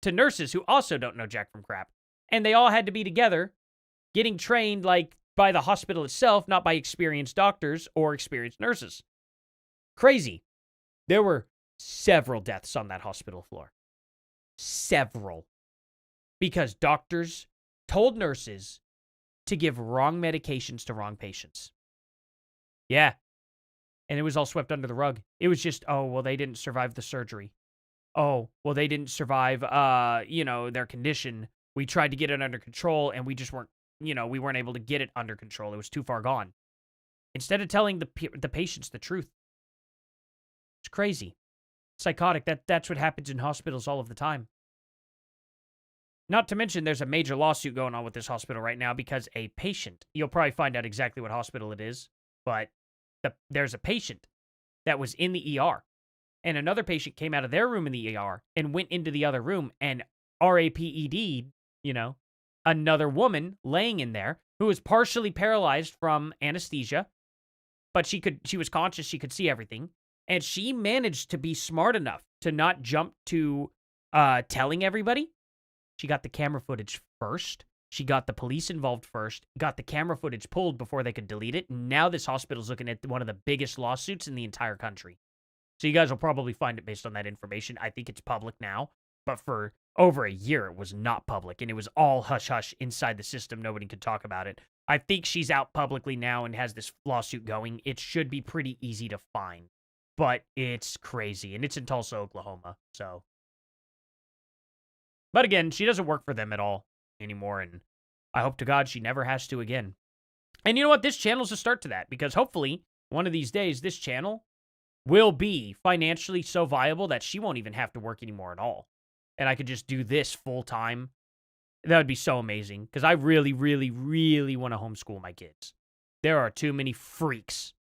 to nurses who also don't know jack from crap. And they all had to be together, getting trained like by the hospital itself, not by experienced doctors or experienced nurses. Crazy. There were several deaths on that hospital floor. Several. Because doctors told nurses to give wrong medications to wrong patients. Yeah. And it was all swept under the rug. It was just, oh, well, they didn't survive the surgery. Oh, well, they didn't survive, their condition. We tried to get it under control, and we just weren't, we weren't able to get it under control. It was too far gone. Instead of telling the patients the truth. It's crazy. Psychotic. That's what happens in hospitals all of the time. Not to mention, there's a major lawsuit going on with this hospital right now because a patient, you'll probably find out exactly what hospital it is, but there's a patient that was in the ER, and another patient came out of their room in the ER and went into the other room and RAPED'd, another woman laying in there who was partially paralyzed from anesthesia, but she was conscious, she could see everything, and she managed to be smart enough to not jump to telling everybody. She got the camera footage first. She got the police involved first, got the camera footage pulled before they could delete it. Now this hospital's looking at one of the biggest lawsuits in the entire country. So you guys will probably find it based on that information. I think it's public now, but for over a year, it was not public, and it was all hush-hush inside the system. Nobody could talk about it. I think she's out publicly now and has this lawsuit going. It should be pretty easy to find, but it's crazy, and it's in Tulsa, Oklahoma, so. But again, she doesn't work for them at all anymore, and I hope to God she never has to again. And you know what? This channel's a start to that, because hopefully, one of these days, this channel will be financially so viable that she won't even have to work anymore at all. And I could just do this full time. That would be so amazing, because I really, really, really want to homeschool my kids. There are too many freaks.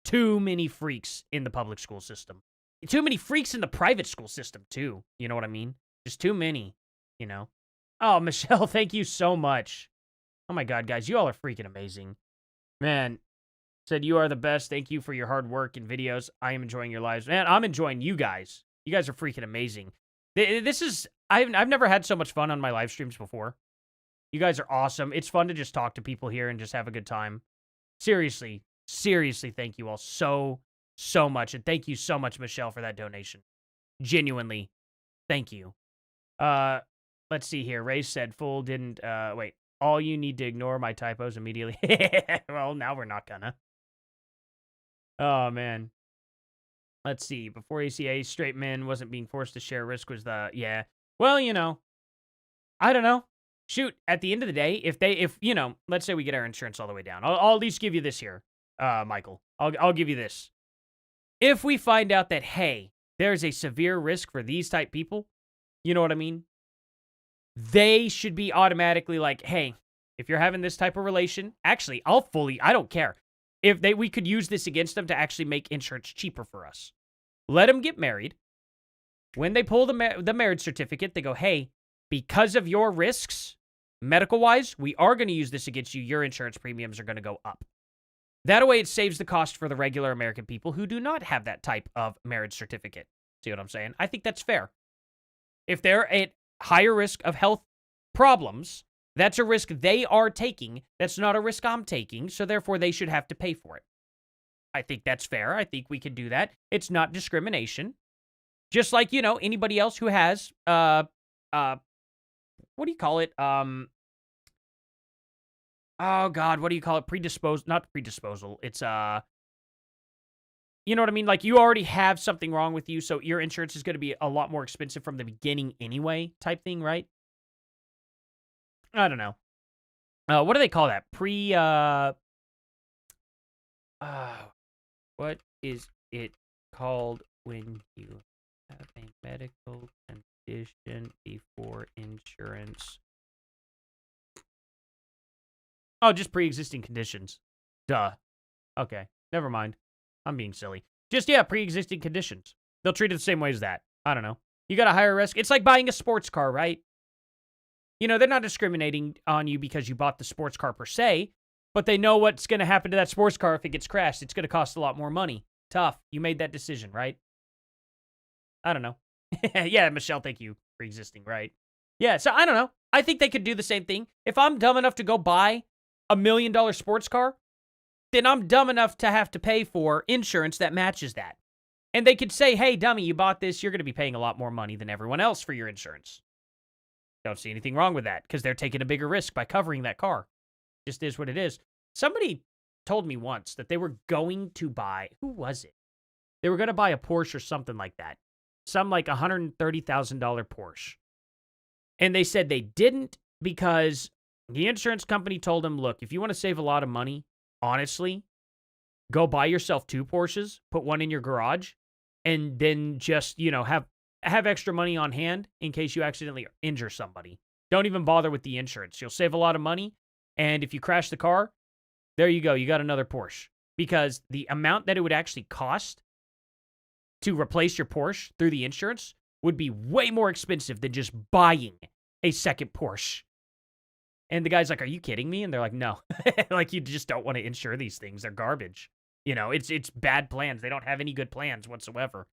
Too many freaks in the public school system. Too many freaks in the private school system, too. You know what I mean? Just too many, Oh, Michelle, thank you so much. Oh my God, guys, you all are freaking amazing. Man, said you are the best. Thank you for your hard work and videos. I am enjoying your lives. Man, I'm enjoying you guys. You guys are freaking amazing. This is, I've never had so much fun on my live streams before. You guys are awesome. It's fun to just talk to people here and just have a good time. Seriously, thank you all so much. And thank you so much, Michelle, for that donation. Genuinely, thank you. Let's see here. Ray said, full didn't, wait. All you need to ignore my typos immediately. Well, now we're not gonna. Oh, man. Let's see. Before ACA, straight men wasn't being forced to share risk was the, yeah. Well, I don't know. Shoot, at the end of the day, if let's say we get our insurance all the way down. I'll at least give you this here. Michael. I'll give you this. If we find out that, hey, there's a severe risk for these type people, you know what I mean? They should be automatically like, hey, if you're having this type of relation, actually, I don't care. If we could use this against them to actually make insurance cheaper for us. Let them get married. When they pull the marriage certificate, they go, hey, because of your risks, medical-wise, we are going to use this against you. Your insurance premiums are going to go up. That way, it saves the cost for the regular American people who do not have that type of marriage certificate. See what I'm saying? I think that's fair. If they're at higher risk of health problems, that's a risk they are taking. That's not a risk I'm taking, so therefore they should have to pay for it. I think that's fair. I think we can do that. It's not discrimination. Just like, anybody else who has, what do you call it? Oh God, what do you call it? Not predisposal. It's, you know what I mean? Like, you already have something wrong with you, so your insurance is going to be a lot more expensive from the beginning anyway, type thing, right? I don't know. What do they call that? What is it called when you have a medical condition before insurance? Oh, just pre-existing conditions. Duh. Okay, never mind. I'm being silly. Just, pre-existing conditions. They'll treat it the same way as that. I don't know. You got a higher risk. It's like buying a sports car, right? They're not discriminating on you because you bought the sports car per se, but they know what's going to happen to that sports car if it gets crashed. It's going to cost a lot more money. Tough. You made that decision, right? I don't know. Yeah, Michelle, thank you for existing, right? Yeah, so I don't know. I think they could do the same thing. If I'm dumb enough to go buy $1 million sports car, then I'm dumb enough to have to pay for insurance that matches that. And they could say, hey, dummy, you bought this. You're going to be paying a lot more money than everyone else for your insurance. Don't see anything wrong with that because they're taking a bigger risk by covering that car. Just is what it is. Somebody told me once that they were going to buy, who was it? They were going to buy a Porsche or something like that. Some like $130,000 Porsche. And they said they didn't because the insurance company told them, look, if you want to save a lot of money, honestly, go buy yourself 2 Porsches, put one in your garage, and then just, have extra money on hand in case you accidentally injure somebody. Don't even bother with the insurance. You'll save a lot of money. And if you crash the car, there you go. You got another Porsche. Because the amount that it would actually cost to replace your Porsche through the insurance would be way more expensive than just buying a second Porsche. And the guy's like, are you kidding me? And they're like, no. Like, you just don't want to insure these things. They're garbage. It's bad plans. They don't have any good plans whatsoever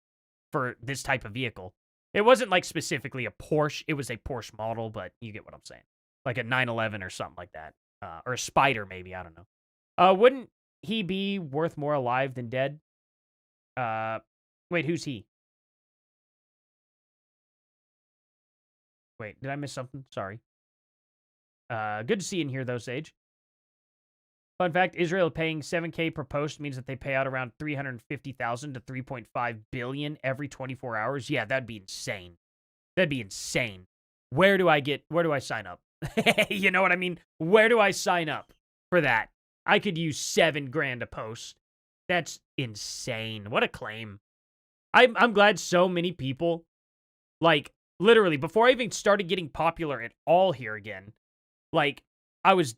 for this type of vehicle. It wasn't like specifically a Porsche. It was a Porsche model, but you get what I'm saying. Like a 911 or something like that. Or a Spider, maybe. I don't know. Wouldn't he be worth more alive than dead? Wait, who's he? Wait, did I miss something? Sorry. Good to see you in here, though, Sage. Fun fact, Israel paying $7,000 per post means that they pay out around $350,000 to $3.5 billion every 24 hours. Yeah, that'd be insane. That'd be insane. Where do I sign up? You know what I mean? Where do I sign up for that? I could use $7,000 a post. That's insane. What a claim. I'm glad so many people, like, literally, before I even started getting popular at all here again, like, I was,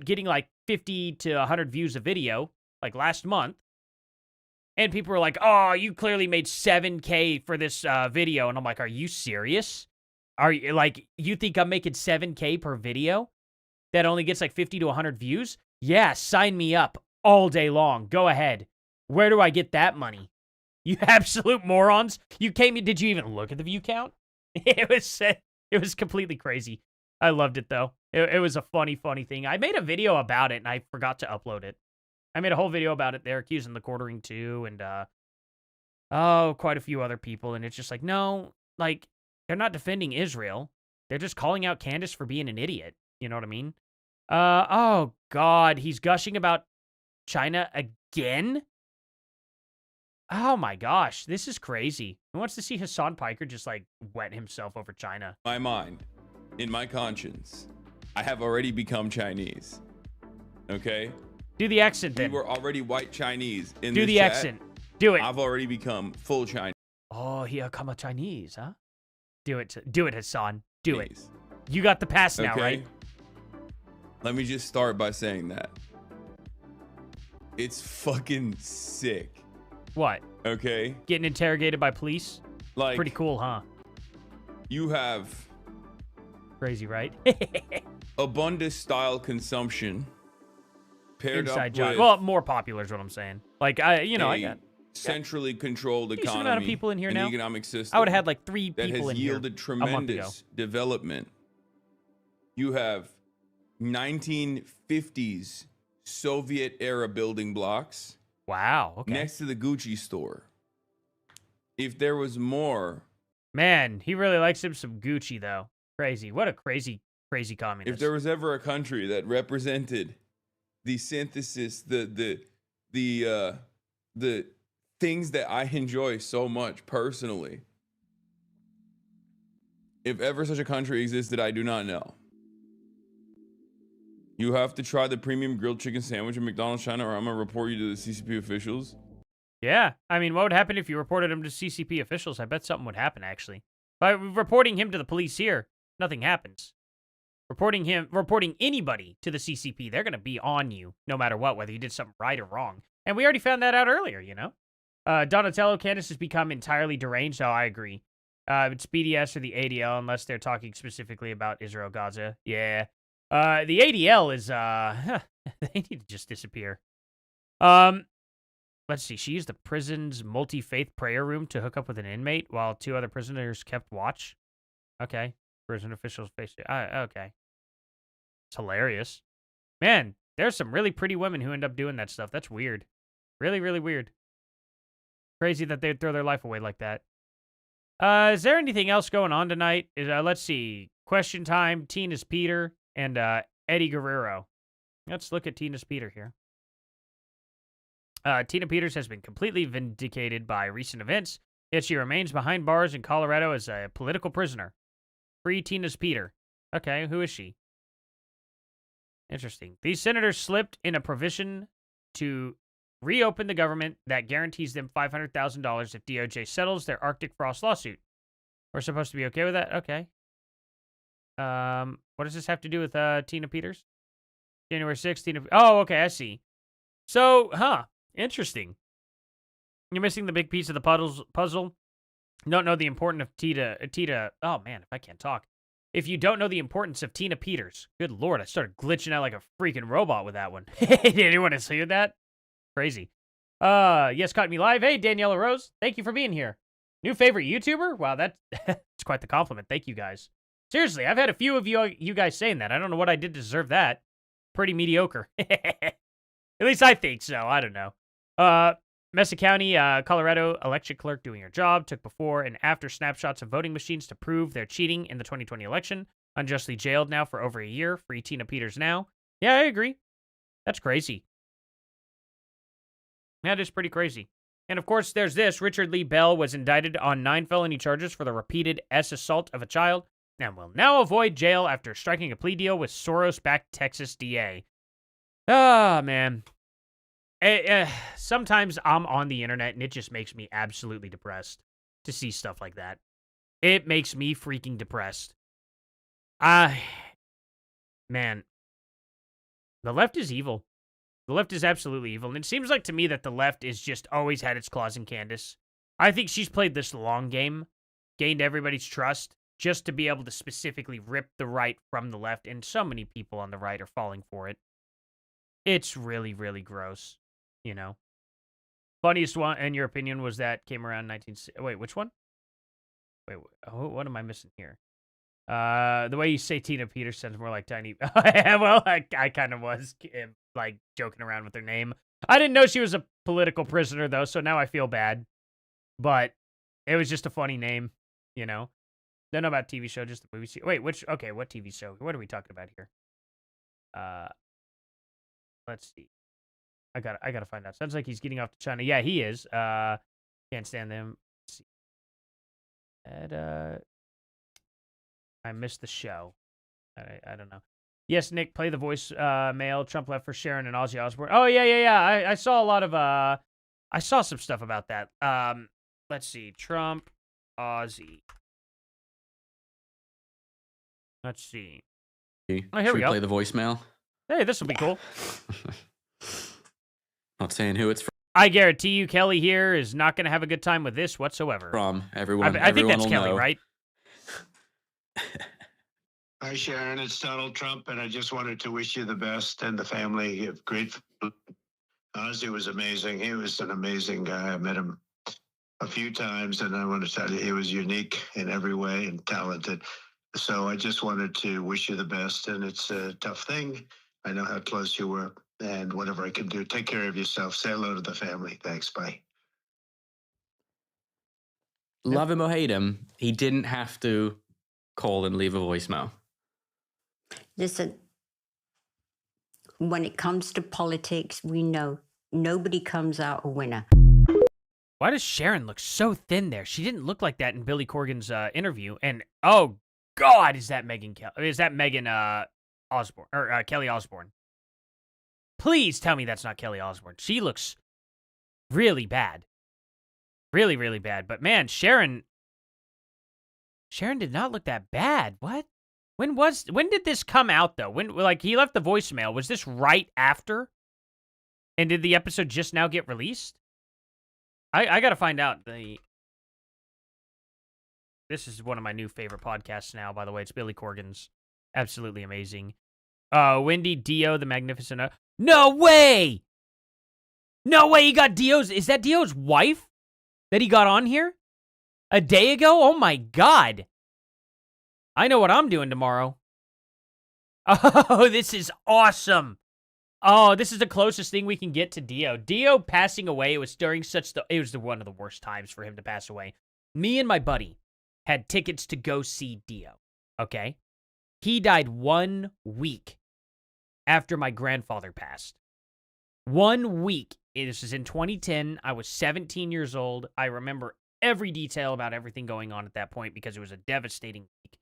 getting like 50 to 100 views a video, like last month. And people were like, oh, you clearly made $7,000 for this video. And I'm like, are you serious? Are you, like, you think I'm making $7,000 per video that only gets like 50 to 100 views? Yeah, sign me up all day long. Go ahead. Where do I get that money? You absolute morons. Did you even look at the view count? It was completely crazy. I loved it, though. It was a funny thing. I made a video about it, and I forgot to upload it. I made a whole video about it. They're accusing the quartering, too, and, quite a few other people. And it's just like, no, like, they're not defending Israel. They're just calling out Candace for being an idiot. You know what I mean? Oh, God. He's gushing about China again? Oh, my gosh. This is crazy. Who wants to see Hassan Piker just, like, wet himself over China? My mind, in my conscience, I have already become Chinese. Okay? Do the accent then. We were already white Chinese. In Do this the chat, accent. Do it. I've already become full Chinese. Oh, here come a Chinese, huh? Do it, Hassan. Do it. You got the pass now, right? Let me just start by saying that. It's fucking sick. What? Okay. Getting interrogated by police? Like, pretty cool, huh? You have crazy, right? abundant style consumption paired Inside up job. with Well, more popular is what I'm saying. Like I got centrally controlled decent economy amount of people in here and now. economic system. I would have had like 3 that people has in here yielded a month ago. tremendous development. You have 1950s Soviet era building blocks. Wow. Okay. Next to the Gucci store. If there was more. Man, he really likes him some Gucci though. Crazy. What a crazy communist. If there was ever a country that represented the synthesis, the things that I enjoy so much personally. If ever such a country existed, I do not know. You have to try the premium grilled chicken sandwich at McDonald's China, or I'm gonna report you to the CCP officials. Yeah, I mean, what would happen if you reported him to CCP officials? I bet something would happen, actually. By reporting him to the police here, nothing happens. Reporting anybody to the CCP, they're going to be on you, no matter what, whether you did something right or wrong. And we already found that out earlier, you know? Donatello, Candace has become entirely deranged. Oh, I agree. It's BDS or the ADL, unless they're talking specifically about Israel, Gaza. Yeah. The ADL is, they need to just disappear. Let's see. She used the prison's multi-faith prayer room to hook up with an inmate while 2 other prisoners kept watch. Okay. Prison officials face it. Okay. It's hilarious. Man, there's some really pretty women who end up doing that stuff. That's weird. Really, really weird. Crazy that they'd throw their life away like that. Is there anything else going on tonight? Let's see. Question time. Tina's Peter and Eddie Guerrero. Let's look at Tina's Peter here. Tina Peters has been completely vindicated by recent events, yet she remains behind bars in Colorado as a political prisoner. Free Tina's Peter. Okay, who is she? Interesting. These senators slipped in a provision to reopen the government that guarantees them $500,000 if DOJ settles their Arctic Frost lawsuit. We're supposed to be okay with that? Okay. What does this have to do with Tina Peters? January 6th, Tina... Oh, okay, I see. So, interesting. You're missing the big piece of the puzzle. Don't know the importance of Tita. Oh, man, if I can't talk. If you don't know the importance of Tina Peters. Good Lord, I started glitching out like a freaking robot with that one. Did anyone see that? Crazy. Yes, caught me live. Hey, Daniela Rose. Thank you for being here. New favorite YouTuber? Wow, that's quite the compliment. Thank you, guys. Seriously, I've had a few of you guys saying that. I don't know what I did to deserve that. Pretty mediocre. At least I think so. I don't know. Mesa County, Colorado election clerk doing her job took before and after snapshots of voting machines to prove they're cheating in the 2020 election. Unjustly jailed now for over a year. Free Tina Peters now. Yeah, I agree. That's crazy. That is pretty crazy. And of course, there's this. Richard Lee Bell was indicted on 9 felony charges for the repeated assault of a child and will now avoid jail after striking a plea deal with Soros-backed Texas DA. Ah, man. Sometimes I'm on the internet and it just makes me absolutely depressed to see stuff like that. It makes me freaking depressed. Man, the left is evil. The left is absolutely evil. And it seems like to me that the left is just always had its claws in Candace. I think she's played this long game, gained everybody's trust, just to be able to specifically rip the right from the left. And so many people on the right are falling for it. It's really, really gross. You know, funniest one, in your opinion, was that came around 19... Wait, which one? Wait, what am I missing here? The way you say Tina Peters sounds more like Tiny... Well, I kind of was, like, joking around with her name. I didn't know she was a political prisoner, though, so now I feel bad. But it was just a funny name, you know? Don't know about TV show, just the movie. Wait, okay, what TV show? What are we talking about here? Let's see. I gotta find out. Sounds like he's getting off to China. Yeah, he is. Can't stand them. Let's see. And, I missed the show. I don't know. Yes, Nick, play the voice mail. Trump left for Sharon and Ozzy Osbourne. Oh, yeah. I saw a lot of, I saw some stuff about that. Let's see. Trump, Ozzy. Let's see. Oh, here Should we go. Play the voicemail? Hey, this will be cool. Not saying who it's I guarantee you, Kelly here is not going to have a good time with this whatsoever. from. Everyone. I think that's will Kelly, know. right? Hi, Sharon. It's Donald Trump, and I just wanted to wish you the best and the family. You have great. Ozzy was amazing. He was an amazing guy. I met him a few times, and I want to tell you, he was unique in every way and talented. So I just wanted to wish you the best, and it's a tough thing. I know how close you were, and whatever I can do, take care of yourself. Say hello to the family. Thanks. Bye. Love him or hate him, he didn't have to call and leave a voicemail. Listen, when it comes to politics, we know nobody comes out a winner. Why does Sharon look so thin there? She didn't look like that in Billy Corgan's interview. And oh God, is that Megan Osborne or Kelly Osborne? Please tell me that's not Kelly Osborne. She looks really bad, really, really bad. But man, Sharon did not look that bad. What? When did this come out though? When, like, he left the voicemail, was this right after? And did the episode just now get released? I gotta find out. This is one of my new favorite podcasts now, by the way. It's Billy Corgan's. Absolutely amazing. Wendy Dio, the Magnificent. No way! No way he got Dio's. Is that Dio's wife that he got on here a day ago? Oh my God. I know what I'm doing tomorrow. Oh, this is awesome. Oh, this is the closest thing we can get to Dio. Dio passing away, it was during one of the worst times for him to pass away. Me and my buddy had tickets to go see Dio, okay? He died 1 week after my grandfather passed. 1 week. This is in 2010. I was 17 years old. I remember every detail about everything going on at that point because it was a devastating week.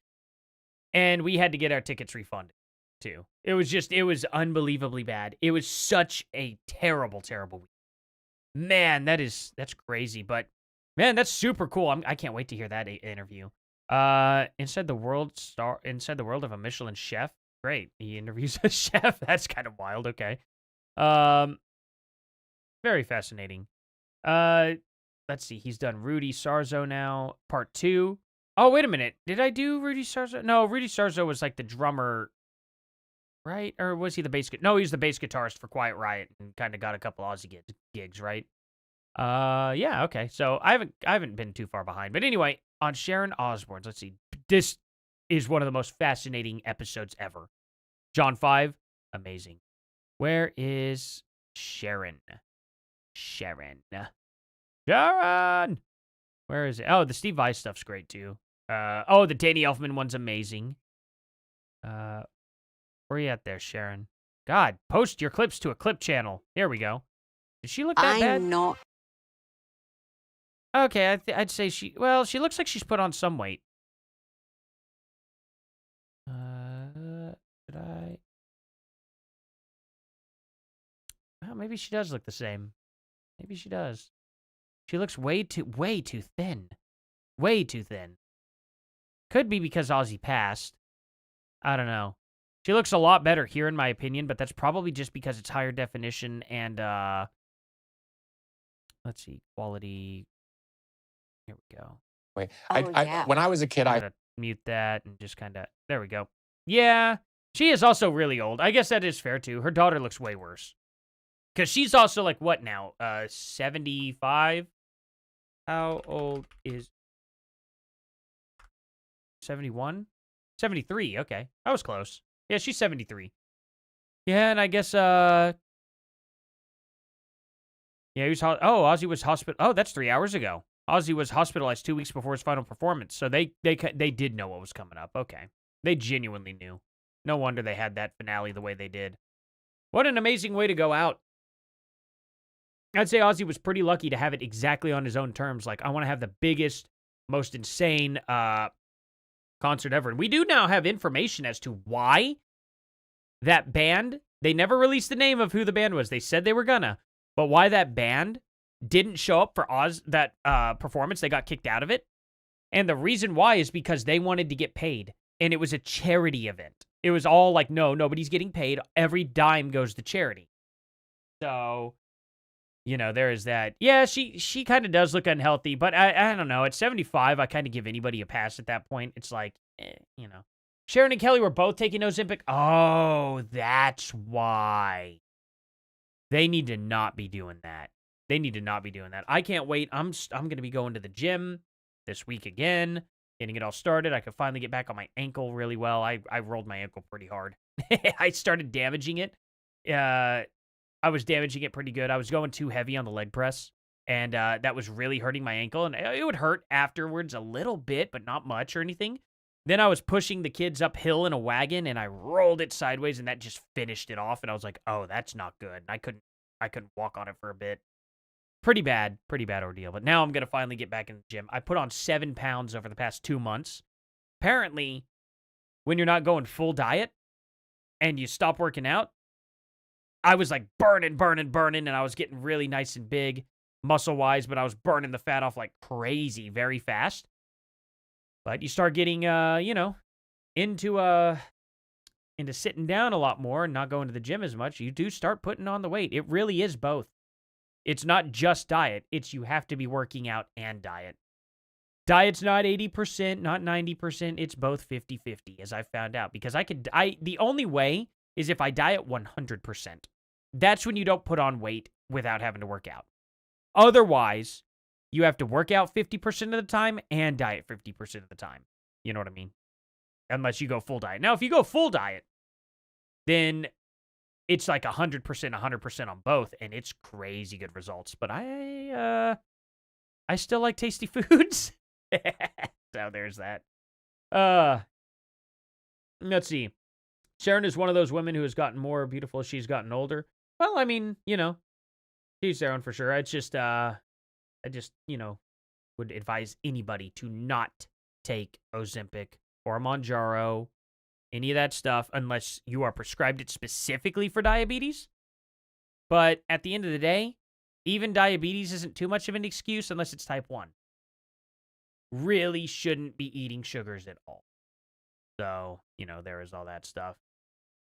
And we had to get our tickets refunded, too. It was unbelievably bad. It was such a terrible, terrible week. Man, that's crazy. But, man, that's super cool. I can't wait to hear that interview. Inside the world of a Michelin chef. Great. He interviews a chef. That's kind of wild. Okay. Very fascinating. Let's see. He's done Rudy Sarzo now. Part 2. Oh, wait a minute. Did I do Rudy Sarzo? No, Rudy Sarzo was like the drummer, right? Or was he the bass? No, he was the bass guitarist for Quiet Riot and kind of got a couple Aussie gigs, right? Yeah, okay. So I haven't been too far behind. But anyway, on Sharon Osbourne's, let's see. This is one of the most fascinating episodes ever. John 5, amazing. Where is Sharon? Sharon. Where is it? Oh, the Steve Vai stuff's great too. The Danny Elfman one's amazing. Where are you at there, Sharon? God, post your clips to a clip channel. There we go. Did she look that bad? I'm not. Okay, I'd say she looks like she's put on some weight. Did I? Well, maybe she does look the same. Maybe she does. She looks way too thin. Way too thin. Could be because Ozzy passed. I don't know. She looks a lot better here, in my opinion, but that's probably just because it's higher definition and, let's see, quality. Here we go. Wait, when I was a kid, I gotta mute that and just kind of, there we go. Yeah, she is also really old. I guess that is fair, too. Her daughter looks way worse. Because she's also, like, what now? 75? How old is... 71? 73, okay. I was close. Yeah, she's 73. Yeah, and I guess, yeah, he was... Ozzy was hospital... Oh, that's 3 hours ago. Ozzy was hospitalized 2 weeks before his final performance, so they did know what was coming up. Okay. They genuinely knew. No wonder they had that finale the way they did. What an amazing way to go out. I'd say Ozzy was pretty lucky to have it exactly on his own terms. Like, I want to have the biggest, most insane concert ever. And we do now have information as to why that band, they never released the name of who the band was. They said they were gonna. But why that band didn't show up for that performance, they got kicked out of it. And the reason why is because they wanted to get paid. And it was a charity event. It was all like, no, nobody's getting paid. Every dime goes to charity. So, you know, there is that. Yeah, she kind of does look unhealthy, but I don't know. At 75, I kind of give anybody a pass at that point. It's like, you know. Sharon and Kelly were both taking Ozempic. Oh, that's why. They need to not be doing that. They need to not be doing that. I can't wait. I'm going to be going to the gym this week again, getting it all started. I could finally get back on my ankle really well. I rolled my ankle pretty hard. I started damaging it. I was damaging it pretty good. I was going too heavy on the leg press, and that was really hurting my ankle. And it would hurt afterwards a little bit, but not much or anything. Then I was pushing the kids uphill in a wagon, and I rolled it sideways, and that just finished it off. And I was like, "Oh, that's not good." I couldn't walk on it for a bit. Pretty bad ordeal. But now I'm gonna finally get back in the gym. I put on 7 pounds over the past 2 months. Apparently, when you're not going full diet and you stop working out, I was like burning, and I was getting really nice and big muscle-wise, but I was burning the fat off like crazy very fast. But you start getting, you know, into sitting down a lot more and not going to the gym as much, you do start putting on the weight. It really is both. It's not just diet. It's you have to be working out and diet. Diet's not 80%, not 90%. It's both 50-50, as I found out. Because the only way is if I diet 100%. That's when you don't put on weight without having to work out. Otherwise, you have to work out 50% of the time and diet 50% of the time. You know what I mean? Unless you go full diet. Now, if you go full diet, then it's like 100% on both, and it's crazy good results. But I still like tasty foods. So there's that. Let's see. Sharon is one of those women who has gotten more beautiful as she's gotten older. Well, I mean, you know, she's Sharon for sure. It's just, I just, you know, would advise anybody to not take Ozempic or Mounjaro, any of that stuff, unless you are prescribed it specifically for diabetes. But at the end of the day, even diabetes isn't too much of an excuse unless it's type 1. Really shouldn't be eating sugars at all. So, you know, there is all that stuff.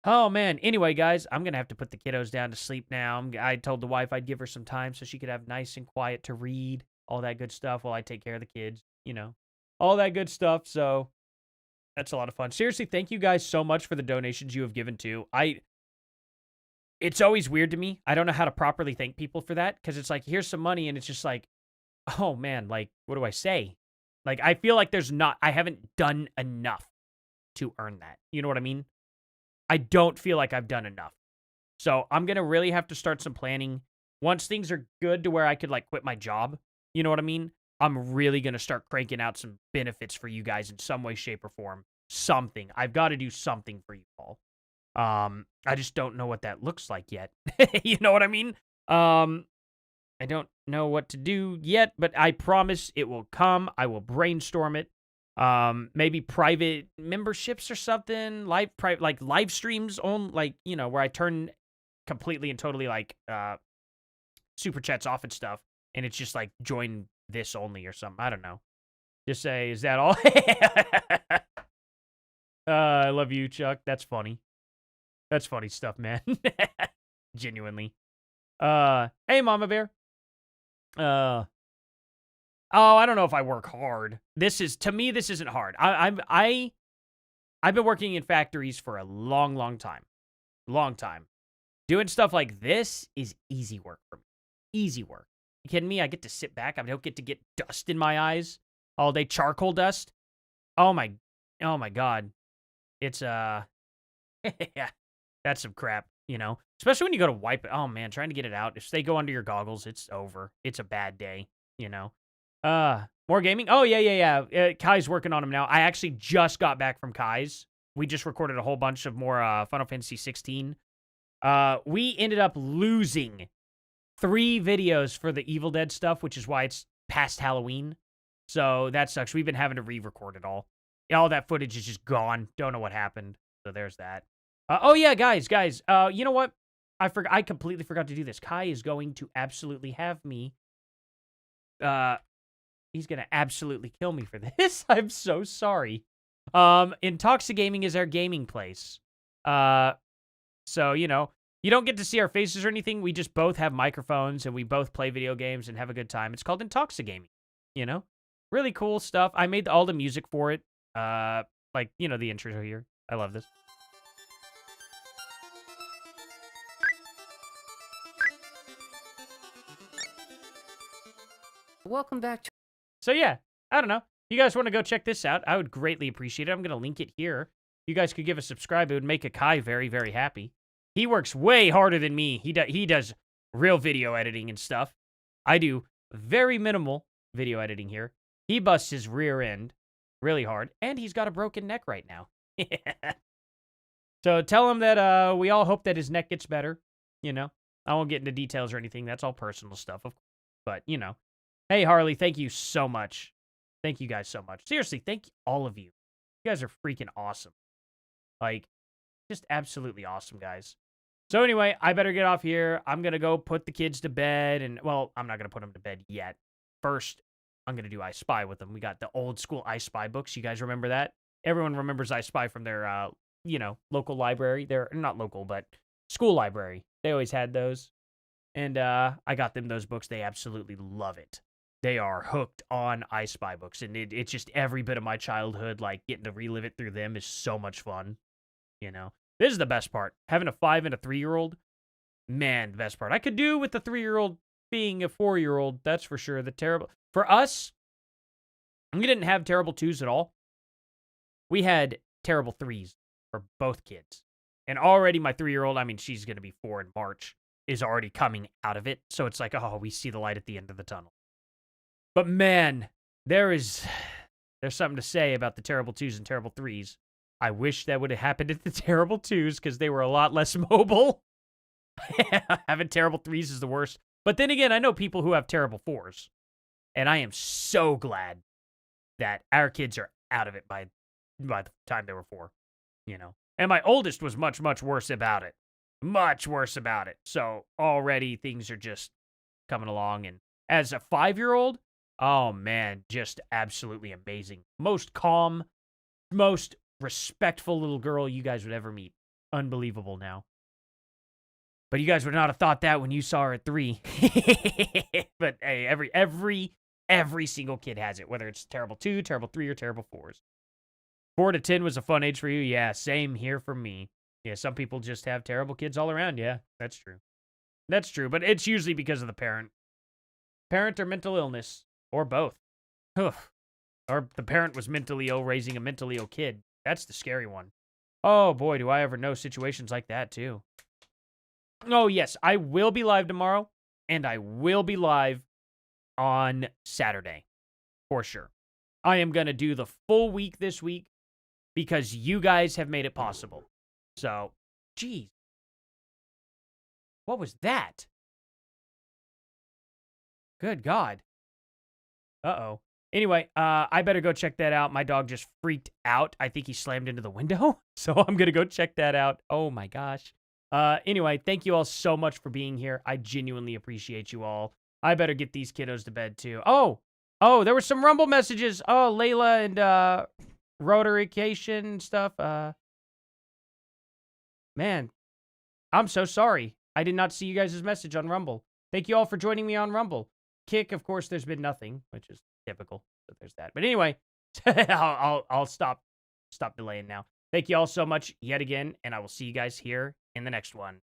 Oh, man. Anyway, guys, I'm going to have to put the kiddos down to sleep now. I told the wife I'd give her some time so she could have nice and quiet to read, all that good stuff while I take care of the kids, you know, all that good stuff. So that's a lot of fun. Seriously, thank you guys so much for the donations you have given too. It's always weird to me. I don't know how to properly thank people for that because it's like, here's some money and it's just like, oh, man, like, what do I say? Like, I feel like I haven't done enough to earn that. You know what I mean? I don't feel like I've done enough. So I'm going to really have to start some planning. Once things are good to where I could like quit my job, you know what I mean? I'm really going to start cranking out some benefits for you guys in some way, shape, or form. Something. I've got to do something for you all. I just don't know what that looks like yet. You know what I mean? I don't know what to do yet, but I promise it will come. I will brainstorm it. Maybe private memberships or something, like live streams on, like, you know, where I turn completely and totally like super chats off and stuff, and it's just like join this only or something. I don't know. Just say, is that all? I love you, Chuck. That's funny. That's funny stuff, man. Genuinely. Hey, Mama Bear. Oh, I don't know if I work hard. To me, this isn't hard. I've been working in factories for a long time. Long time. Doing stuff like this is easy work for me. Easy work. You kidding me? I get to sit back. I don't get to get dust in my eyes all day. Charcoal dust. Oh my God. It's, yeah, that's some crap, you know? Especially when you go to wipe it. Oh man, trying to get it out. If they go under your goggles, it's over. It's a bad day, you know? More gaming? Oh, yeah. Kai's working on them now. I actually just got back from Kai's. We just recorded a whole bunch of more Final Fantasy 16. We ended up losing 3 videos for the Evil Dead stuff, which is why it's past Halloween. So that sucks. We've been having to re-record it all. All that footage is just gone. Don't know what happened. So there's that. Oh yeah, guys. You know what? I completely forgot to do this. Kai is going to absolutely have me. He's gonna absolutely kill me for this. I'm so sorry. Intoxigaming is our gaming place. So you know, you don't get to see our faces or anything. We just both have microphones and we both play video games and have a good time. It's called Intoxigaming. You know, really cool stuff. I made all the music for it. Like you know the intro here. I love this. Welcome back. So yeah, I don't know. You guys want to go check this out? I would greatly appreciate it. I'm going to link it here. You guys could give a subscribe. It would make a Kai very, very happy. He works way harder than me. He does real video editing and stuff. I do very minimal video editing here. He busts his rear end really hard, and he's got a broken neck right now. So tell him that we all hope that his neck gets better. You know, I won't get into details or anything. That's all personal stuff, of course. But you know. Hey, Harley, thank you so much. Thank you guys so much. Seriously, thank all of you. You guys are freaking awesome. Like, just absolutely awesome, guys. So anyway, I better get off here. I'm going to go put the kids to bed. And, well, I'm not going to put them to bed yet. First, I'm going to do I Spy with them. We got the old school I Spy books. You guys remember that? Everyone remembers I Spy from their, you know, local library. They're not local, but school library. They always had those. And I got them those books. They absolutely love it. They are hooked on I Spy books, and it's just every bit of my childhood, like, getting to relive it through them is so much fun, you know? This is the best part. Having a 5 and a 3-year-old, man, the best part. I could do with the 3-year-old being a 4-year-old, that's for sure. For us, we didn't have terrible 2s at all. We had terrible 3s for both kids. And already my 3-year-old, I mean, she's going to be 4 in March, is already coming out of it. So it's like, oh, we see the light at the end of the tunnel. But man, there's something to say about the terrible 2s and terrible 3s. I wish that would have happened at the terrible 2s because they were a lot less mobile. Having terrible 3s is the worst. But then again, I know people who have terrible 4s. And I am so glad that our kids are out of it by the time they were 4, you know. And my oldest was much, much worse about it. Much worse about it. So already things are just coming along. And as a 5-year-old, oh, man, just absolutely amazing. Most calm, most respectful little girl you guys would ever meet. Unbelievable now. But you guys would not have thought that when you saw her at 3. But hey, every single kid has it, whether it's terrible 2, terrible 3, or terrible 4s. 4 to 10 was a fun age for you? Yeah, same here for me. Yeah, some people just have terrible kids all around. Yeah, that's true. That's true, but it's usually because of the parent. Parent or mental illness. Or both. Ugh. Or the parent was mentally ill raising a mentally ill kid. That's the scary one. Oh boy, do I ever know situations like that too. Oh yes, I will be live tomorrow. And I will be live on Saturday. For sure. I am going to do the full week this week. Because you guys have made it possible. So, geez. What was that? Good God. Uh-oh. Anyway, I better go check that out. My dog just freaked out. I think he slammed into the window. So I'm going to go check that out. Oh my gosh. Anyway, thank you all so much for being here. I genuinely appreciate you all. I better get these kiddos to bed too. Oh, there were some Rumble messages. Oh, Layla and Rotarication stuff. Man, I'm so sorry. I did not see you guys' message on Rumble. Thank you all for joining me on Rumble. Kick, of course, there's been nothing, which is typical. So there's that. But anyway, I'll stop delaying now. Thank you all so much yet again, and I will see you guys here in the next one.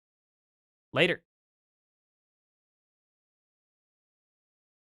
Later.